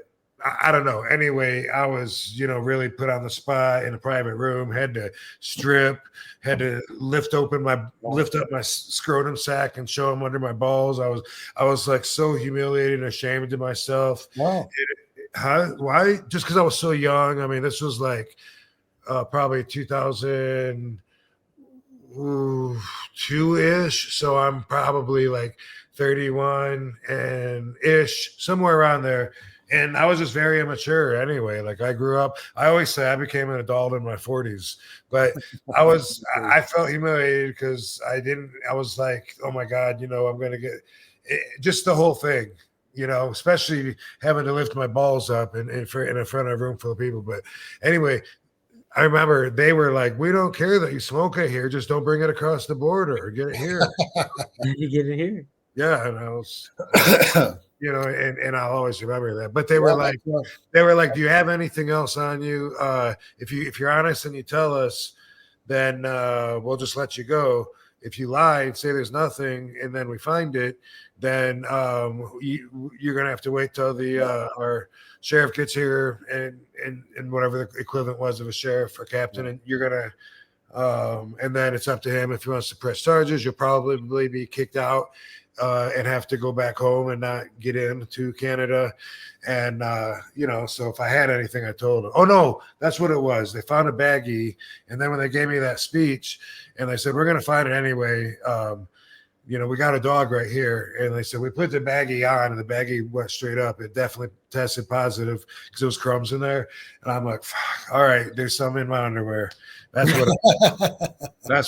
I don't know. Anyway, I was, really put on the spot in a private room, had to strip, had to lift up my scrotum sack and show them under my balls. I was like so humiliated and ashamed of myself. Wow. Why? Just because I was so young. I mean, this was like probably 2002-ish. So I'm probably like 31 and ish, somewhere around there. And I was just very immature anyway. Like I grew up, I always say I became an adult in my 40s, but I felt humiliated because I was like, oh my God, I'm going to get just the whole thing, especially having to lift my balls up in front of a room full of people. But anyway, I remember they were like, we don't care that you smoke it here. Just don't bring it across the border or get it here. You get it here. Yeah. And I was, and I'll always remember that. But they were like, do you have anything else on you? If you're honest and you tell us, then we'll just let you go. If you lie and say there's nothing, and then we find it, then you're gonna have to wait till our sheriff gets here and whatever the equivalent was of a sheriff or captain, and you're gonna and then it's up to him if he wants to press charges. You'll probably be kicked out and have to go back home and not get into Canada. And so if I had anything, I told them. Oh no, that's what it was. They found a baggie, and then when they gave me that speech, and they said we're gonna find it anyway. We got a dog right here. And they said, we put the baggie on, and the baggie went straight up. It definitely tested positive because there was crumbs in there. And I'm like, fuck, all right, there's some in my underwear. That's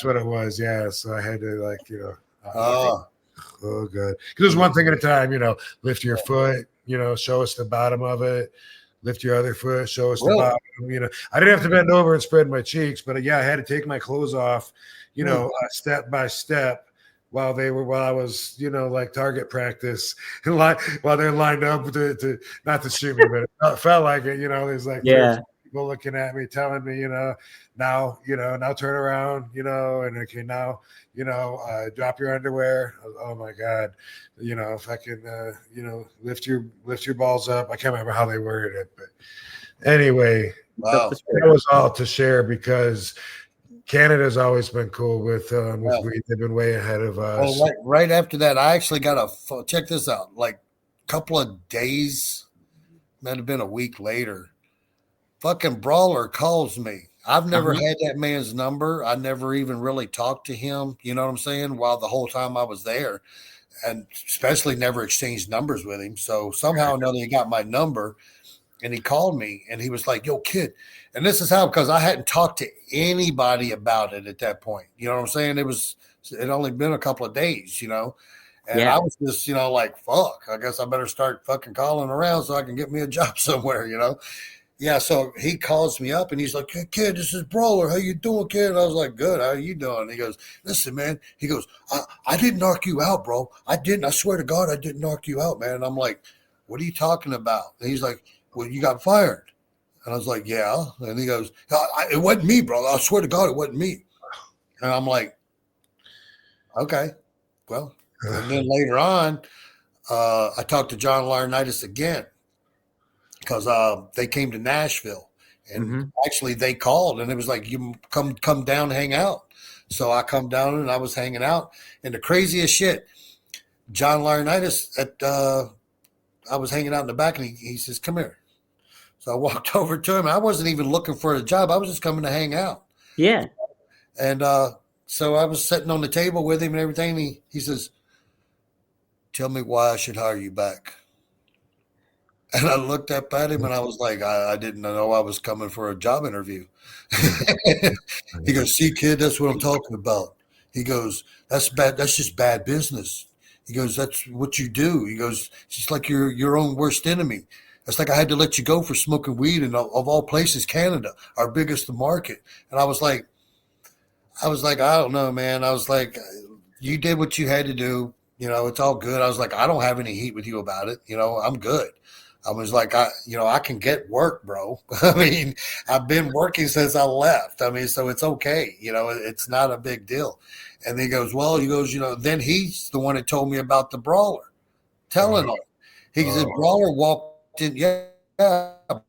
what it was. Yeah. So I had to oh, good. Because it was one thing at a time, lift your foot, show us the bottom of it. Lift your other foot, show us the bottom. I didn't have to bend over and spread my cheeks, but I had to take my clothes off, step by step. While I was, like target practice, and while they're lined up to not to shoot me, but it felt like it. There's like people looking at me, telling me, now turn around, and okay, now, drop your underwear. Oh my God, if I can, lift your balls up. I can't remember how they worded it, but anyway, that was all to share because Canada's always been cool with weed. They've been way ahead of us. Well, right after that, I actually got check this out. Like a couple of days, might have been a week later. Fucking Brawler calls me. I've never had that man's number. I never even really talked to him. You know what I'm saying? While the whole time I was there, and especially never exchanged numbers with him. So somehow or another, he got my number. And he called me and he was like, yo, kid. And this is how, because I hadn't talked to anybody about it at that point. You know what I'm saying? It only been a couple of days, And I was just, like, fuck, I guess I better start fucking calling around so I can get me a job somewhere, Yeah. So he calls me up and he's like, hey, kid, this is Brawler. How you doing, kid? And I was like, good. How are you doing? He goes, listen, man. He goes, I didn't knock you out, bro. I didn't. I swear to God, I didn't knock you out, man. And I'm like, what are you talking about? And he's like, well, you got fired. And I was like, yeah. And he goes, it wasn't me, bro. I swear to God, it wasn't me. And I'm like, okay, well. And then later on, I talked to John Laurinaitis again because they came to Nashville. And actually they called and it was like, you come down, hang out. So I come down and I was hanging out. And the craziest shit, John Laurinaitis I was hanging out in the back and he says, come here. So I walked over to him. I wasn't even looking for a job. I was just coming to hang out. Yeah. And so I was sitting on the table with him and everything. And he says, tell me why I should hire you back. And I looked up at him and I was like, I didn't know I was coming for a job interview. He goes, see, kid, that's what I'm talking about. He goes, that's bad. That's just bad business. He goes, that's what you do. He goes, it's just like your own worst enemy. It's like I had to let you go for smoking weed in, of all places, Canada, our biggest market. And I was like, I don't know, man. I was like, you did what you had to do. It's all good. I was like, I don't have any heat with you about it. I'm good. I was like, I can get work, bro. I mean, I've been working since I left. I mean, so it's okay. It's not a big deal. And he goes, then he's the one that told me about the Brawler, telling him. He said, Brawler walked in. Yeah. Fuck.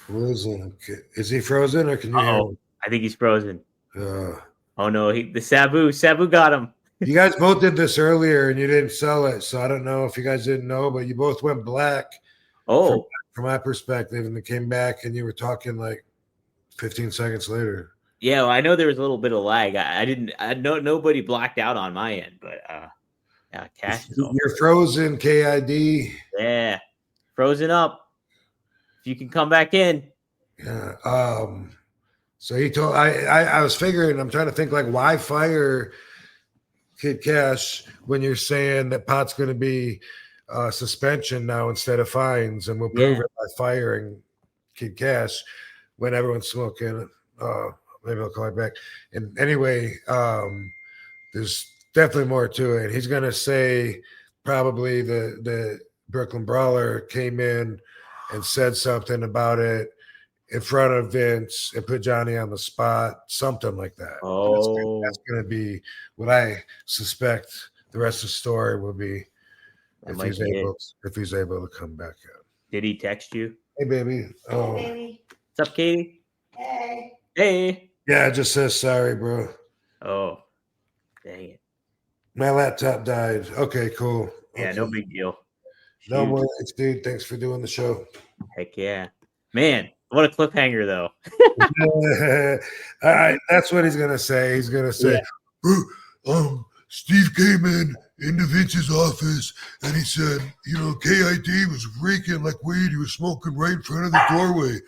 Frozen. Is he frozen or can you hear him? I think he's frozen. Oh no, the Sabu got him. You guys both did this earlier and you didn't sell it. So I don't know if you guys didn't know, but you both went black. From my perspective, and they came back and you were talking like 15 seconds later. Yeah, well, I know there was a little bit of lag. Nobody blacked out on my end, but yeah, Cash is all You're frozen, KID. yeah, frozen up. If you can come back in, Yeah. So he told I was figuring, I'm trying to think like why fire Kid Cash when you're saying that pot's going to be suspension now instead of fines, and we'll prove Yeah. it by firing Kid Cash when everyone's smoking. Maybe I'll call it back. And anyway, there's definitely more to it. He's going to say probably the Brooklyn Brawler came in and said something about it in front of Vince and put Johnny on the spot, something like that. Oh. That's going to be what I suspect the rest of the story will be That if might he's be able it. if he's able to come back out. Did he text you? Hey, baby. Oh, What's up, Katie? Hey. yeah, it just says sorry, bro. Oh, dang it. My laptop died. Okay, cool. Yeah, Okay. no big deal. No Shoot. worries, dude. Thanks for doing the show. Heck yeah. Man, what a cliffhanger, though. All right, that's what he's gonna say. He's gonna say, Steve came into Vince's office and he said, KID was reeking like weed. He was smoking right in front of the doorway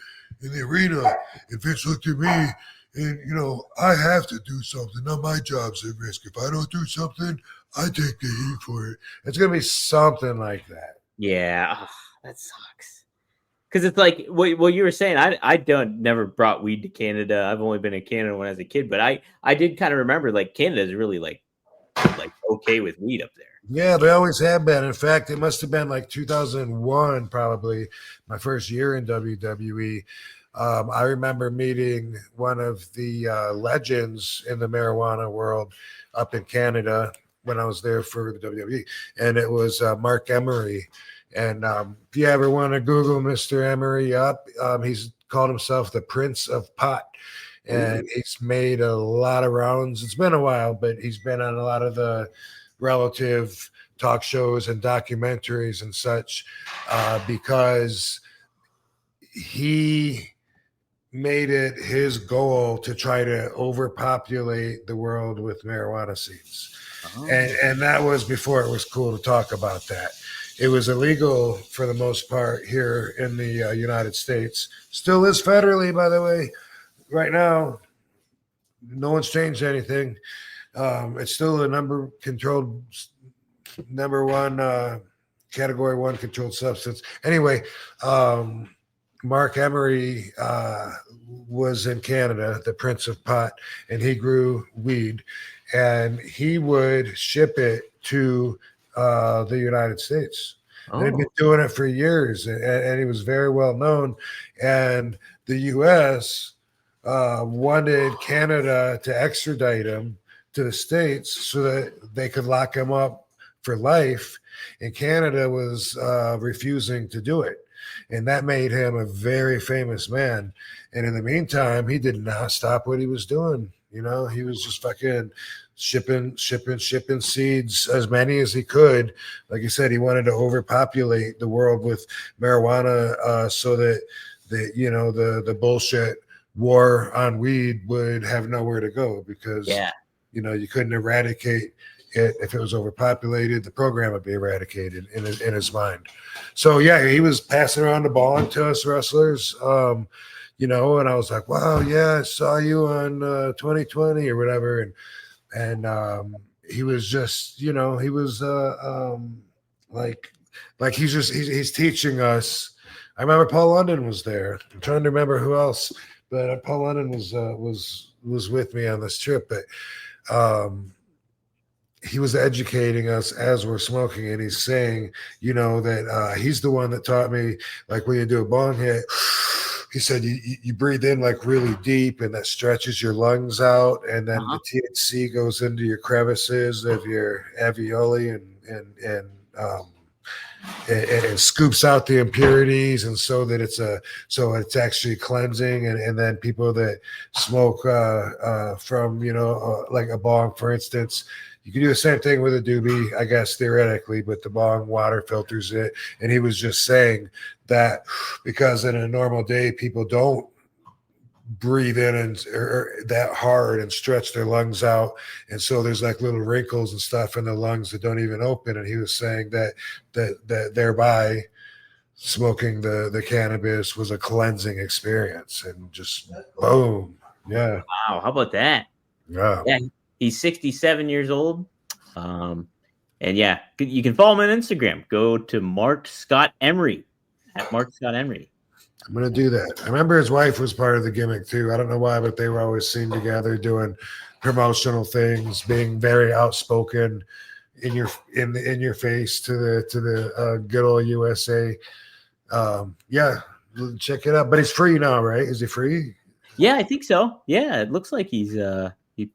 in the arena. And Vince looked at me and, I have to do something. Now my job's at risk. If I don't do something, I take the heat for it. It's gonna be something like that. Yeah, that sucks. Because it's like what you were saying. I never brought weed to Canada. I've only been in Canada when I was a kid, but I did kind of remember like Canada is really like okay with weed up there. Yeah, they always have been. In fact, it must have been like 2001, probably my first year in WWE. I remember meeting one of the legends in the marijuana world up in Canada when I was there for the WWE, and it was Mark Emery. And if you ever want to Google Mr. Emery up, he's called himself the Prince of Pot. And he's made a lot of rounds. It's been a while, but he's been on a lot of the relative talk shows and documentaries and such because he made it his goal to try to overpopulate the world with marijuana seeds. Oh. And that was before it was cool to talk about that. It was illegal for the most part here in the United States. Still is federally, by the way. Right now, no one's changed anything. It's still a number one category 1 controlled substance. Anyway, Mark Emery was in Canada, the Prince of Pot, and he grew weed, and he would ship it to the United States. Oh. And he'd been doing it for years, and he was very well known. And the U.S. Wanted Canada to extradite him to the States so that they could lock him up for life. And Canada was refusing to do it. And that made him a very famous man. And in the meantime, he did not stop what he was doing. He was just fucking shipping seeds, as many as he could. Like you said, he wanted to overpopulate the world with marijuana so that the bullshit war on weed would have nowhere to go because you couldn't eradicate it if it was overpopulated. The program would be eradicated in his mind. So yeah, he was passing around the ball to us wrestlers, and I was like, wow, yeah, I saw you on 2020 or whatever, and he was just, he was like he's teaching us. I remember Paul London was there. I'm trying to remember who else. But Paul London was with me on this trip, but he was educating us as we're smoking, and he's saying, that he's the one that taught me, like when you do a bong hit, he said you breathe in like really deep, and that stretches your lungs out, and then the THC goes into your crevices of your alveoli and scoops out the impurities, and so it's actually cleansing, and then people that smoke from like a bong, for instance, you can do the same thing with a doobie, I guess, theoretically, but the bong water filters it. And he was just saying that because in a normal day people don't breathe in and or that hard and stretch their lungs out, and so there's like little wrinkles and stuff in the lungs that don't even open. And he was saying that thereby smoking the cannabis was a cleansing experience, and just boom, yeah, Wow, how about that? yeah. Yeah, he's 67 years old. And yeah, you can follow him on Instagram. Go to Mark Scott Emery at Mark Scott Emery. I'm gonna do that. I remember his wife was part of the gimmick too. I don't know why, but they were always seen together doing promotional things, being very outspoken in your face to the good old USA. Yeah, check it out. But he's free now, right? Is he free? Yeah, I think so. Yeah, it looks like he's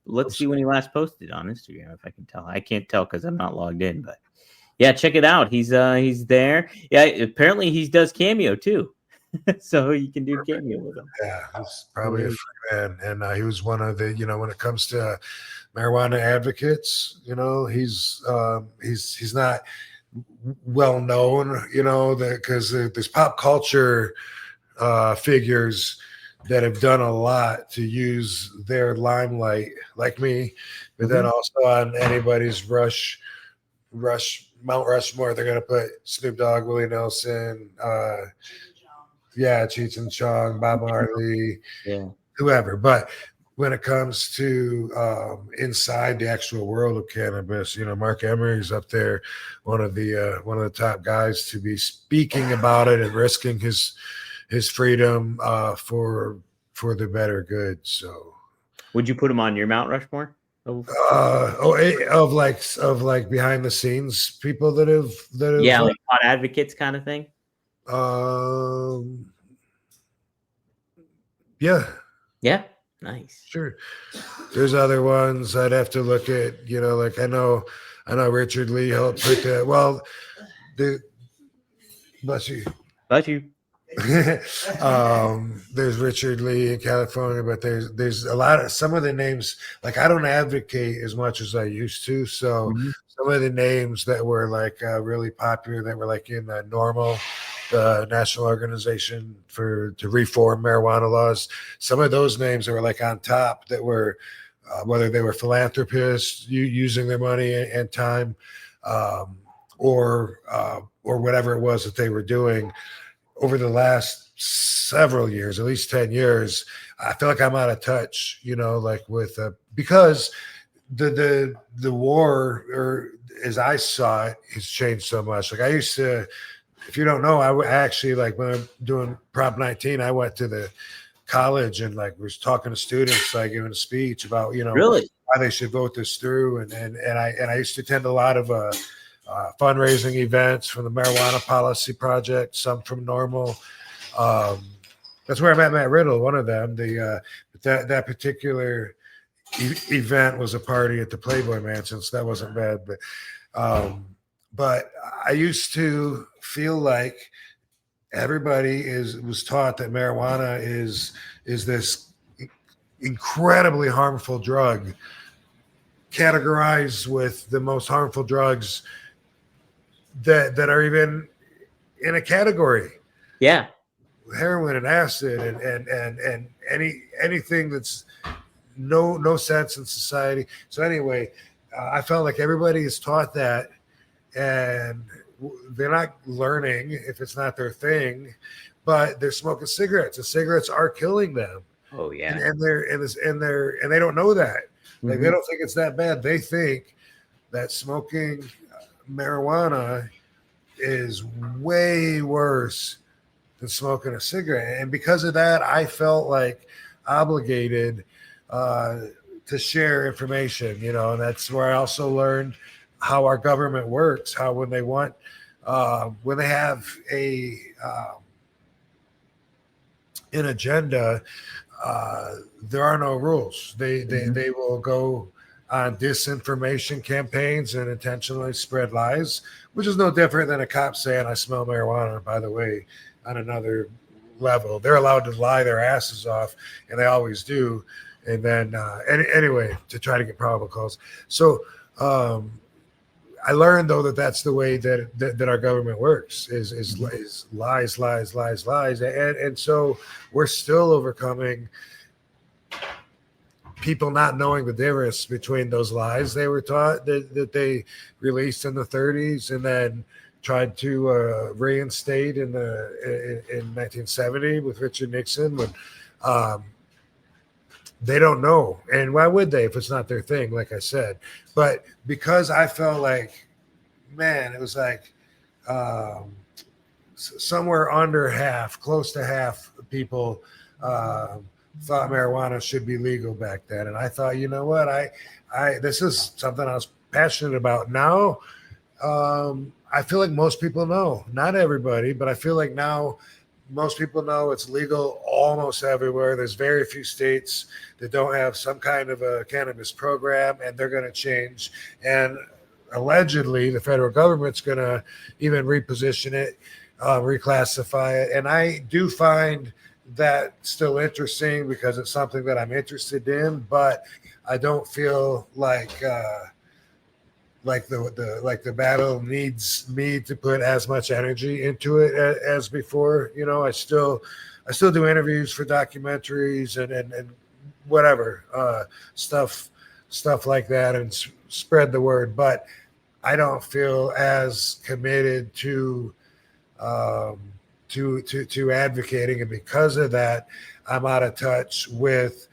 let's see when he last posted on Instagram, if I can tell. I can't tell because I'm not logged in, but yeah, check it out. He's there. Yeah, apparently he does Cameo too. So you can do Cameo with him. Yeah, he's probably a free man. And he was one of the, when it comes to marijuana advocates, he's not well known, because there's pop culture figures that have done a lot to use their limelight, like me, but then also on anybody's Mount Rushmore, they're gonna put Snoop Dogg, Willie Nelson, Cheech and Chong, Bob Marley, whoever. But when it comes to inside the actual world of cannabis, Mark Emery's up there, one of the top guys to be speaking about it and risking his freedom for the better good. So, would you put him on your Mount Rushmore? Of behind the scenes people that have like pot advocates kind of thing. Yeah, nice. Sure. There's other ones I'd have to look at. Like I know Richard Lee helped put that. Well, bless you. There's Richard Lee in California, but there's a lot of some of the names. Like I don't advocate as much as I used to, so some of the names that were like really popular that were like in NORML, the National Organization to Reform Marijuana Laws. Some of those names that were like on top that were whether they were philanthropists using their money and time, or whatever it was that they were doing. Over the last several years, at least 10 years, I feel like I'm out of touch, like with because the war, or as I saw it, has changed so much. Like I used to, if you don't know, I actually, like when I'm doing Prop 19, I went to the college and like was talking to students, like giving a speech about, really why they should vote this through. And I used to attend a lot of fundraising events from the Marijuana Policy Project, some from NORML. That's where I met Matt Riddle, one of them. That particular event was a party at the Playboy Mansion, so that wasn't bad. But I used to feel like everybody was taught that marijuana is this incredibly harmful drug, categorized with the most harmful drugs that are even in a category. Yeah. Heroin and acid and anything that's no sense in society. So anyway, I felt like everybody is taught that, and they're not learning if it's not their thing, but they're smoking cigarettes, and cigarettes are killing them. Oh yeah. And they don't know that. Like they don't think it's that bad. They think that smoking marijuana is way worse than smoking a cigarette, and because of that, I felt like obligated to share information. And that's where I also learned how our government works. How when they have an agenda, there are no rules. They will go on disinformation campaigns and intentionally spread lies, which is no different than a cop saying, "I smell marijuana," by the way, on another level. They're allowed to lie their asses off, and they always do. And then, anyway, to try to get probable cause. So I learned, though, that's the way that our government works, is lies. And so we're still overcoming people not knowing the difference between those lies they were taught that they released in the 30s and then tried to reinstate in 1970 with Richard Nixon when they don't know. And why would they if it's not their thing, like I said? But because I felt like, man, it was like somewhere under half, close to half people thought marijuana should be legal back then. And I thought, you know what, I this is something I was passionate about. Now I feel like most people know, not everybody, but I feel like now most people know it's legal almost everywhere. There's very few states that don't have some kind of a cannabis program, and they're going to change. And allegedly, the federal government's going to even reposition it, reclassify it. And I do find that still interesting because it's something that I'm interested in, but I don't feel like the battle needs me to put as much energy into it as before. You know, I still do interviews for documentaries and whatever stuff like that and spread the word, but I don't feel as committed to advocating, and because of that, I'm out of touch with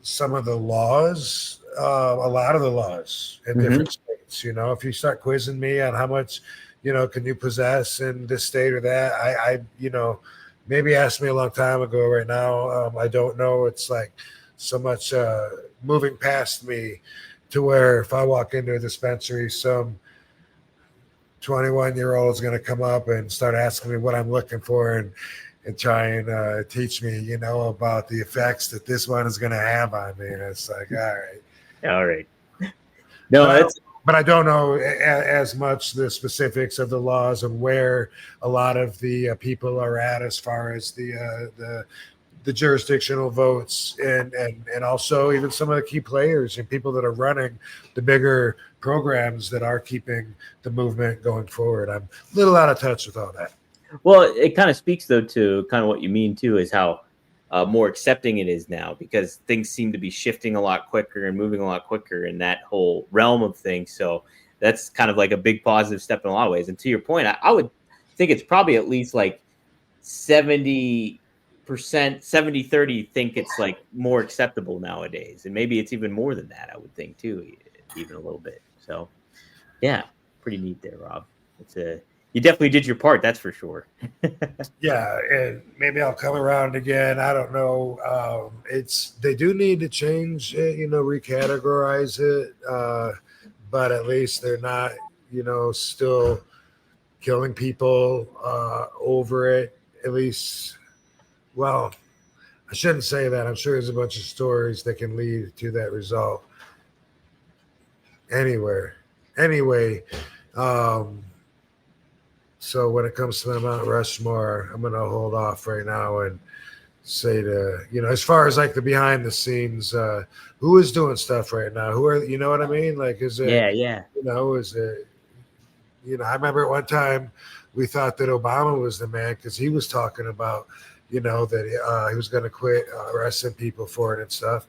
some of the laws, a lot of the laws in different states. You know, if you start quizzing me on how much, you know, can you possess in this state or that, I you know, maybe asked me a long time ago. Right now, I don't know. It's like so much moving past me to where if I walk into a dispensary, some 21-year-old is going to come up and start asking me what I'm looking for and try and teach me, you know, about the effects that this one is going to have on me. And it's like, all right. No, but I don't know as much the specifics of the laws and where a lot of the people are at as far as the jurisdictional votes and also even some of the key players and people that are running the bigger programs that are keeping the movement going forward. I'm a little out of touch with all that. Well, it kind of speaks though to kind of what you mean too, is how more accepting it is now, because things seem to be shifting a lot quicker and moving a lot quicker in that whole realm of things. So that's kind of like a big positive step in a lot of ways. And to your point, I would think it's probably at least like 70%, 70-30 think it's like more acceptable nowadays. And maybe it's even more than that, I would think too, even a little bit. So yeah, pretty neat there, Rob. You definitely did your part, that's for sure. Yeah, and maybe I'll come around again. I don't know. They do need to change it, you know, recategorize it, but at least they're not, you know, still killing people over it. At least, well, I shouldn't say that. I'm sure there's a bunch of stories that can lead to that result. Anyway, so when it comes to the Mount Rushmore, I'm going to hold off right now and say you know, as far as like the behind the scenes, who is doing stuff right now? Who are, you know what I mean? Like, is it, yeah. You know, is it, you know, I remember at one time we thought that Obama was the man because he was talking about, you know, that he was going to quit arresting people for it and stuff.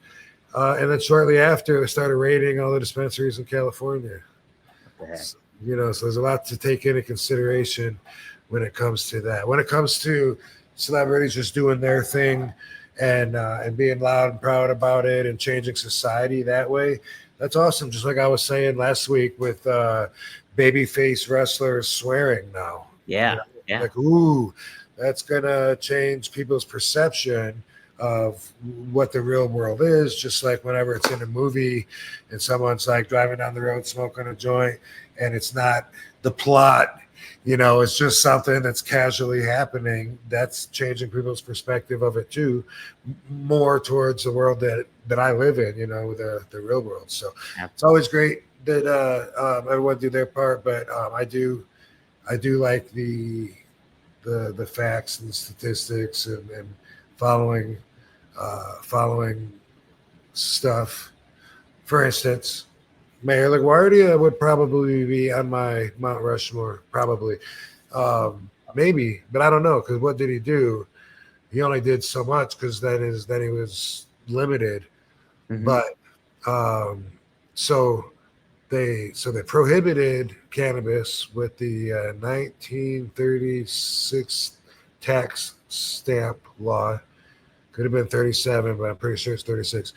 And then shortly after, it started raiding all the dispensaries in California. So, you know, so there's a lot to take into consideration when it comes to that. When it comes to celebrities just doing their thing and being loud and proud about it and changing society that way, that's awesome. Just like I was saying last week with babyface wrestlers swearing now. Yeah, you know, yeah. Like, ooh, that's gonna change people's perception of what the real world is. Just like whenever it's in a movie and someone's like driving down the road smoking a joint and it's not the plot, you know, it's just something that's casually happening. That's changing people's perspective of it too, more towards the world that I live in, you know, the real world. So it's always great that everyone do their part, but I do like the facts and statistics and following stuff. For instance, Mayor LaGuardia would probably be on my Mount Rushmore, probably. Maybe, but I don't know, because what did he do? He only did so much, because then he was limited, Mhm. but so they prohibited cannabis with the 1936 tax stamp law. Could have been 37, but I'm pretty sure it's 36.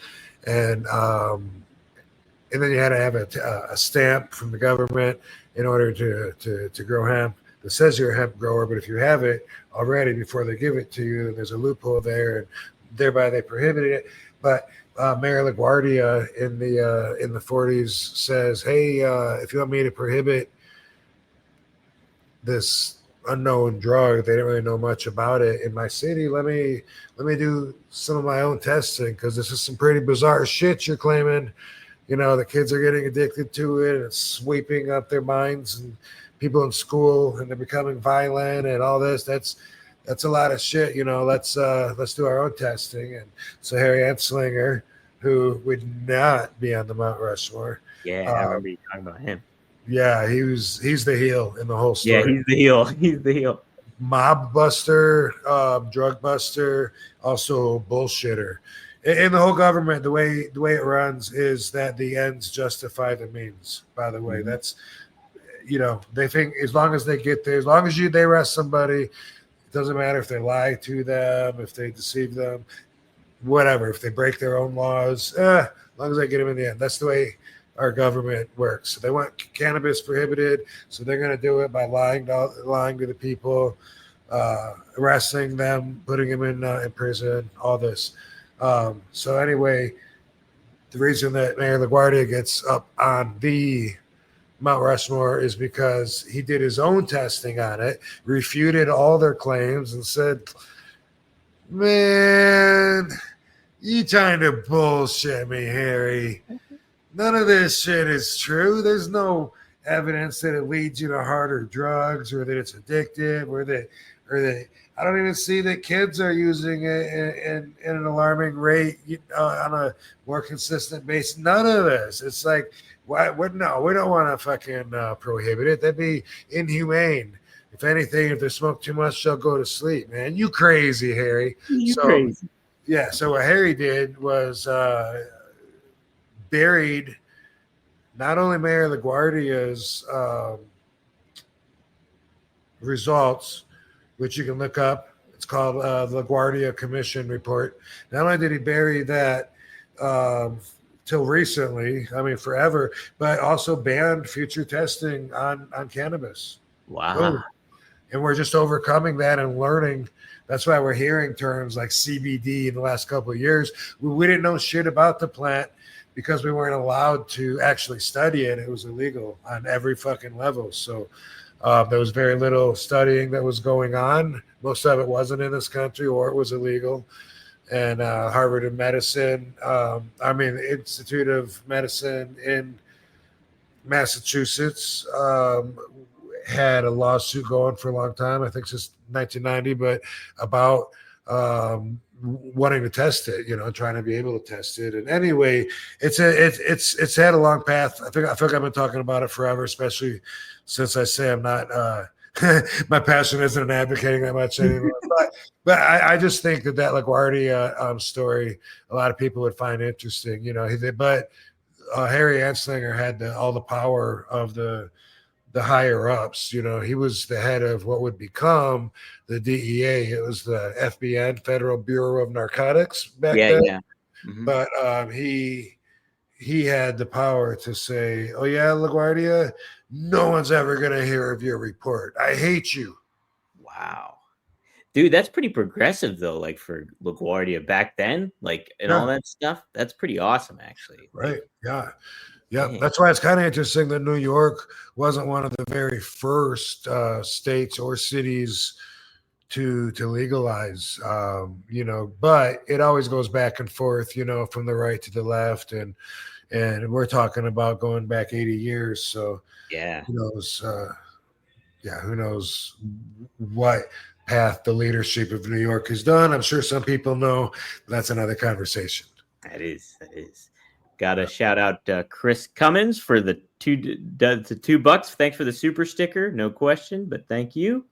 And then you had to have a stamp from the government in order to grow hemp. That says you're a hemp grower, but if you have it already before they give it to you, then there's a loophole there, and thereby they prohibited it. But Mayor LaGuardia in the 40s says, "Hey, if you want me to prohibit this unknown drug, they didn't really know much about it in my city. Let me do some of my own testing because this is some pretty bizarre shit you're claiming. You know, the kids are getting addicted to it, and it's sweeping up their minds and people in school, and they're becoming violent and all this. That's a lot of shit. You know, let's do our own testing." And so Harry Anslinger, who would not be on the Mount Rushmore. Yeah, I remember you talking about him. Yeah, he's the heel in the whole story. Yeah, he's the heel. He's the heel. Mob buster, drug buster, also bullshitter. In the whole government, the way it runs is that the ends justify the means. By the way, that's, you know, they think as long as they get there, as long as they arrest somebody, it doesn't matter if they lie to them, if they deceive them, whatever. If they break their own laws, as long as they get them in the end. That's the way our government works. So they want cannabis prohibited, so they're going to do it by lying to the people, arresting them, putting them in prison, all this. So anyway, the reason that Mayor LaGuardia gets up on the Mount Rushmore is because he did his own testing on it, refuted all their claims, and said, "Man, you trying to bullshit me, Harry. None of this shit is true. There's no evidence that it leads you to harder drugs or that it's addictive or that I don't even see that kids are using it in an alarming rate on a more consistent basis. None of this. It's like, what? No, we don't want to fucking prohibit it. That'd be inhumane. If anything, if they smoke too much, they'll go to sleep, man. You crazy, Harry. Crazy. Yeah, so what Harry did was buried not only Mayor LaGuardia's results, which you can look up. It's called the LaGuardia Commission Report. Not only did he bury that till recently, I mean forever, but also banned future testing on cannabis. Wow. Boom. And we're just overcoming that and learning. That's why we're hearing terms like CBD in the last couple of years. We didn't know shit about the plant because we weren't allowed to actually study it. It was illegal on every fucking level. So there was very little studying that was going on. Most of it wasn't in this country, or it was illegal. And Harvard of Medicine, the Institute of Medicine in Massachusetts had a lawsuit going for a long time. I think since 1990, but about wanting to test it, trying to be able to test it. And anyway, it's had a long path. I feel like I've been talking about it forever, especially since I say I'm not my passion isn't advocating that much anymore. but I just think that LaGuardia story, a lot of people would find interesting. But Harry Anslinger had all the power of the higher ups. He was the head of what would become the DEA. It was the FBN, Federal Bureau of Narcotics back then. Yeah. Mm-hmm. But he had the power to say, "Oh yeah, LaGuardia, no one's ever gonna hear of your report. I hate you." Wow, dude, that's pretty progressive though. Like for LaGuardia back then, all that stuff. That's pretty awesome, actually. Right? Yeah. Yeah, that's why it's kind of interesting that New York wasn't one of the very first states or cities to legalize, but it always goes back and forth, from the right to the left. And we're talking about going back 80 years. So yeah, who knows what path the leadership of New York has done. I'm sure some people know, but that's another conversation. That is. Got to shout out Chris Cummins for the $2. Thanks for the super sticker. No question, but thank you.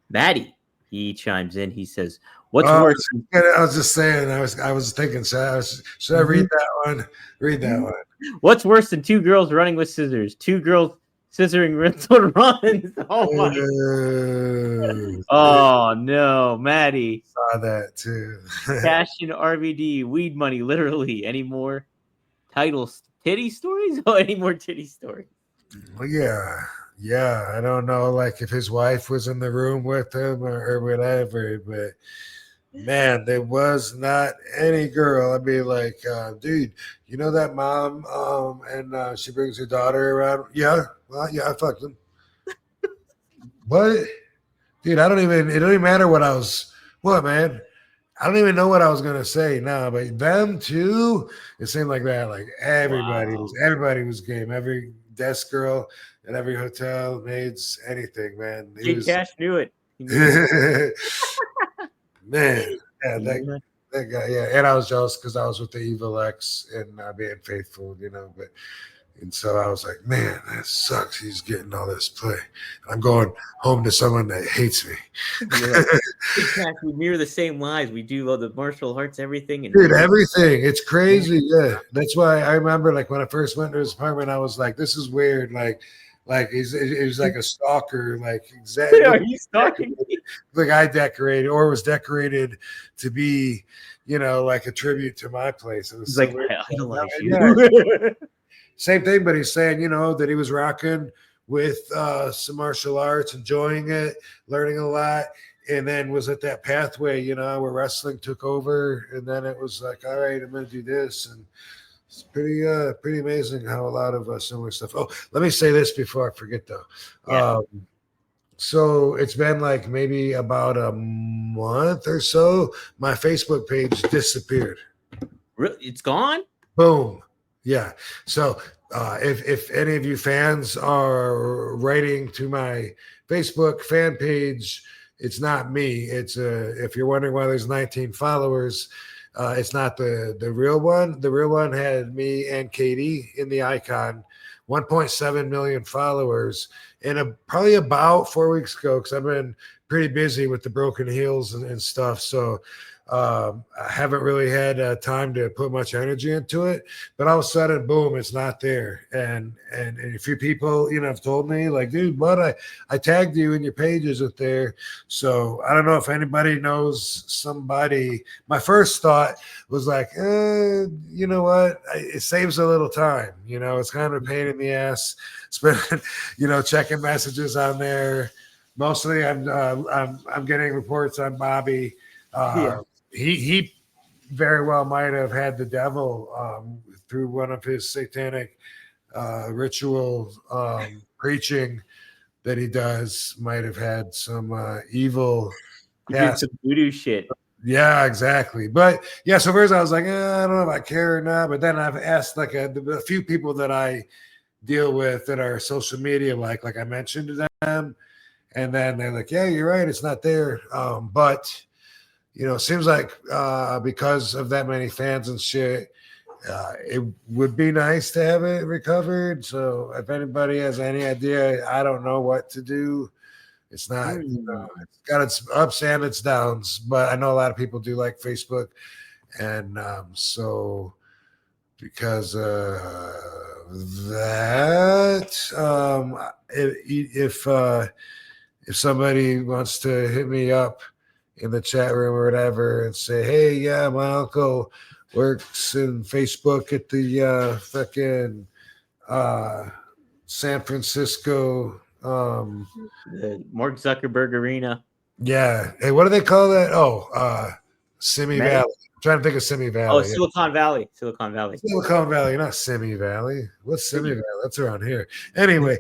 Maddie, He chimes in. He says, "What's Oh, worse?" I was just saying. I was thinking. Should I read that one? Read that one. What's worse than two girls running with scissors? Two girls scissoring rental runs. Oh my! Oh no, Maddie. Saw that too. Cash and RVD, weed money, literally. Any more titles? Titty stories? Oh, any more titty stories? Well, yeah. I don't know, like if his wife was in the room with him or whatever, but man, there was not any girl. I'd be like, dude, you know that mom, and she brings her daughter around. Yeah, well, yeah, I fucked him. What, dude? It don't even matter what I was. What, man? I don't even know what I was gonna say now, but them too. It seemed like that. Like everybody was game. Every desk girl at every hotel, maids, anything, man. Big Cash knew it. Man, yeah, that guy, yeah. And I was jealous because I was with the evil ex and being faithful, but and so I was like, man, that sucks. He's getting all this play. I'm going home to someone that hates me. Like, Big Cash, we mirror the same lies. We do all the martial arts, everything. And dude, everything. It's crazy. Yeah. That's why I remember, like, when I first went to his apartment, I was like, this is weird. Like he's like a stalker. Like, exactly. Are you stalking me? Like I decorated or was decorated to be, like a tribute to my place. It was He's so like, weird. I idolize Yeah. you. Same thing, but he's saying, that he was rocking with some martial arts, enjoying it, learning a lot, and then was at that pathway, where wrestling took over, and then it was like, all right, I'm going to do this, and it's pretty amazing how a lot of similar stuff. Oh, let me say this before I forget, though. Yeah. So it's been like maybe about a month or so. My Facebook page disappeared. Really? It's gone? Boom. Yeah. So if any of you fans are writing to my Facebook fan page, it's not me. It's if you're wondering why there's 19 followers, it's not the real one. The real one had me and Katie in the icon, 1.7 million followers, and probably about 4 weeks ago, because I've been pretty busy with the broken heels and stuff. So I haven't really had time to put much energy into it, but all of a sudden, boom, it's not there. And a few people, have told me, like, dude, what? I tagged you and your page isn't there. So I don't know if anybody knows somebody. My first thought was like, you know what? It saves a little time. It's kind of a pain in the ass spending, checking messages on there. Mostly, I'm getting reports on Bobby. Yeah. He very well might have had the devil through one of his satanic ritual preaching that he does. Might have had some evil. You did some voodoo shit. Yeah, exactly. But yeah, so first I was like, I don't know if I care or not. But then I've asked like a few people that I deal with that are social media, like I mentioned to them, and then they're like, yeah, you're right, it's not there. But it seems like because of that many fans and shit, it would be nice to have it recovered. So if anybody has any idea, I don't know what to do. It's not, it's got its ups and its downs, but I know a lot of people do like Facebook. And so because that, if somebody wants to hit me up in the chat room or whatever and say, hey, yeah, my uncle works in Facebook at the fucking San Francisco. The Mark Zuckerberg Arena. Yeah. Hey, what do they call that? Oh, Simi Valley. I'm trying to think of Simi Valley. Oh, Silicon Valley. Silicon Valley. Silicon Valley, not Simi Valley. What's Simi Valley? That's around here. Anyway,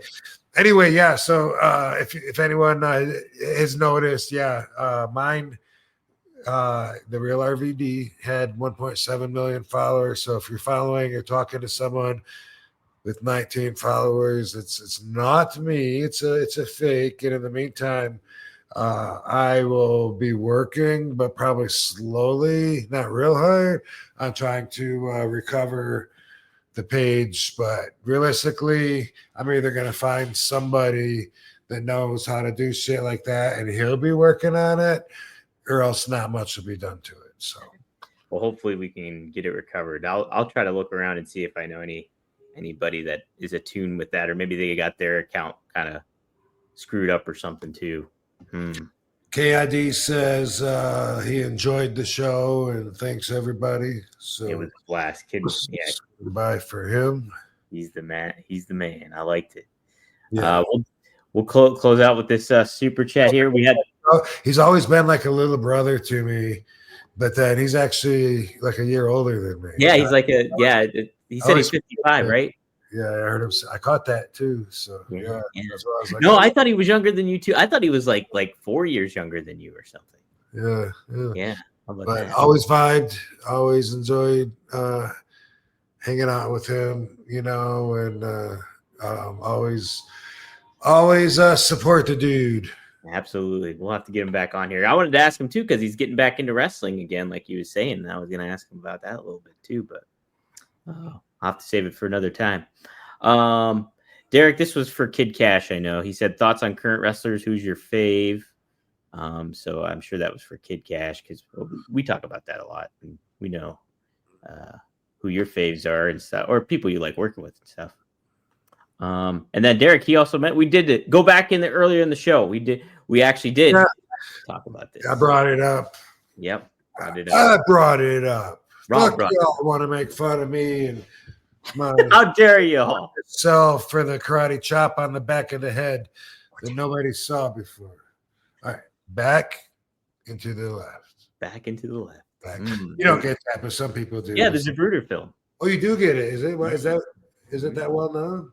yeah. So if anyone has noticed, mine, the real RVD had 1.7 million followers. So if you're following or talking to someone with 19 followers, it's not me. It's a fake. And in the meantime, I will be working, but probably slowly, not real hard. I'm trying to recover the page, but realistically, I'm either going to find somebody that knows how to do shit like that, and he'll be working on it, or else not much will be done to it. So, well, hopefully we can get it recovered. I'll try to look around and see if I know anybody that is attuned with that, or maybe they got their account kind of screwed up or something too. KID says he enjoyed the show and thanks everybody. So it was a blast, kid. Yeah, goodbye for him. He's the man. He's the man. I liked it. Yeah. We'll close out with this super chat here. We had. He's always been like a little brother to me, but then he's actually like a year older than me. Yeah, he's like a He said he's 55, right? Yeah, I heard him. I caught that too. So yeah. That's what I was like, no, I thought he was younger than you too. I thought he was like 4 years younger than you or something. Yeah. How about But that? always vibed. Always enjoyed hanging out with him. And always support the dude. Absolutely. We'll have to get him back on here. I wanted to ask him too, because he's getting back into wrestling again, like he was saying. And I was going to ask him about that a little bit too, but I'll have to save it for another time. Derek, this was for Kid Cash, I know. He said, thoughts on current wrestlers, who's your fave? So I'm sure that was for Kid Cash, because we talk about that a lot. And we know who your faves are and stuff, or people you like working with and stuff. And then Derek, he also meant we did it. Go back earlier in the show. We actually did talk about this. I brought it up. Yep. I brought it up. Rob y'all want to make fun of me and my how dare you self for the karate chop on the back of the head that nobody saw before. All right, back into the left. Back into the left. Back. You don't get that, but some people do. Yeah, there's a Bruder film. Oh, you do get it. Is it that well known?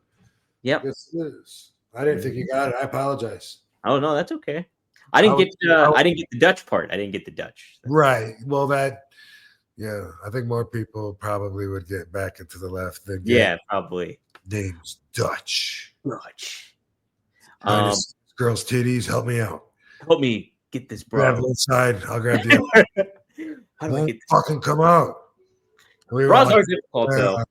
Yep. Yes, it is. I didn't think you got it. I apologize. Oh no, that's okay. I didn't get the Dutch part. I didn't get the Dutch. Right. Well, I think more people probably would get back into the left than probably. Name's Dutch. Girls' titties, help me out. Help me get this, bro. Grab one side, I'll grab the other. How do I get this? Fucking come out. Bras are difficult though.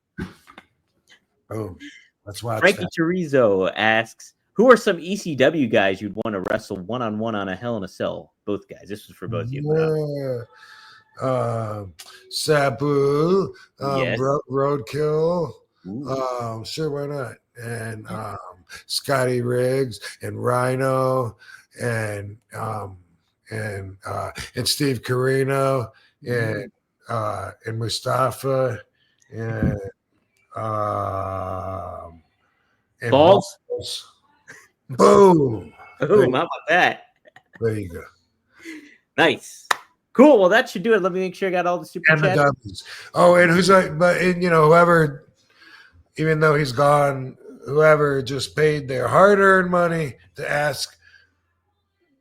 Oh, let's watch. Frankie Chorizo asks, who are some ECW guys you'd want to wrestle one-on-one on a Hell in a Cell? Both guys. This was for both of you. Sabu, Yes. Roadkill. Sure, why not? And Scotty Riggs and Rhino and Steve Carino and Mustafa and Balls. Boom. Boom. How about that? There you go. Nice. Cool. Well, that should do it. Let me make sure I got all the super And the chats. W's. Oh, and whoever, even though he's gone, whoever just paid their hard-earned money to ask,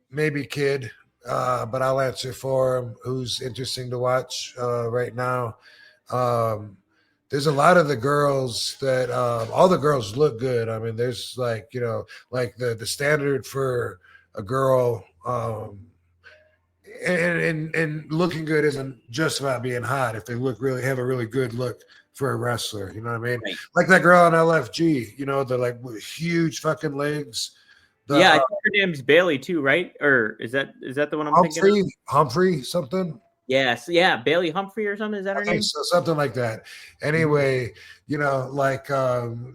maybe Kid, but I'll answer for him, who's interesting to watch right now. There's a lot of the girls that all the girls look good. I mean, there's like the standard for a girl and looking good isn't just about being hot. If they have a really good look for a wrestler, you know what I mean? Right. Like that girl on LFG, the like huge fucking legs. I think her name's Bailey too, right? Or is that the one I'm thinking of? Humphrey something. Yes, yeah, Bailey Humphrey or something. Is that her name? So, something like that. Anyway,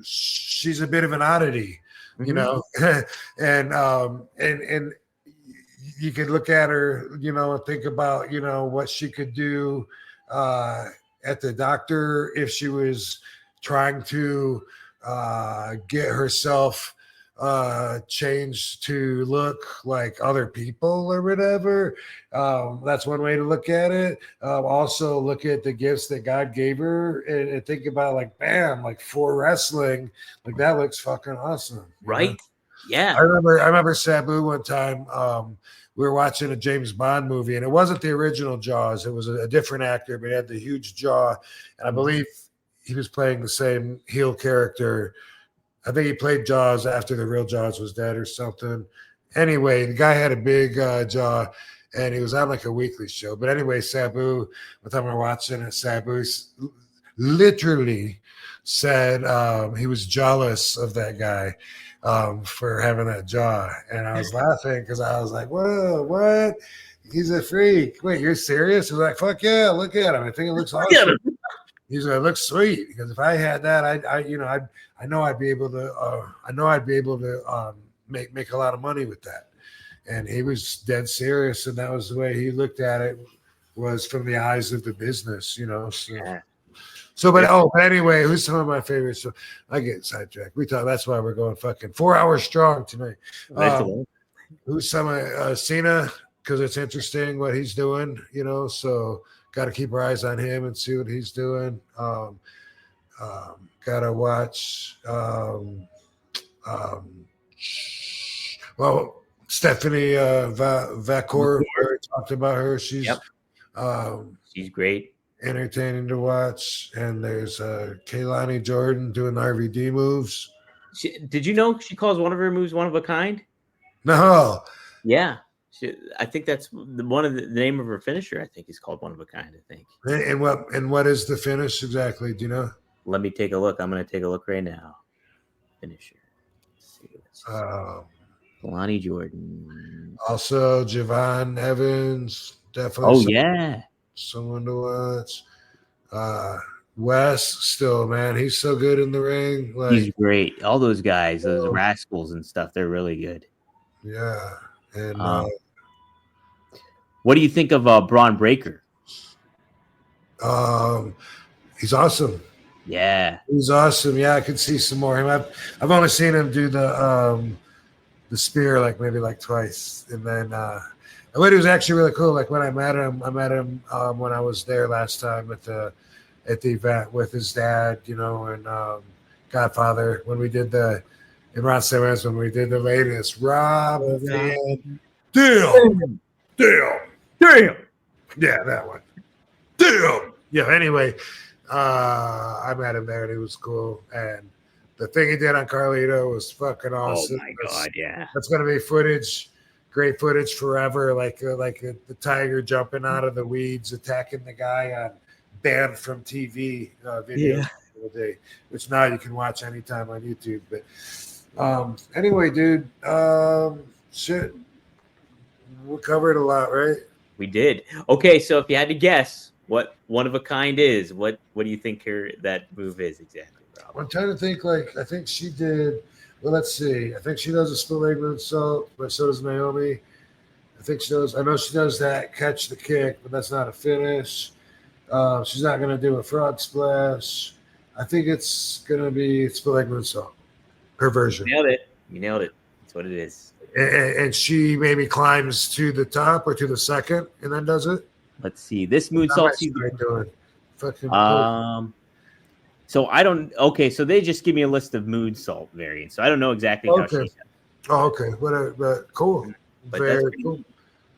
she's a bit of an oddity, and you could look at her, and think about, what she could do at the doctor if she was trying to get herself changed to look like other people or whatever. That's one way to look at it. Also look at the gifts that God gave her and think about like for wrestling, like that looks fucking awesome. Right. Yeah. I remember Sabu one time, we were watching a James Bond movie, and it wasn't the original Jaws. It was a different actor, but he had the huge jaw. And I believe he was playing the same heel character. I think he played Jaws after the real Jaws was dead or something. Anyway, the guy had a big jaw, and he was on like a weekly show. But anyway, Sabu, one time we were watching it, Sabu literally said he was jealous of that guy for having that jaw. And I was laughing because I was like, whoa, what? He's a freak. Wait, you're serious? He's like, fuck yeah, look at him. I think it looks awesome. He's like, it looks sweet. Because if I had that, I know I'd be able to make a lot of money with that. And he was dead serious, and that was the way he looked at it, was from the eyes of the business, you know. So, Yeah. but anyway, who's some of my favorites? So I get sidetracked. That's why we're going fucking 4 hours strong tonight. Who's some of Cena? Because it's interesting what he's doing, you know. So got to keep our eyes on him and see what he's doing. Got to watch. Well, Stephanie Vacor, we talked about her. She's great, entertaining to watch. And there's Kaylani Jordan doing RVD moves. Did you know she calls one of her moves one of a kind? No. Yeah. I think that's one of the name of her finisher. I think is called one of a kind. I think. And what is the finish exactly? Do you know? Let me take a look. I'm going to take a look right now. Finisher. Let's see. Kalani Jordan. Also, Javon Evans. Definitely. Oh yeah. Someone to watch. Wes, still, man, he's so good in the ring. Like, he's great. All those guys, those rascals and stuff, they're really good. Yeah. And what do you think of Braun Breaker? He's awesome. Yeah, he's awesome. Yeah, I could see some more of him. I've only seen him do the spear maybe twice, and then what he was actually really cool. Like when I met him when I was there last time at the event with his dad, you know, and Godfather when we did in Ron Simmons when we did the latest Rob Van Dam. Yeah, that one. Damn. Yeah. Anyway, I met him there and it was cool. And the thing he did on Carlito was fucking awesome. Oh my god, yeah. That's gonna be great footage forever. Like the tiger jumping out of the weeds, attacking the guy on banned from TV video the day, which now you can watch anytime on YouTube. But anyway, dude, shit, we covered a lot, right? We did. Okay, so if you had to guess what one of a kind is, what do you think that move is exactly, Rob? I'm trying to think. I think she did. Well, let's see. I think she does a split leg moonsault, but so does Naomi. I know she does that catch the kick, but that's not a finish. She's not going to do a frog splash. I think it's going to be split leg moonsault. Her version. You nailed it. That's what it is. And she maybe climbs to the top or to the second and then does it. Let's see. This moonsault. Doing fucking So I don't. Okay, so they just give me a list of moonsault variants. So I don't know exactly how she does. Oh, okay. Whatever. But cool. But very cool.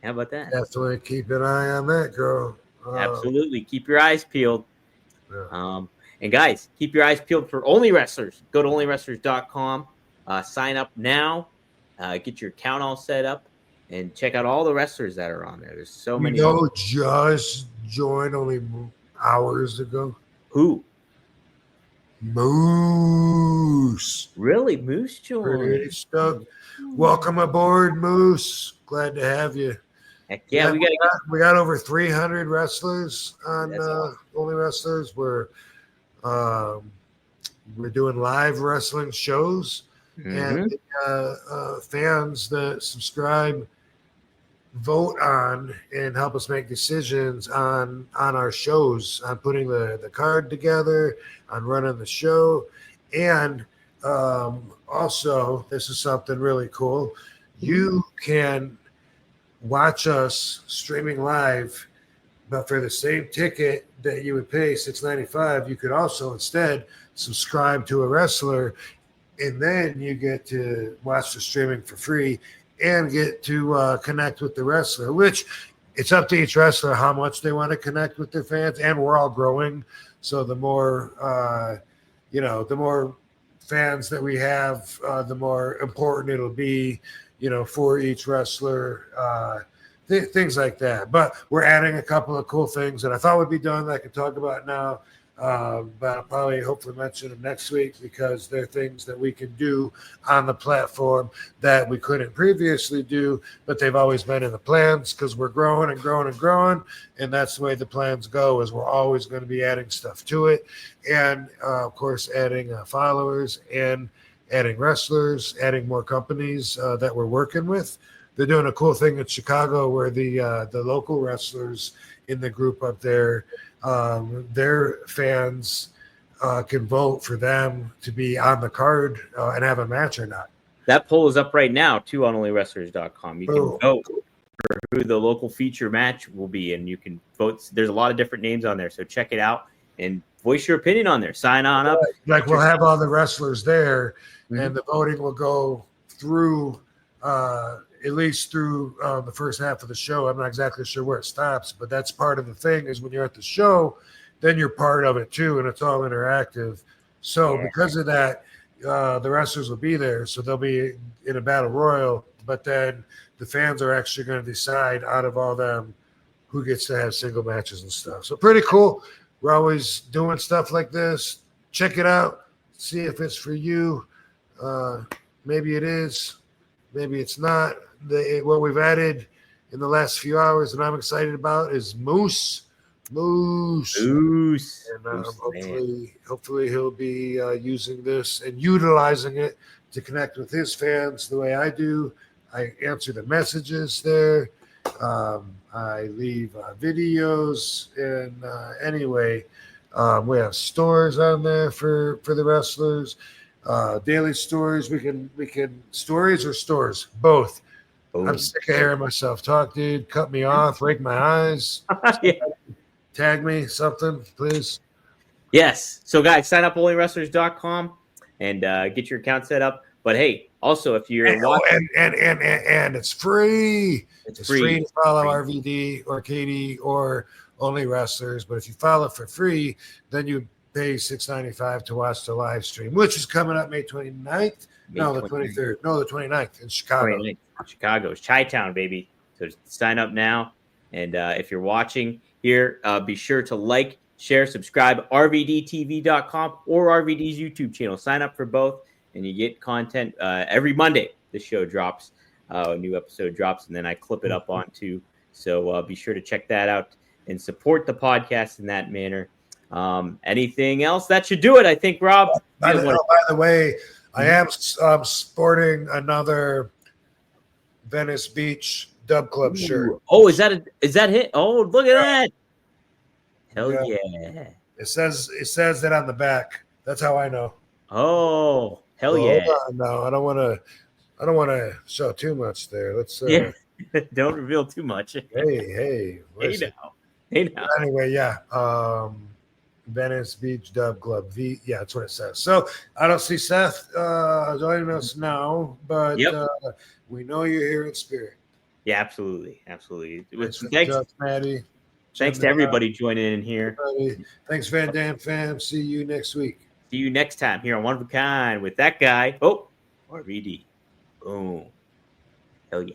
How about that? Definitely keep an eye on that girl. Absolutely. Keep your eyes peeled. Yeah. And guys, keep your eyes peeled for Only Wrestlers. Go to onlywrestlers.com. Sign up now. Get your account all set up. And check out all the wrestlers that are on there. There's so many. Just joined only hours ago. Who? Moose. Really? Moose joined? Pretty stoked. Welcome aboard, Moose. Glad to have you. Heck yeah, we got over 300 wrestlers on Only Wrestlers. We're doing live wrestling shows, and fans that subscribe vote on and help us make decisions on our shows, on putting the card together, on running the show, and also this is something really cool. You can watch us streaming live, but for the same ticket that you would pay $6.95, you could also instead subscribe to a wrestler, and then you get to watch the streaming for free and get to connect with the wrestler, which it's up to each wrestler how much they want to connect with their fans, and we're all growing. So the more, the more fans that we have, the more important it'll be, for each wrestler, things like that. But we're adding a couple of cool things that I thought would be done that I could talk about now. But I'll probably hopefully mention them next week because they're things that we can do on the platform that we couldn't previously do, but they've always been in the plans because we're growing and growing and growing. And that's the way the plans go, is we're always going to be adding stuff to it. And of course, adding followers and adding wrestlers, adding more companies that we're working with. They're doing a cool thing in Chicago where the local wrestlers in the group up there, their fans can vote for them to be on the card and have a match or not. That poll is up right now too on onlywrestlers.com. You can Oh. vote for who the local feature match will be, and you can vote. There's a lot of different names on there, so check it out and voice your opinion on there. Sign on up. Like we'll have all the wrestlers there, and the voting will go through at least through the first half of the show. I'm not exactly sure where it stops, but that's part of the thing is when you're at the show, then you're part of it too, and it's all interactive. So because of that, the wrestlers will be there. So they'll be in a battle royal, but then the fans are actually going to decide out of all them who gets to have single matches and stuff. So pretty cool. We're always doing stuff like this. Check it out. See if it's for you. Maybe it is. Maybe it's not. What we've added in the last few hours that I'm excited about is Moose. And hopefully he'll be using this and utilizing it to connect with his fans the way I do. I answer the messages there. I leave videos, and anyway, we have stores on there for the wrestlers. Daily stories. We can stories or stores, both. I'm sick of hearing myself talk, dude. Cut me off, rake my eyes. Tag me something, please. Yes. So guys, sign up onlywrestlers.com and get your account set up. But hey, also if you're watching, and it's free. It's free to follow RVD or Katie or Only Wrestlers. But if you follow for free, then you pay $6.95 to watch the live stream, which is coming up May 29th. No, the 23rd. No, the 29th in Chicago. 29th. Chicago's Chi-Town, baby. So sign up now. And if you're watching here, be sure to like, share, subscribe, rvdtv.com or RVD's YouTube channel. Sign up for both, and you get content every Monday. The show drops, a new episode drops, and then I clip it up on too. So be sure to check that out and support the podcast in that manner. Anything else? That should do it, I think, Rob. By the way, I am sporting another Venice Beach Dub Club shirt. Oh, is that it? Oh, look at that! Hell yeah! It says that on the back. That's how I know. Oh, hell yeah! No, I don't want to show too much there. Let's don't reveal too much. Hey now. Anyway, yeah. Venice Beach Dub Club. Yeah, that's what it says. So I don't see Seth joining us now, but we know you're here in spirit. Yeah, absolutely. Thanks, Maddie. Thanks to everybody joining in here. Thanks, Van Dam fam. See you next week. See you next time here on One of a Kind with that guy. Oh, RVD. Boom. Hell yeah.